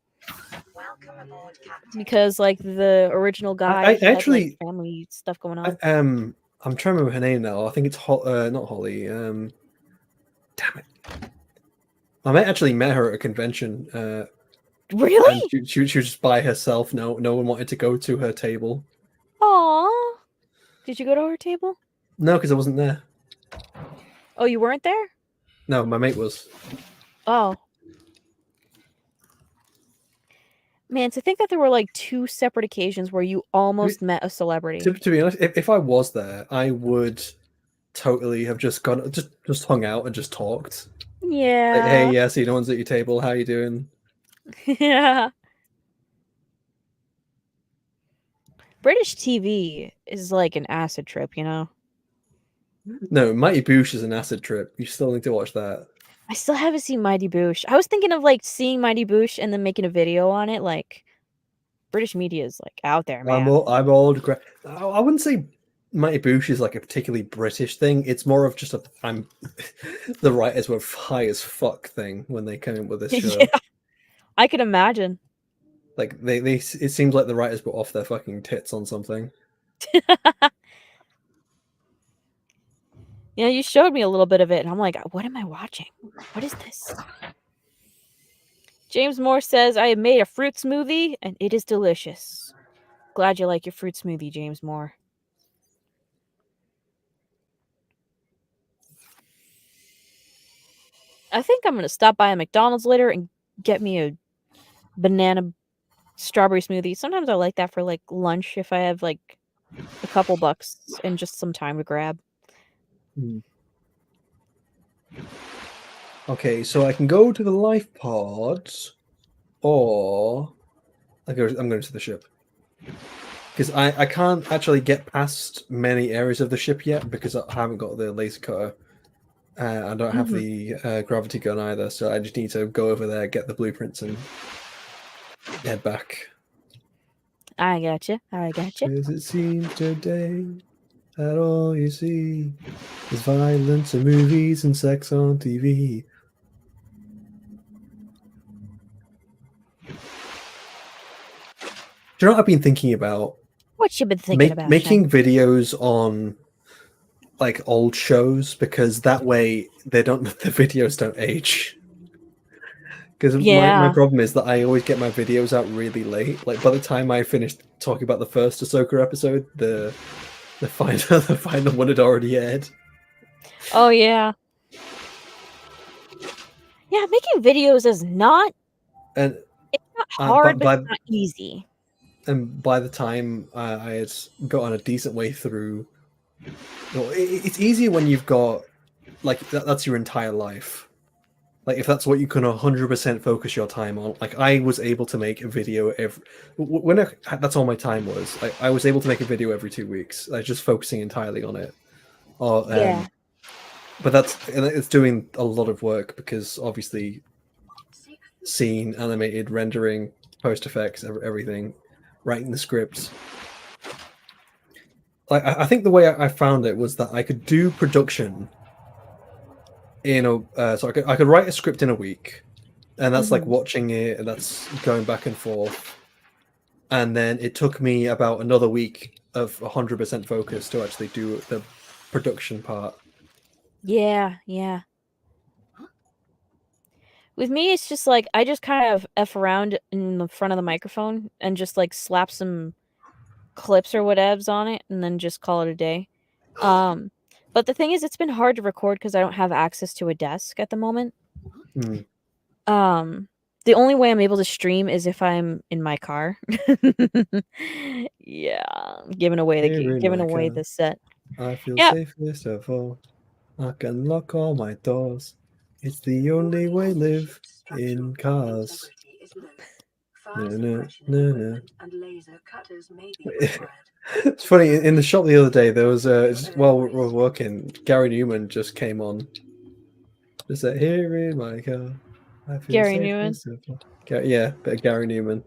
Welcome aboard, Captain. Because like the original guy he actually had, like, family stuff going on. I'm trying to remember her name now. I think it's not Holly. Damn it! I actually met her at a convention. Really? And she was just by herself. No one wanted to go to her table. Aww. Did you go to her table? No, because I wasn't there. Oh, you weren't there? No, my mate was. Oh. Man, to think that there were like 2 separate occasions where you almost met a celebrity. To be honest, if I was there, I would totally have just gone, just hung out and just talked. Yeah. Like, hey, yeah, see no one's at your table. How you doing? Yeah. British TV is like an acid trip, you know? No, Mighty Boosh is an acid trip. You still need to watch that. I still haven't seen Mighty Boosh. I was thinking of like seeing Mighty Boosh and then making a video on it. Like, British media is like out there, man. I'm old. I wouldn't say Mighty Boosh is like a particularly British thing. It's more of just the writers were high as fuck thing when they came in with this show. Yeah, I could imagine. Like it seems like the writers were off their fucking tits on something. Yeah, you showed me a little bit of it, and I'm like, what am I watching? What is this? James Moore says, I have made a fruit smoothie, and it is delicious. Glad you like your fruit smoothie, James Moore. I think I'm going to stop by a McDonald's later and get me a banana strawberry smoothie. Sometimes I like that for like lunch if I have like a couple bucks and just some time to grab. Okay, so I can go to the life pods. or I'm going to the ship. Because I can't actually get past many areas of the ship yet because I haven't got the laser cutter. I don't have the gravity gun either, so I just need to go over there, get the blueprints, and head back. I gotcha. Because it seems today that all you see is violence in movies and sex on TV. Do you know what I've been thinking about? What you been thinking about? Making videos on like old shows, because that way the videos don't age. Because my problem is that I always get my videos out really late. Like by the time I finished talking about the first Ahsoka episode, the final one had already aired. Oh yeah. Yeah, making videos is not. And it's not hard, but it's not easy. And by the time I had gotten a decent way through, it's easier when you've got like that's your entire life. Like if that's what you can 100% focus your time on. Like I was able to make a video that's all my time was. I was able to make a video every 2 weeks. Like just focusing entirely on it. But it's doing a lot of work because obviously scene, animated, rendering, post effects, everything, writing the scripts. Like I think the way I found it was that I could do production so I could write a script in a week, and that's like watching it, and that's going back and forth, and then it took me about another week of 100% focus to actually do the production part. Yeah. With me, it's just like I just kind of F around in the front of the microphone and just like slap some clips or whatevs on it and then just call it a day. But the thing is, it's been hard to record because I don't have access to a desk at the moment. The only way I'm able to stream is if I'm in my car. Yeah, giving away the set. I feel safest of all. I can lock all my doors. It's the only way live in cars. It's funny, in the shop the other day, there was while we were working, Gary Newman just came on. Just like, here in my car. I feel Gary Newman? Yeah, but Gary Newman.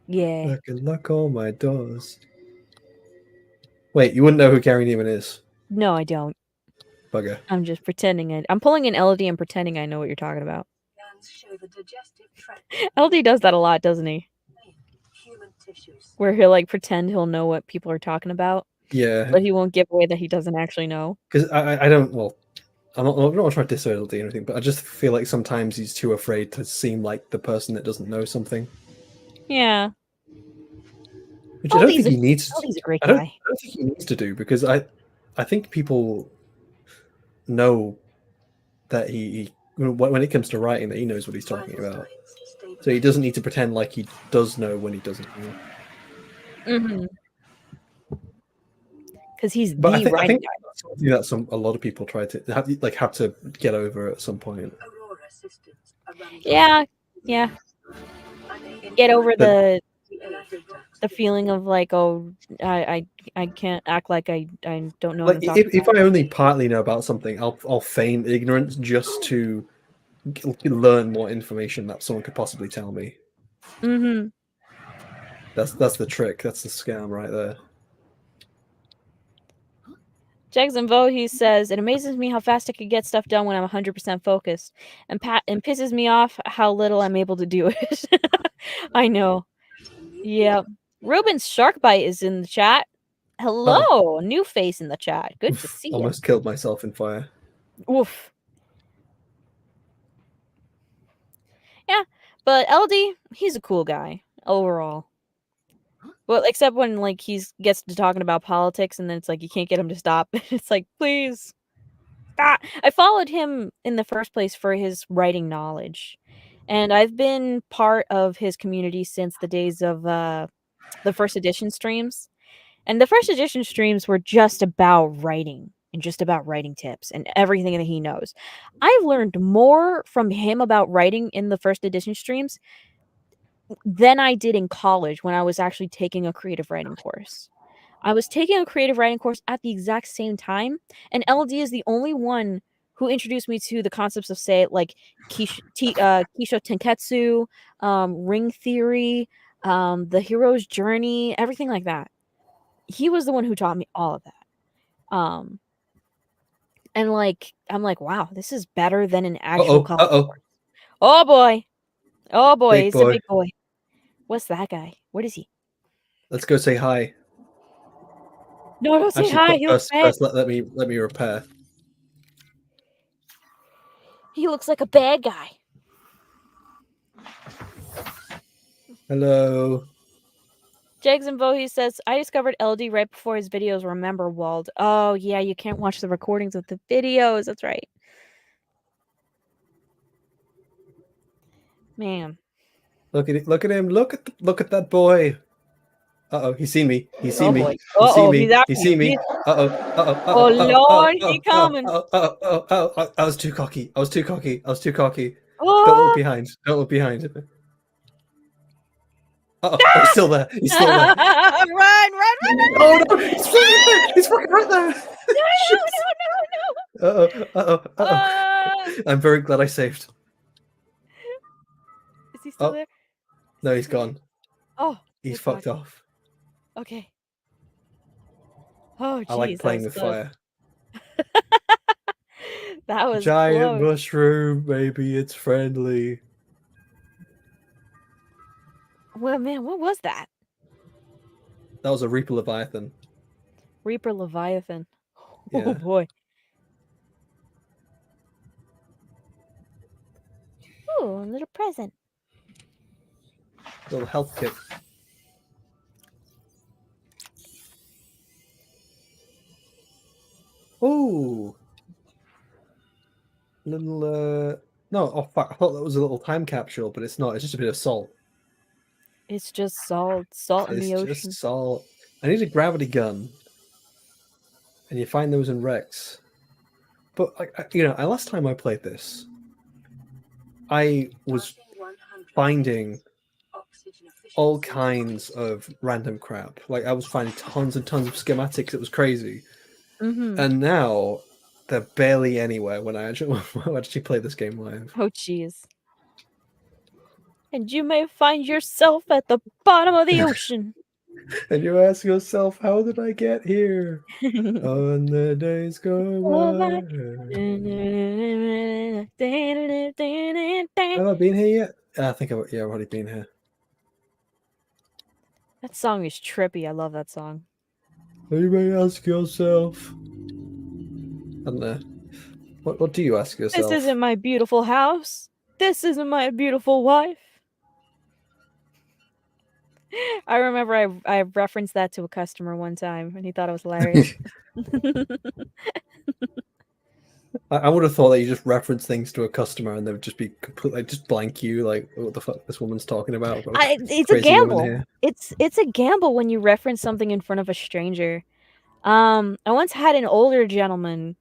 Yeah. I can lock all my doors. Wait, you wouldn't know who Gary Newman is? No, I don't. Bugger. I'm just pretending. I'm pulling an LD and pretending I know what you're talking about. LD does that a lot, doesn't he? Where he'll like pretend he'll know what people are talking about. Yeah. But he won't give away that he doesn't actually know. Because I don't, well, I'm not trying to diss LD or anything, but I just feel like sometimes he's too afraid to seem like the person that doesn't know something. Yeah. Which I don't think he needs to. He's a great guy. I don't think he needs to do, because I think people know that he when it comes to writing, that he knows what he's talking about. So he doesn't need to pretend like he does know when he doesn't know. Because he's I think writing guy. That's something that a lot of people try to have to get over at some point. Yeah. Get over the feeling of like, oh, I can't act like I don't know. Like if I only partly know about something, I'll feign ignorance just to learn more information that someone could possibly tell me. That's the trick. That's the scam right there. Jackson Voorhees says, it amazes me how fast I could get stuff done when I'm 100% focused, and pisses me off how little I'm able to do it. I know. Yeah. Ruben's Sharkbite is in the chat. Hello, new face in the chat. Good to see you. Almost killed myself in fire. Oof. Yeah, but LD, he's a cool guy overall. Well, except when like he gets to talking about politics, and then it's like you can't get him to stop. It's like, please. I followed him in the first place for his writing knowledge, and I've been part of his community since the days of the first edition streams. And the first edition streams were just about writing and just about writing tips and everything that he knows. I've learned more from him about writing in the first edition streams than I did in college when I was actually taking a creative writing course. I was taking a creative writing course at the exact same time, and LD is the only one who introduced me to the concepts of, say, like Kisho Tenketsu, ring theory, the hero's journey, everything like that. He was the one who taught me all of that. And like I'm like, wow, this is better than an actual college course. Oh boy, Big he's a boy. big boy. What's that guy? What is he? Let's go say hi. No, don't say Actually, hi. He looks bad. first let me repair. He looks like a bad guy. Hello. Jags and Bohe says, I discovered LD right before his videos were member walled. Oh, yeah, you can't watch the recordings of the videos. That's right. Man. Look at it. Look at him. Look at that boy. Uh-oh, he's seen me. He's seen me. Boy. He's seen me. He's after He's seen me. you. Oh, Lord, he coming. I was too cocky. I was too cocky. Oh. Don't look behind. Don't look behind. Oh, he's still there. He's still there. Run. Oh no! He's fucking right there. No. I'm very glad I saved. Is he still there? No, he's gone. Oh, he's fucked off. Okay. Oh, geez, I like playing with fire. That was giant close. mushroom, maybe it's friendly. Well, man, what was that? That was a Reaper Leviathan. Reaper Leviathan. Yeah. Oh boy. Ooh, a little present. Little health kit. Ooh. Little no, oh fuck, I thought that was a little time capsule, but it's not, it's just a bit of salt. It's just salt in the ocean. It's just salt. I need a gravity gun. And you find those in Rex. But like, you know, last time I played this, I was finding all kinds of random crap. Like I was finding tons and tons of schematics. It was crazy. Mm-hmm. And now they're barely anywhere when I actually play this game live. Oh, jeez. And you may find yourself at the bottom of the ocean. And you ask yourself, how did I get here? On the days go by. Have I been here yet? I think I've already been here. That song is trippy. I love that song. You may ask yourself. I don't know. What do you ask yourself? This isn't my beautiful house. This isn't my beautiful wife. I remember I referenced that to a customer one time, and he thought it was hilarious. I would have thought that you just reference things to a customer and they would just be completely just blank you, like, what the fuck this woman's talking about. It's a gamble. It's a gamble when you reference something in front of a stranger. I once had an older gentleman.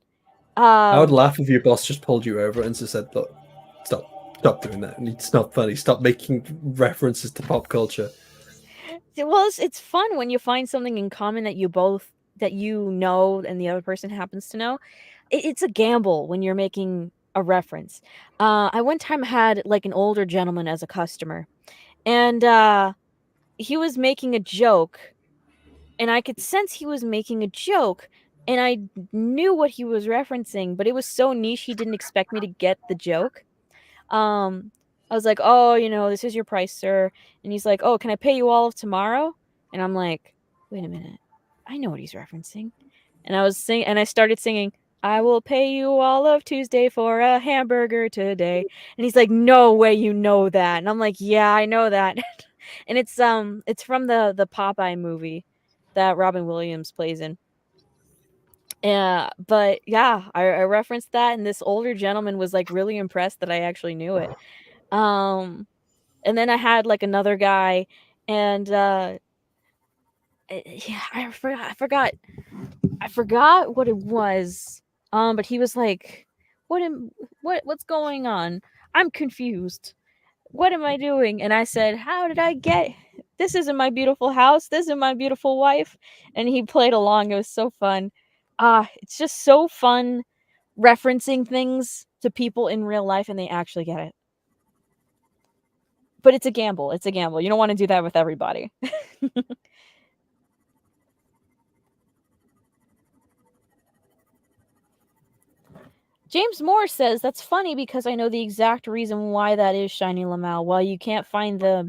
I would laugh if your boss just pulled you over and just said, "Look, stop doing that. It's not funny. Stop making references to pop culture." Well, it's fun when you find something in common that you know and the other person happens to know. It's a gamble when you're making a reference. I one time had like an older gentleman as a customer, and he was making a joke, and I could sense he was making a joke, and I knew what he was referencing, but it was so niche he didn't expect me to get the joke. I was like, "Oh, this is your price, sir." And he's like, "Oh, can I pay you all of tomorrow?" And I'm like, "Wait a minute. I know what he's referencing." And I started singing, "I will pay you all of Tuesday for a hamburger today." And he's like, "No way you know that." And I'm like, "Yeah, I know that." And it's from the Popeye movie that Robin Williams plays in. Yeah, but yeah, I referenced that, and this older gentleman was like really impressed that I actually knew it. And then I had like another guy, and yeah, I forgot what it was. But he was like, what's going on? I'm confused." What am I doing? And I said, how did I get? This isn't my beautiful house. This isn't my beautiful wife. And he played along. It was so fun. It's just so fun referencing things to people in real life and they actually get it. But it's a gamble. It's a gamble. You don't want to do that with everybody. James Moore says, that's funny because I know the exact reason why that is, Shiny Lamau. Why you can't find the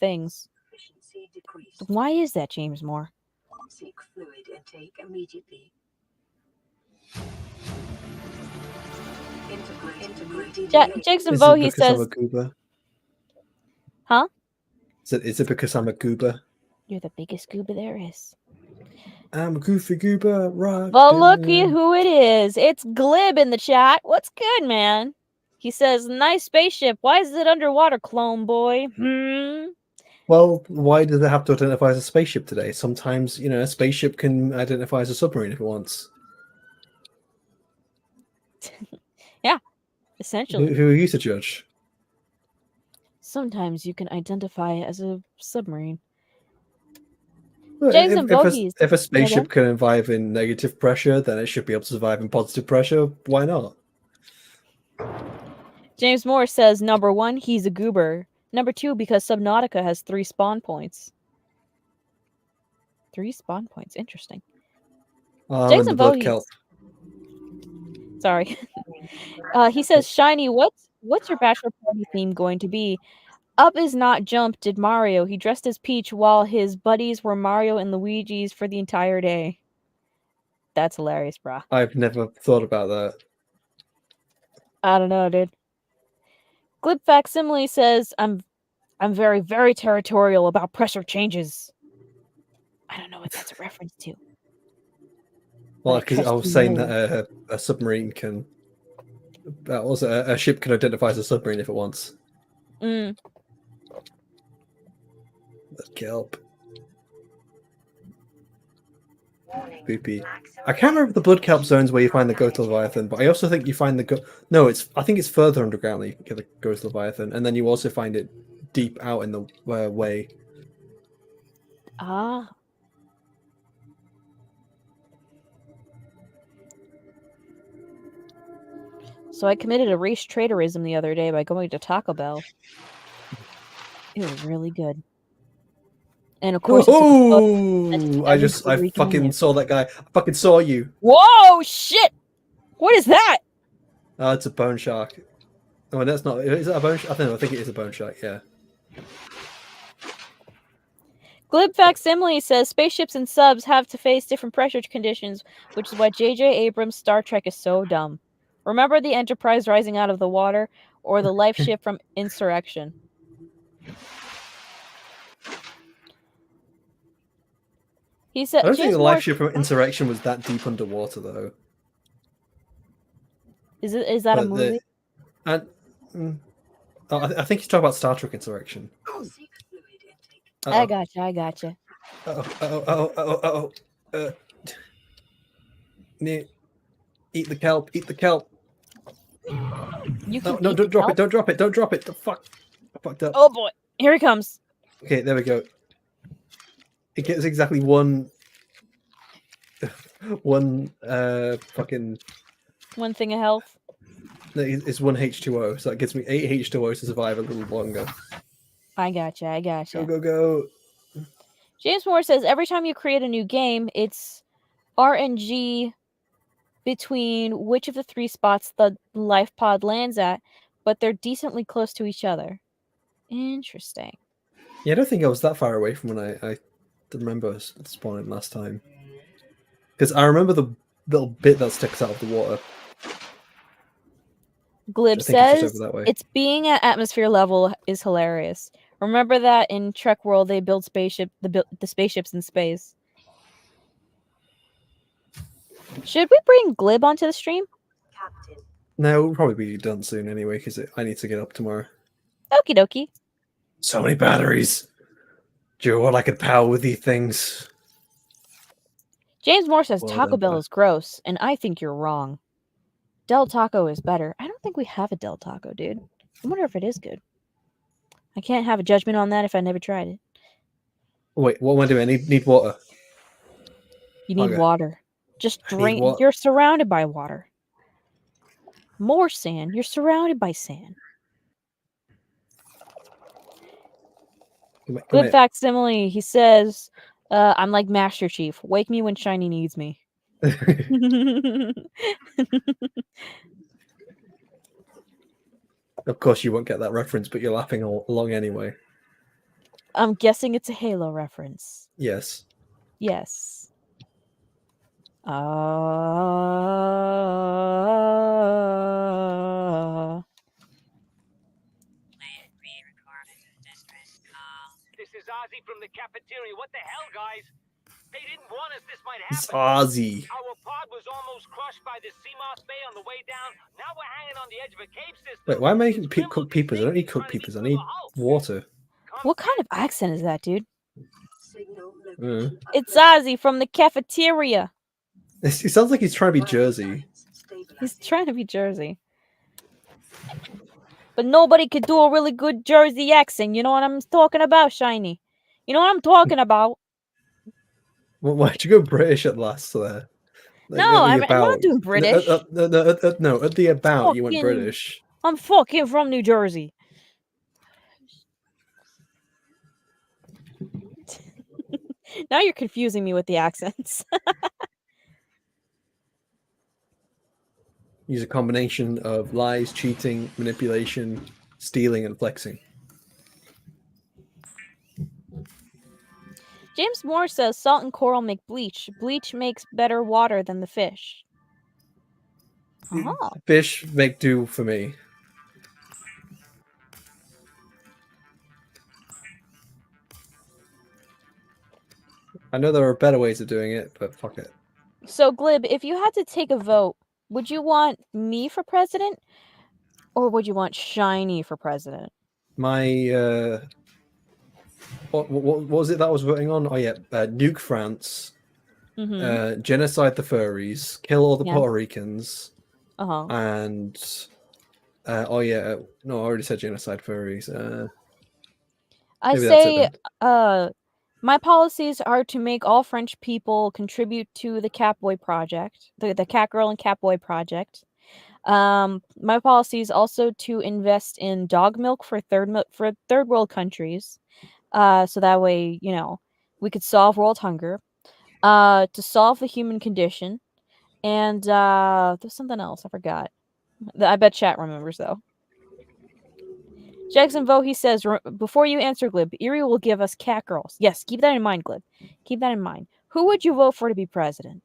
things. Efficiency decreased. Why is that, James Moore? Seek fluid intake immediately. Jackson Is Vo, it he because I'm a says, goober? huh? Is it because I'm a goober? You're the biggest goober there is. I'm a goofy goober, right? Well, looky who it is. It's Glib in the chat. What's good, man? He says, nice spaceship. Why is it underwater, clone boy? Well, why does it have to identify as a spaceship today? Sometimes, a spaceship can identify as a submarine if it wants. Yeah, essentially. Who are you to judge? Sometimes you can identify as a submarine. Well, Jason Bogies. if a spaceship can survive in negative pressure, then it should be able to survive in positive pressure. Why not? James Moore says, number 1, he's a goober. Number 2, because Subnautica has 3 spawn points. 3 spawn points. Interesting. Jason blood kelp. Sorry. He says, Shiny, what's your bachelor party theme going to be? Up is not jump, did Mario. He dressed as Peach while his buddies were Mario and Luigi's for the entire day. That's hilarious, brah. I've never thought about that. I don't know, dude. Glib Facsimile says, I'm very, very territorial about pressure changes. I don't know what that's a reference to. Well, because I was saying that a submarine can... also, a ship can identify as a submarine if it wants. Mm. Kelp. Poopy. I can't remember the blood kelp zones where you find the Ghost Leviathan, but I also think you find I think it's further underground that you get the Ghost Leviathan, and then you also find it deep out in the way. Ah. So I committed a race traitorism the other day by going to Taco Bell. It was really good. And of course, I fucking saw that guy. I fucking saw you. Whoa, shit! What is that? Oh, it's a bone shark. Oh, that's not. Is it a bone shark? I think it is a bone shark. Yeah. Glib Facsimile says spaceships and subs have to face different pressure conditions, which is why J.J. Abrams' Star Trek is so dumb. Remember the Enterprise rising out of the water, or the life ship from Insurrection? He said, I don't think the life ship from Insurrection was that deep underwater, though. Is that a movie? I think he's talking about Star Trek Insurrection. I gotcha. Eat the kelp. Eat the kelp. No, don't drop it. Don't drop it. Don't drop it. The fuck. I fucked up. Oh boy. Here he comes. Okay, there we go. It gets exactly one fucking... One thing of health? No, it's 1 H2O, so that gives me 8 H2O to survive a little longer. I gotcha. Go. James Moore says, every time you create a new game, it's RNG between which of the 3 spots the life pod lands at, but they're decently close to each other. Interesting. Yeah, I don't think I was that far away from when I remember spawning last time. Because I remember the little bit that sticks out of the water. Glib says, it's being at atmosphere level is hilarious. Remember that in Trek World they build the spaceships in space. Should we bring Glib onto the stream? Captain. No, we'll probably be done soon anyway, because I need to get up tomorrow. Okie dokie. So many batteries. Do you know what I could power with these things? James Moore says Taco Bell is gross, and I think you're wrong. Del Taco is better. I don't think we have a Del Taco, dude. I wonder if it is good. I can't have a judgment on that if I never tried it. Wait, what am I doing? I need water. You need Okay. water. Just I need drink. wa- You're surrounded by water. More sand. You're surrounded by sand. Come Good here. facsimile. He says, I'm like Master Chief. Wake me when Shiny needs me. Of course, you won't get that reference, but you're laughing all along anyway. I'm guessing it's a Halo reference. Yes. Yes. This is Ozzy from the cafeteria. What the hell, guys? They didn't warn us this might It's happen. Ozzy. Our pod was almost crushed by the Seamoth Bay on the way down. Now we're hanging on the edge of a cave system. Wait, why am I making It's grim cooked looking peepers? I don't need thing cooked trying to peepers. get I through need the hull. water. What kind of accent is that, dude? Signal Mm. location It's uploaded. Ozzy from the cafeteria. It sounds like he's trying to be Vital Jersey. signs stabilizing. He's trying to be Jersey. But nobody could do a really good Jersey accent. You know what I'm talking about, Shiny? You know what I'm talking about? Well, why'd you go British at last there? Like, No, at the I'm not about. doing British. No, at the about, you went Fucking- British. I'm fucking from New Jersey. Now you're confusing me with the accents. Use a combination of lies, cheating, manipulation, stealing, and flexing. James Moore says salt and coral make bleach. Bleach makes better water than the fish. Oh. Fish make do for me. I know there are better ways of doing it, but fuck it. So, Glib, if you had to take a vote, would you want me for president or would you want Shiny for president? My what was it that I was voting on? Oh yeah, nuke France, Mm-hmm. genocide the furries, kill all the Yeah. Puerto Ricans, Uh-huh. and oh yeah, no, I already said genocide furries. I maybe that's it say, then. my policies are to make all French people contribute to the Catboy project, the Catgirl and Catboy project. My policy is also to invest in dog milk for third world countries. So that way, you know, we could solve world hunger. To solve the human condition, and there's something else I forgot. I bet chat remembers though. Jackson Vo, he says, before you answer, Glib, Erie will give us cat girls. Yes, keep that in mind, Glib. Keep that in mind. Who would you vote for to be president?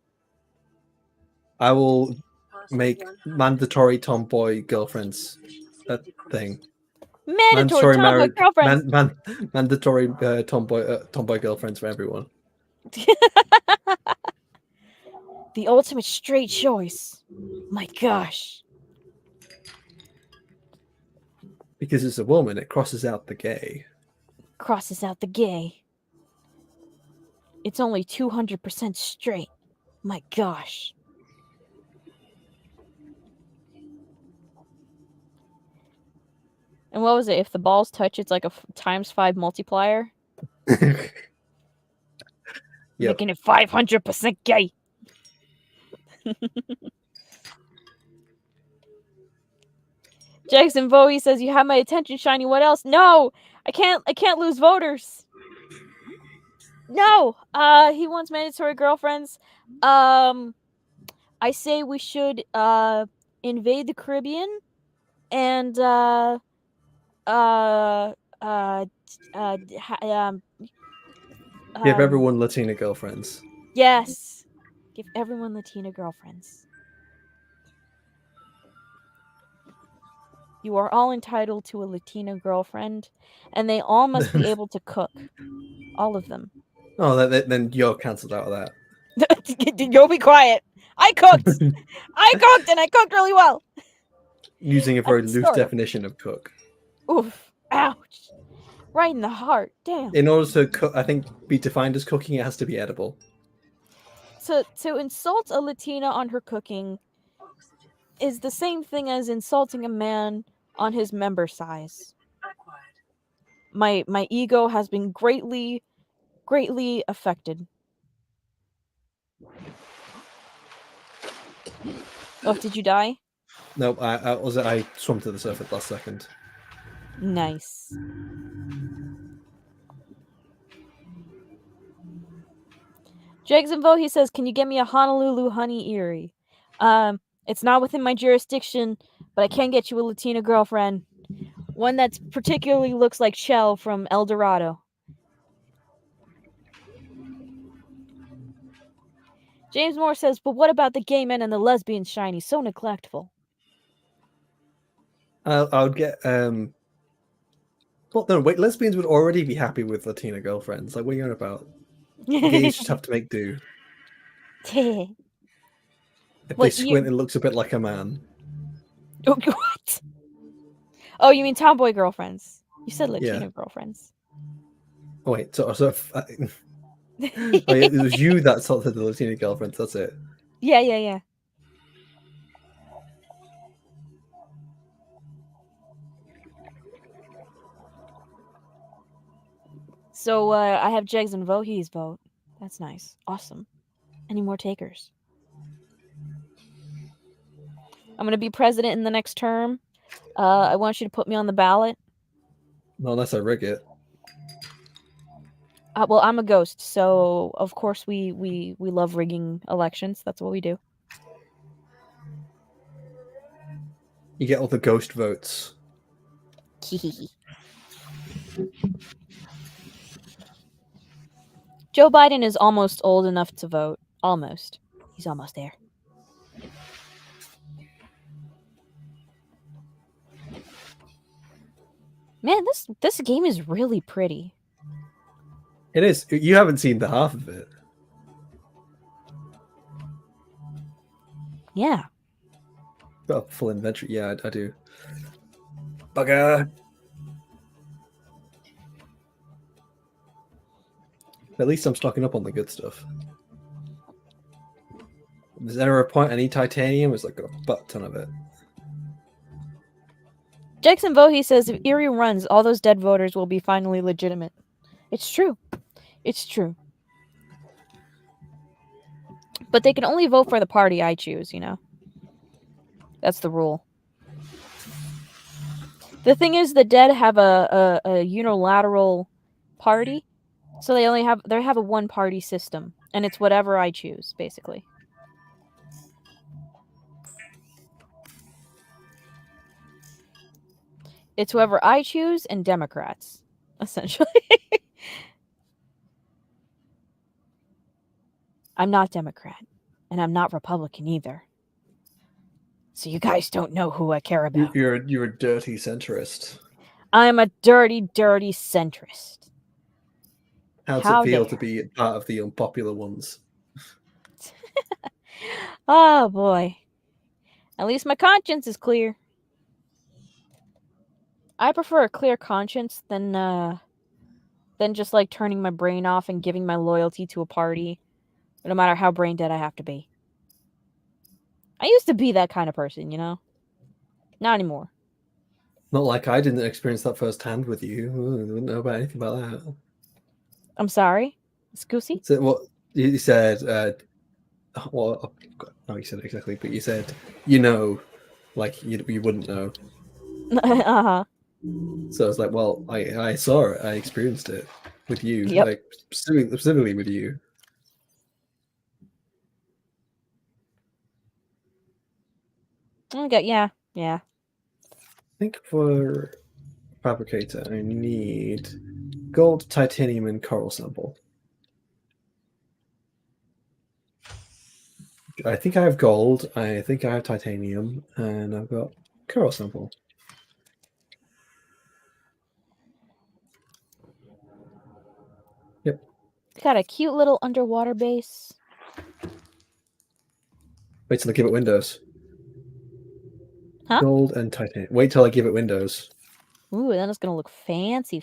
I will Past make 100 mandatory tomboy girlfriends a thing. Mandatory tomboy marriage, girlfriends. mandatory tomboy girlfriends for everyone. The ultimate straight choice. My gosh. Because it's a woman, it crosses out the gay. Crosses out the gay. It's only 200% straight. My gosh. And what was it? If the balls touch, it's like a ×5 multiplier. Yep. Making it 500% gay. Jackson Bowie says, "You have my attention, Shiny. What else? No, I can't lose voters. No, he wants mandatory girlfriends. I say we should invade the Caribbean and Give everyone Latina girlfriends. Yes, give everyone Latina girlfriends. You are all entitled to a Latina girlfriend, and they all must be able to cook. All of them." Oh, then you're cancelled out of that. You'll be quiet. I cooked, and I cooked really well. Using a very That's loose sort of. definition of cook. Oof! Ouch! Right in the heart. Damn. In order to cook, I think, be defined as cooking, it has to be edible. To insult a Latina on her cooking is the same thing as insulting a man on his member size. Acquired. My ego has been greatly affected. Oh, did you die? Nope, I swam to the surface last second. Nice. Jacksonville, he says, can you get me a Honolulu honey Erie? It's not within my jurisdiction, but I can get you a Latina girlfriend. One that's particularly looks like Shell from El Dorado. James Moore says, but what about the gay men and the lesbians, Shiny? So neglectful. I would get Well, no, wait. Lesbians would already be happy with Latina girlfriends. Like, what are you on about? Gays just have to make do. If they squint, it looks a bit like a man. What? Oh, you mean tomboy girlfriends? You said Latina girlfriends. Oh wait, so oh, yeah, it was you that saw the Latina girlfriends. That's it. Yeah. So I have Jegs and Vohi's vote. That's nice. Awesome. Any more takers? I'm going to be president in the next term. I want you to put me on the ballot. Not unless I rig it. Well, I'm a ghost, so of course we love rigging elections. That's what we do. You get all the ghost votes. Joe Biden is almost old enough to vote. Almost. He's almost there. Man, this game is really pretty. It is. You haven't seen the half of it. Yeah. Got a full inventory. Yeah, I do. Bugger. At least I'm stocking up on the good stuff. There's ever a point I need titanium? It's like got a butt ton of it. Jackson Vohe says if Erie runs, all those dead voters will be finally legitimate. It's true. It's true. But they can only vote for the party I choose, you know? That's the rule. The thing is, the dead have a unilateral party, so they have a one-party system, and it's whatever I choose, basically. It's whoever I choose and Democrats, essentially. I'm not Democrat, and I'm not Republican either. So you guys don't know who I care about. You're a dirty centrist. I'm a dirty centrist. How's How it feel dare. to be part of the unpopular ones? Oh boy. At least my conscience is clear. I prefer a clear conscience than just like turning my brain off and giving my loyalty to a party, no matter how brain dead I have to be. I used to be that kind of person, you know? Not anymore. Not like I didn't experience that firsthand with you. I wouldn't know about anything about that. I'm sorry? Scusi? So what you said, well, no, you said it exactly, but you said, like you wouldn't know. Uh-huh. So I was like, well, I saw it, I experienced it with you, Yep. like specifically with you. Okay, yeah. I think for fabricator, I need gold, titanium, and coral sample. I think I have gold, I think I have titanium, and I've got coral sample. Yep. Got a cute little underwater base. Wait till I give it windows. Huh? Gold and titanium. Wait till I give it windows. Ooh, then it's gonna look fancy.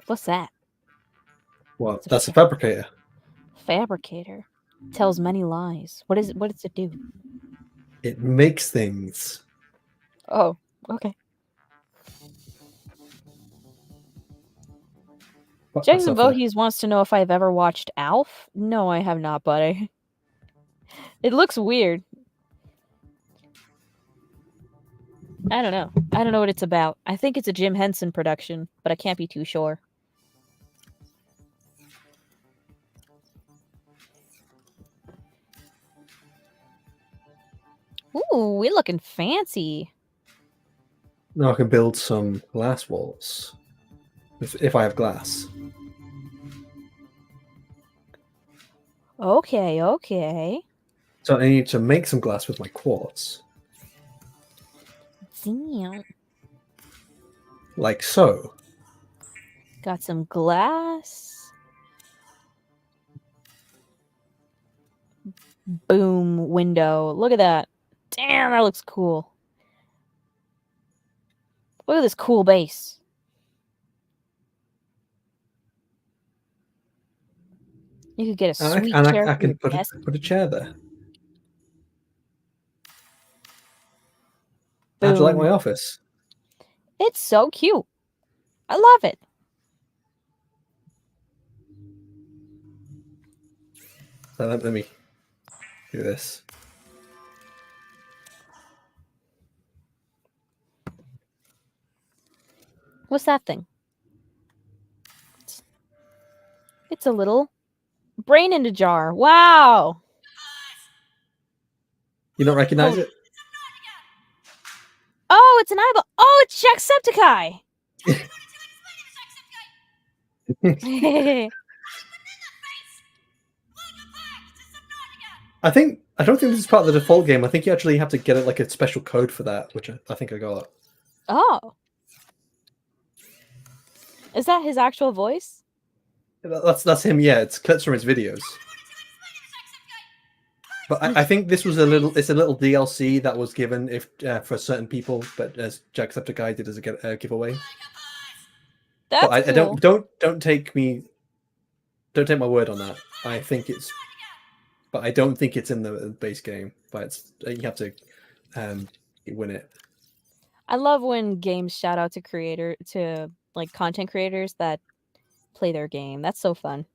What's that? Well, It's a that's a fa- fabricator. Fabricator. Tells many lies. What is it? What does it do? It makes things. Oh, okay. Fuck Jackson myself there. Voorhees wants to know if I've ever watched Alf. No, I have not, but it looks weird. I don't know. I don't know what it's about. I think it's a Jim Henson production, but I can't be too sure. Ooh, we're looking fancy. Now I can build some glass walls. If I have glass. Okay, okay. So I need to make some glass with my quartz. Damn. Like so. Got some glass. Boom, window. Look at that. Damn, that looks cool. Look at this cool base. You could get a sweet chair I for your can desk. put a chair there. How'd you like Boom. my office? It's so cute. I love it. So let me do this. What's that thing? It's a little brain in a jar. Wow. You don't recognize Holy- it? Oh, it's an eyeball. Oh, it's Jacksepticeye. I don't think this is part of the default game. I think you actually have to get it like a special code for that, which I think I got. Oh. Is that his actual voice? That's him, yeah. It's clips from his videos. But I think this was it's a little DLC that was given for certain people, but as Jacksepticeye did as a giveaway. That's But I cool. don't take my word on that. I think it's, but I don't think it's in the base game. But it's, you have to win it. I love when games shout out to like content creators that play their game. That's so fun.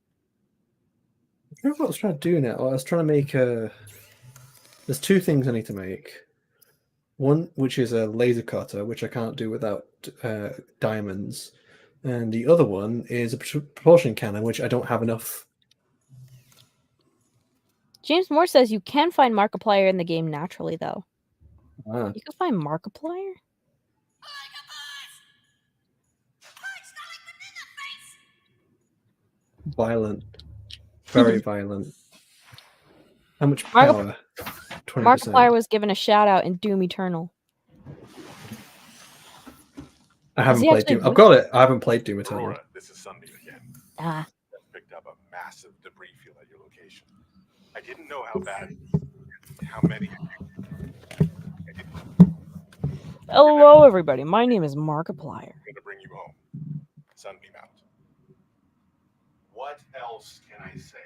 I don't know what I was trying to do now. I was trying to make there's two things I need to make. One, which is a laser cutter, which I can't do without diamonds. And the other one is a propulsion cannon, which I don't have enough. James Moore says you can find Markiplier in the game naturally, though. Ah. You can find Markiplier? Violent. Very violent. How much power? 20%. Markiplier was given a shout out in Doom Eternal. I haven't he played actually Doom. I've got it. I haven't played Doom Eternal. Aurora, this is Sunday again. Ah. Picked up a massive debris field at your location. I didn't know how bad, how many. Hello, everybody. My name is Markiplier. I'm gonna bring you home. Sunbeam out. What else can I say?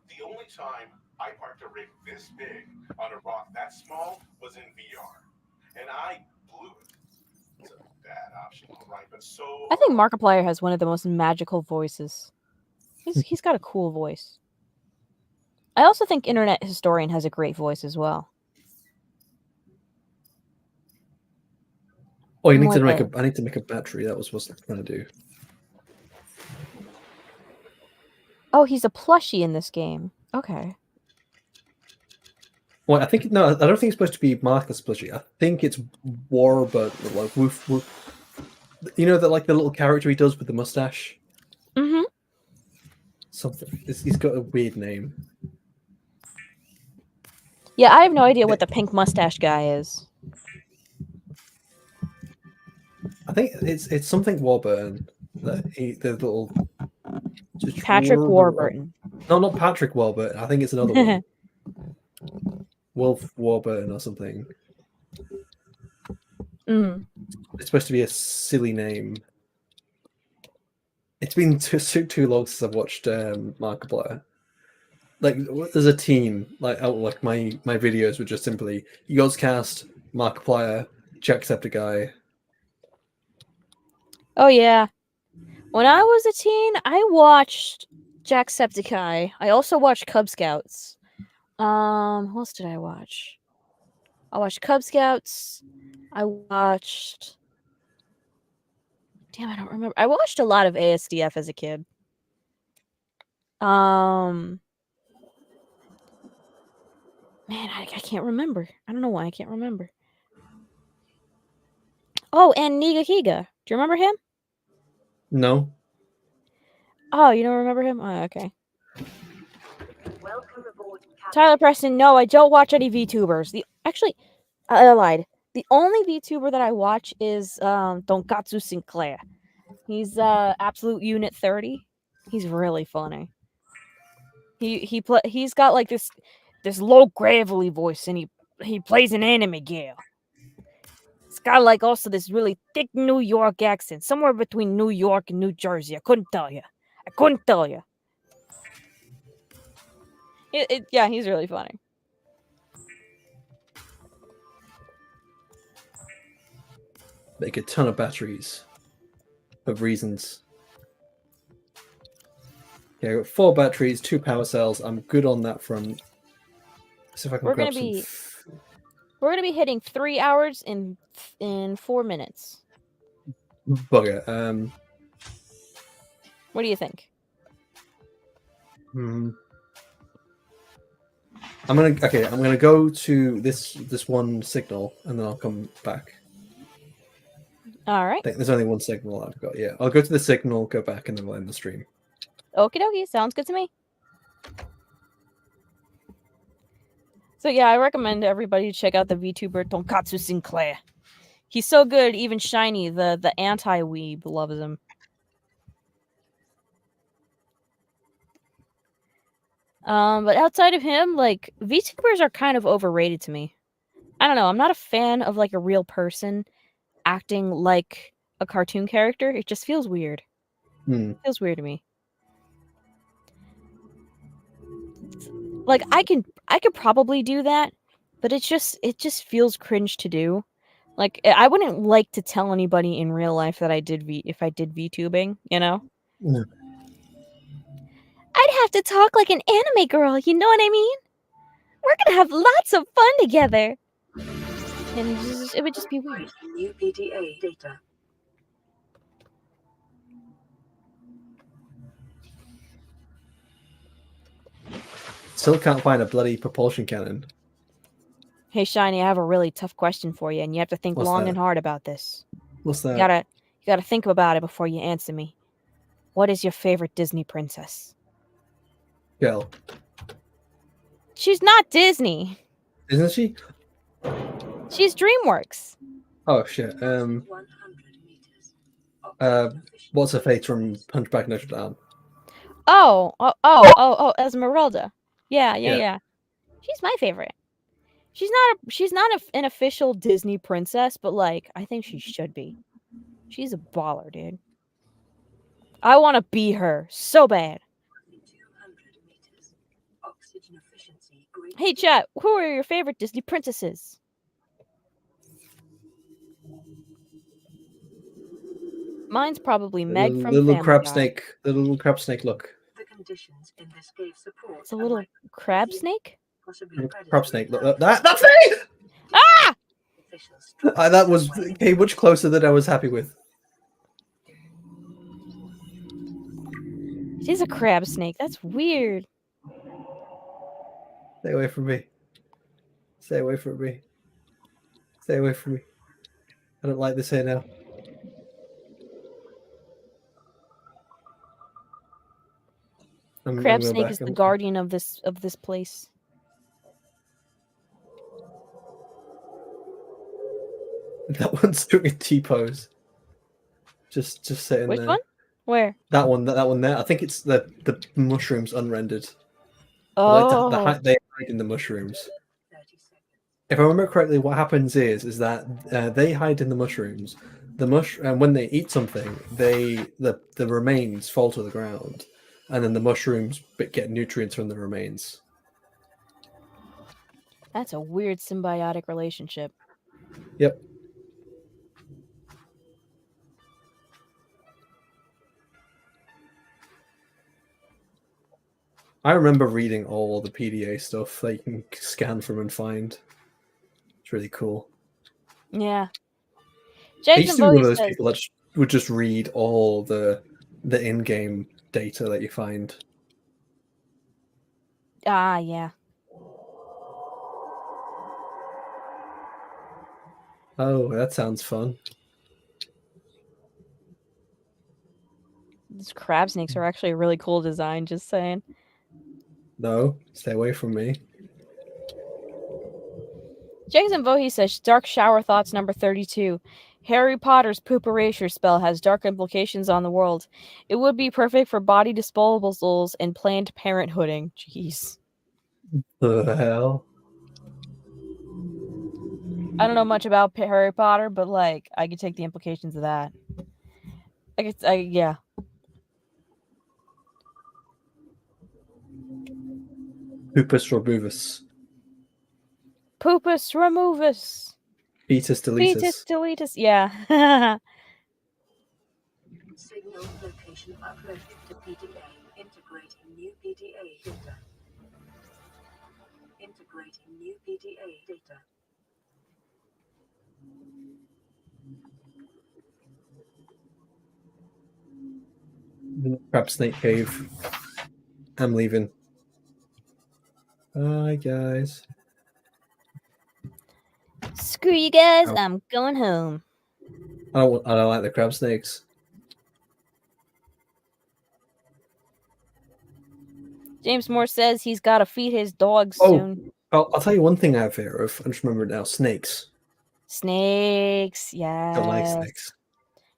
The only time I parked a rig this big on a rock that small was in VR, and I blew it. It's a bad option, right? But so I think Markiplier has one of the most magical voices. He's got a cool voice. I also think Internet Historian has a great voice as well. Oh, you need to Like make I need to make a battery. That was what I was trying to do. Oh, he's a plushie in this game. Okay. Well, I think no, I don't think it's supposed to be Marcus plushie. I think it's Warbird, like woof woof. You know that like the little character he does with the mustache. Mm-hmm. Something. He's got a weird name. Yeah, I have no idea what the pink mustache guy is. I think it's something Warburton. The little Patrick Warburton. No, not Patrick Warburton. I think it's another one. Wolf Warburton or something. Mm. It's supposed to be a silly name. It's been too long since I've watched Markiplier. Like, as a teen, like my videos were just simply Yogscast, Markiplier, Jacksepticeye. Oh yeah. When I was a teen, I watched Jacksepticeye. I also watched Cub Scouts. What else did I watch? I watched Cub Scouts. I watched. Damn, I don't remember. I watched a lot of ASDF as a kid. Man, I can't remember. I don't know why I can't remember. Oh, and Niga Higa. Do you remember him? No. Oh, you don't remember him? Oh, okay. Welcome aboard, Captain. Tyler Preston, no, I don't watch any VTubers. I lied. The only VTuber that I watch is Donkatsu Sinclair. He's Absolute Unit 30. He's really funny. He's got like this low gravelly voice, and he plays an anime girl. It's got like also this really thick New York accent, somewhere between New York and New Jersey. I couldn't tell you. Yeah, he's really funny. Make a ton of batteries. Of reasons. Yeah, I got 4 batteries, 2 power cells. I'm good on that front. See if I can We're grab gonna some. We're gonna be hitting 3 hours in 4 minutes. Bugger. What do you think? I'm gonna go to this one signal and then I'll come back. All I right. think there's only one signal I've got. Yeah, I'll go to the signal, go back, and then we'll end the stream. Okie dokie. Sounds good to me. So yeah, I recommend everybody check out the VTuber Tonkatsu Sinclair. He's so good, even Shiny, the anti-weeb, loves him. But outside of him, like, VTubers are kind of overrated to me. I don't know, I'm not a fan of like a real person acting like a cartoon character. It just feels weird. It feels weird to me. Like I could probably do that, but it just feels cringe to do. Like I wouldn't like to tell anybody in real life that I did VTubing, you know? Yeah. I'd have to talk like an anime girl, you know what I mean? We're gonna have lots of fun together. And it would just be weird. New PDA data. Still can't find a bloody propulsion cannon. Hey Shiny, I have a really tough question for you, and you have to think What's long that? and hard about this. What's that? You gotta think about it before you answer me. What is your favorite Disney princess? Girl. She's not Disney. Isn't she? She's DreamWorks. Oh shit. 100 meters. What's her face from Hunchback Notre Dame? Oh, Esmeralda. Yeah. Yeah. She's my favorite. She's not an official Disney princess, but like I think she should be. She's a baller, dude. I want to be her so bad. 200 meters. Oxygen efficiency great. Hey chat, who are your favorite Disney princesses? Mine's probably Meg from the little Family crab Guy. snake. The little crab snake look. The conditions in this cave support. It's a little crab snake? Possibly Crab snake. Look, that's me! Ah! That was much closer than I was happy with. She's a crab snake. That's weird. Stay away from me. Stay away from me. Stay away from me. I don't like this here now. Crab snake is the guardian of this place. That one's doing a T-pose. Just sitting Which there. one? Where? That one there. I think it's the mushrooms unrendered. Oh. They hide in the mushrooms. If I remember correctly, what happens is that they hide in the mushrooms, and when they eat something, the remains fall to the ground, and then the mushrooms get nutrients from the remains. That's a weird symbiotic relationship. Yep. I remember reading all the PDA stuff that you can scan from and find. It's really cool. Yeah. I used Jason to be one of Bowie those says, people that would just read all the in-game data that you find. ah, yeah. Oh, that sounds fun. These crab snakes are actually a really cool design, just saying. No, stay away from me. Jason Bowie says, Dark Shower Thoughts number 32. Harry Potter's poop erasure spell has dark implications on the world. It would be perfect for body disposals and Planned Parenthooding. Jeez. The hell? I don't know much about Harry Potter, but like, I could take the implications of that. Yeah. Pupus robuvus. Poopus removus. Fetus deletus. Fetus deletus. Yeah. Signal location uploaded to PDA. Integrating new PDA data. Integrating new PDA data. Crab snake cave. I'm leaving. Bye, guys. Screw you guys. Oh. I'm going home. I don't like the crab snakes. James Moore says he's got to feed his dogs Oh. soon. I'll tell you one thing I have fear of. I just remembered now. Snakes. Snakes. Yes. Don't like snakes.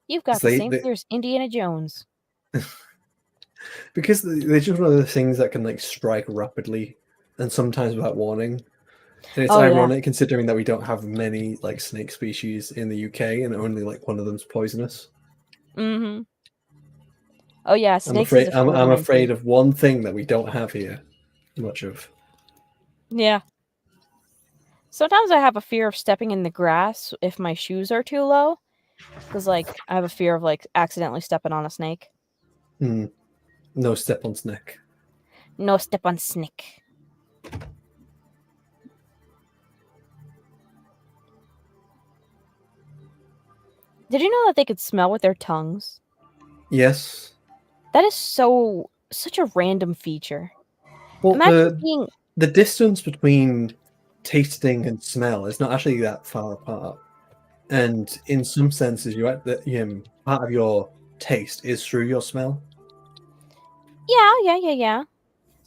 You've got the same fear as Indiana Jones. Because they're just one of the things that can like strike rapidly and sometimes without warning. And it's ironic considering that we don't have many like snake species in the UK and only like one of them's poisonous. Mm-hmm. Oh yeah, snakes. I'm afraid of one thing that we don't have here much of. Yeah. Sometimes I have a fear of stepping in the grass if my shoes are too low. Because like I have a fear of like accidentally stepping on a snake. No step on snake. No step on snake. Did you know that they could smell with their tongues? Yes. That is such a random feature. Well, Imagine the distance between tasting and smell is not actually that far apart. And in some senses, part of your taste is through your smell. Yeah.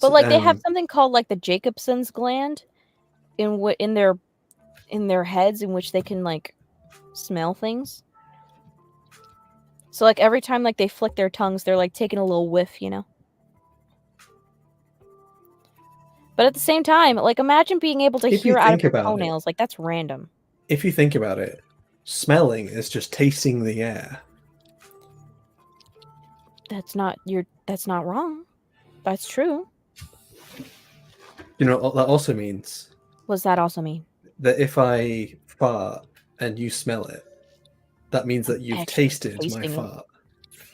But like they have something called like the Jacobson's gland in their heads in which they can like smell things. So like every time like they flick their tongues, they're like taking a little whiff, you know. But at the same time, like imagine being able to hear out of your toenails. Like that's random. If you think about it, smelling is just tasting the air. That's not wrong. That's true. You know what that also means? What does that also mean? That if I fart and you smell it, that means that you've tasted my fart.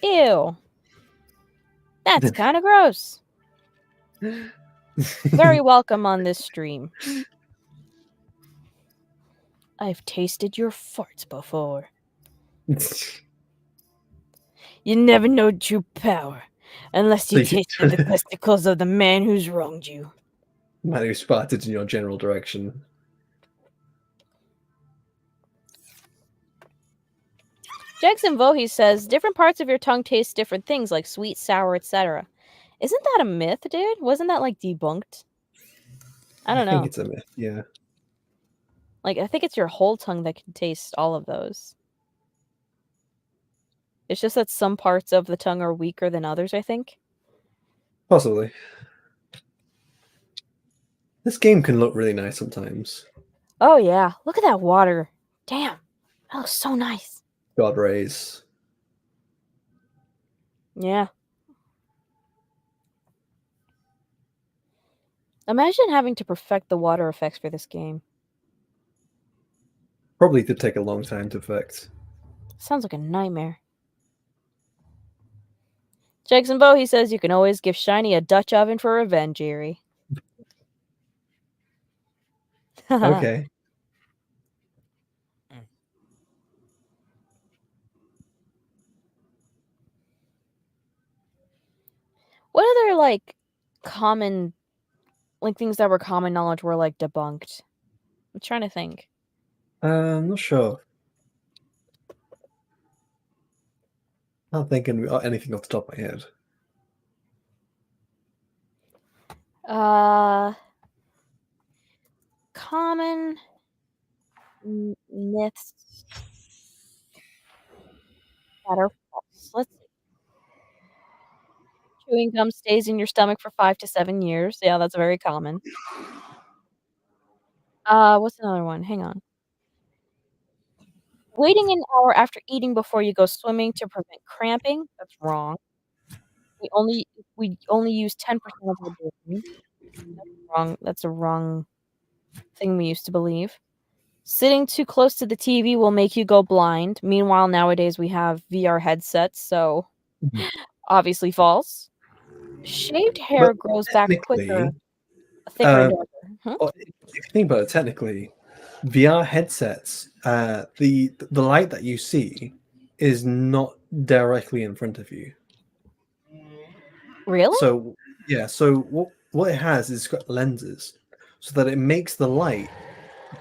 Ew. That's kind of gross. Very welcome on this stream. I've tasted your farts before. You never know true power unless you tasted the testicles of the man who's wronged you. Man who farted in your general direction. Jackson Voorhees says, different parts of your tongue taste different things, like sweet, sour, etc. Isn't that a myth, dude? Wasn't that, like, debunked? I don't know. I think it's a myth, yeah. Like, I think it's your whole tongue that can taste all of those. It's just that some parts of the tongue are weaker than others, I think. Possibly. This game can look really nice sometimes. Oh, yeah. Look at that water. Damn. That looks so nice. God rays. Yeah. Imagine having to perfect the water effects for this game. Probably did take a long time to perfect. Sounds like a nightmare. Jackson Bo, he says you can always give Shiny a Dutch oven for revenge, Eerie. Okay. What other like common like things that were common knowledge were like debunked? I'm trying to think. I'm not sure. Not thinking anything off the top of my head. Common myths that are false. Let's see. Chewing gum stays in your stomach for 5 to 7 years. Yeah, that's very common. What's another one? Hang on. Waiting an hour after eating before you go swimming to prevent cramping. That's wrong. We only use 10% of our brain. That's wrong. That's a wrong thing we used to believe. Sitting too close to the TV will make you go blind. Meanwhile, nowadays we have VR headsets, so Mhm. obviously false. Shaved hair But grows back quicker, technically, thicker and darker. well, if you think about it, technically, VR headsets, the light that you see is not directly in front of you. Really? So yeah, so what it has is it's got lenses, so that it makes the light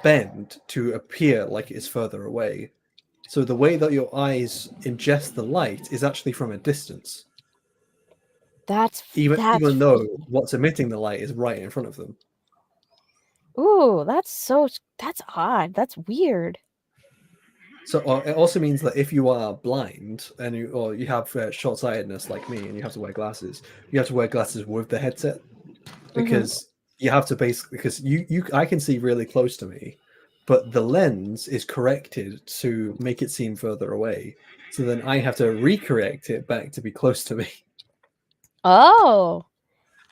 bend to appear like it's further away. So the way that your eyes ingest the light is actually from a distance, That's even though what's emitting the light is right in front of them. Ooh, that's odd. That's weird. So it also means that if you are blind and you have short-sightedness like me and you have to wear glasses, you have to wear glasses with the headset because you have to basically because I can see really close to me, but the lens is corrected to make it seem further away. So then I have to recorrect it back to be close to me. Oh,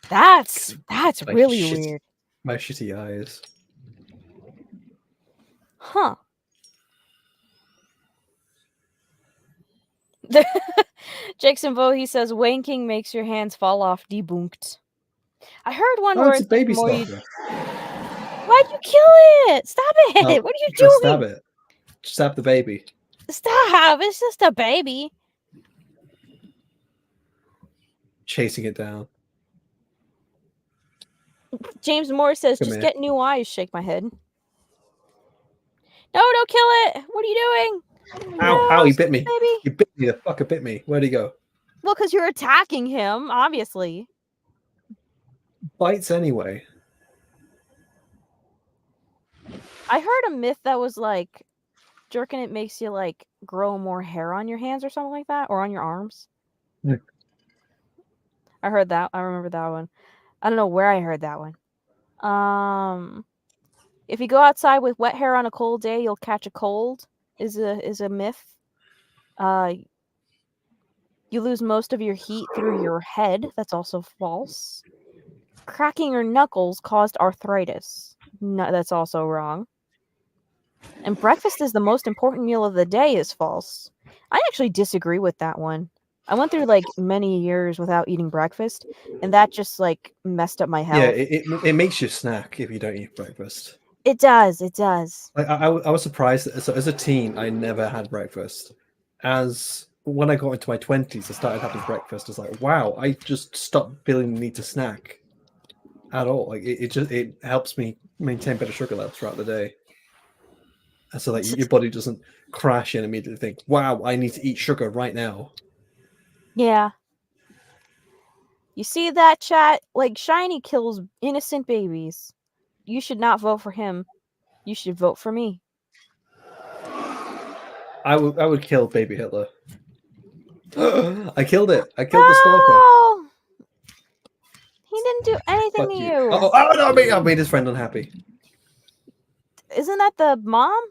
that's My really shit- weird. My shitty eyes. Huh. Jackson Vo, he says wanking makes your hands fall off. Debunked. I heard one Oh, where it's a it's like baby the more you. stalker. Why'd you kill it? Stop it! Oh, What are you just doing? stab it. Stab the baby. Stop! It's just a baby. Chasing it down. James Moore says, Come just here. get new eyes. Shake my head. No, don't kill it. What are you doing? Ow, ow, he bit me. Baby. He bit me. The fucker bit me. Where'd he go? Well, because you're attacking him, obviously. Bites anyway. I heard a myth that was like, jerking it makes you like grow more hair on your hands or something like that, or on your arms. Yeah. I heard that. I remember that one. I don't know where I heard that one. If you go outside with wet hair on a cold day, you'll catch a cold. Is a myth. You lose most of your heat through your head. That's also false. Cracking your knuckles caused arthritis. No, that's also wrong. And breakfast is the most important meal of the day is false. I actually disagree with that one. I went through like many years without eating breakfast, and that just like messed up my health. Yeah, it makes you snack if you don't eat breakfast. It does. It does. Like I was surprised. So as a teen, I never had breakfast. When I got into my 20s, I started having breakfast. It's like, wow, I just stopped feeling the need to snack at all. Like it helps me maintain better sugar levels throughout the day. And so that your body doesn't crash and immediately think, wow, I need to eat sugar right now. Yeah. You see that, chat? Like, Shiny kills innocent babies. You should not vote for him. You should vote for me. I would kill baby Hitler. I killed it. I killed the stalker. Oh! He didn't do anything Fuck to you. you. Oh no, I made his friend unhappy. Isn't that the mom?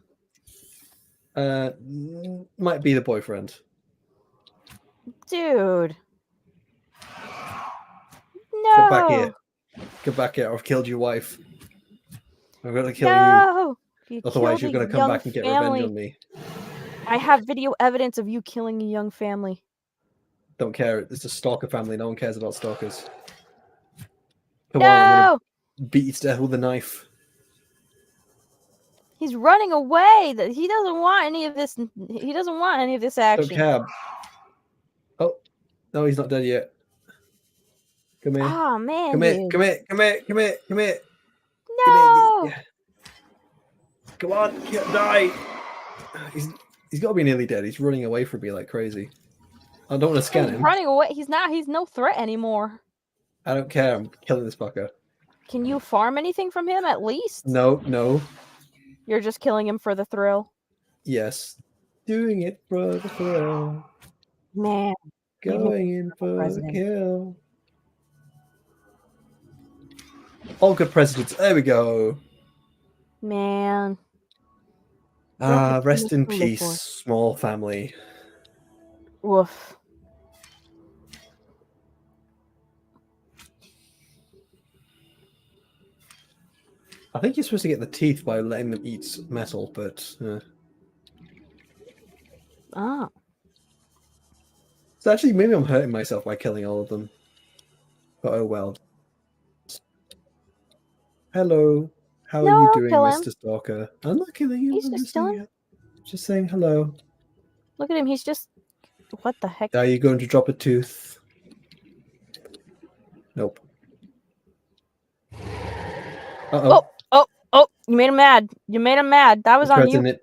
Might be the boyfriend. Dude. Get back No. here. Get back here. I've killed your wife. I'm gonna kill you. No. You Otherwise, you're killed a gonna come young back and get revenge family. on me. I have video evidence of you killing a young family. Don't care. It's a stalker family. No one cares about stalkers. Come on, I'm No. gonna beat you to death with a knife. He's running away. He doesn't want any of this. He doesn't want any of this Don't action. care. Oh, no, he's not dead yet. Come here. Oh man, Come here. dude. Come here. Come here. Come here. Come here. No. Yeah. Come on, die. He's got to be nearly dead. He's running away from me like crazy. I don't want to scan He's him. running away. He's not. He's no threat anymore. I don't care. I'm killing this fucker. Can you farm anything from him at least? No. You're just killing him for the thrill. Yes. Doing it for the thrill. Man. Going in for the president. kill. All good presidents. There we go. Man. Rest in to live peace, for. small family. Woof. I think you're supposed to get the teeth by letting them eat metal, but Ah. so actually maybe I'm hurting myself by killing all of them. But oh well. Hello. How No, are you don't doing, kill him. Mr. Stalker? I'm not killing you. He's I'm just killing. just saying hello. Look at him. He's just. What the heck? Are you going to drop a tooth? Nope. Uh-oh. Oh! You made him mad. You made him mad. That was on you.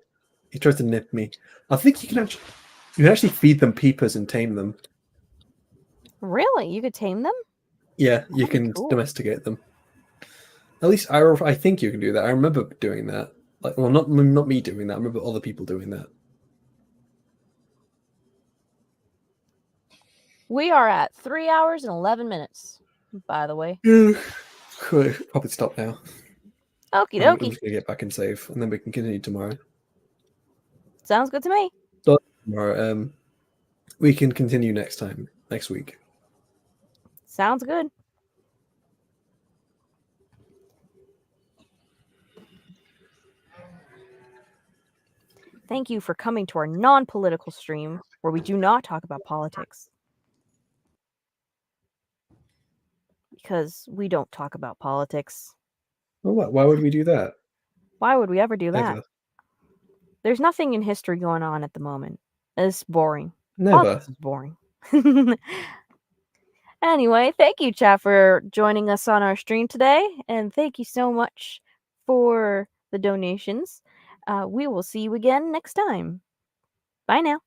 He tries to nip me. I think you can actually feed them peepers and tame them. Really? You could tame them? Yeah, you That'd be can cool. domesticate them. At least I think you can do that. I remember doing that. Like, well, not me doing that. I remember other people doing that. We are at 3 hours and 11 minutes. By the way. Probably stop now. Okie I'm dokie. just gonna get back and save, and then we can continue tomorrow. Sounds good to me. Tomorrow, we can continue next week. Sounds good. Thank you for coming to our non-political stream where we do not talk about politics. Because we don't talk about politics. Well, what? Why would we do that? Why would we ever do that? Never. There's nothing in history going on at the moment. It's boring. Never. Politics is boring. Anyway, thank you, chat, for joining us on our stream today. And thank you so much for the donations. We will see you again next time. Bye now.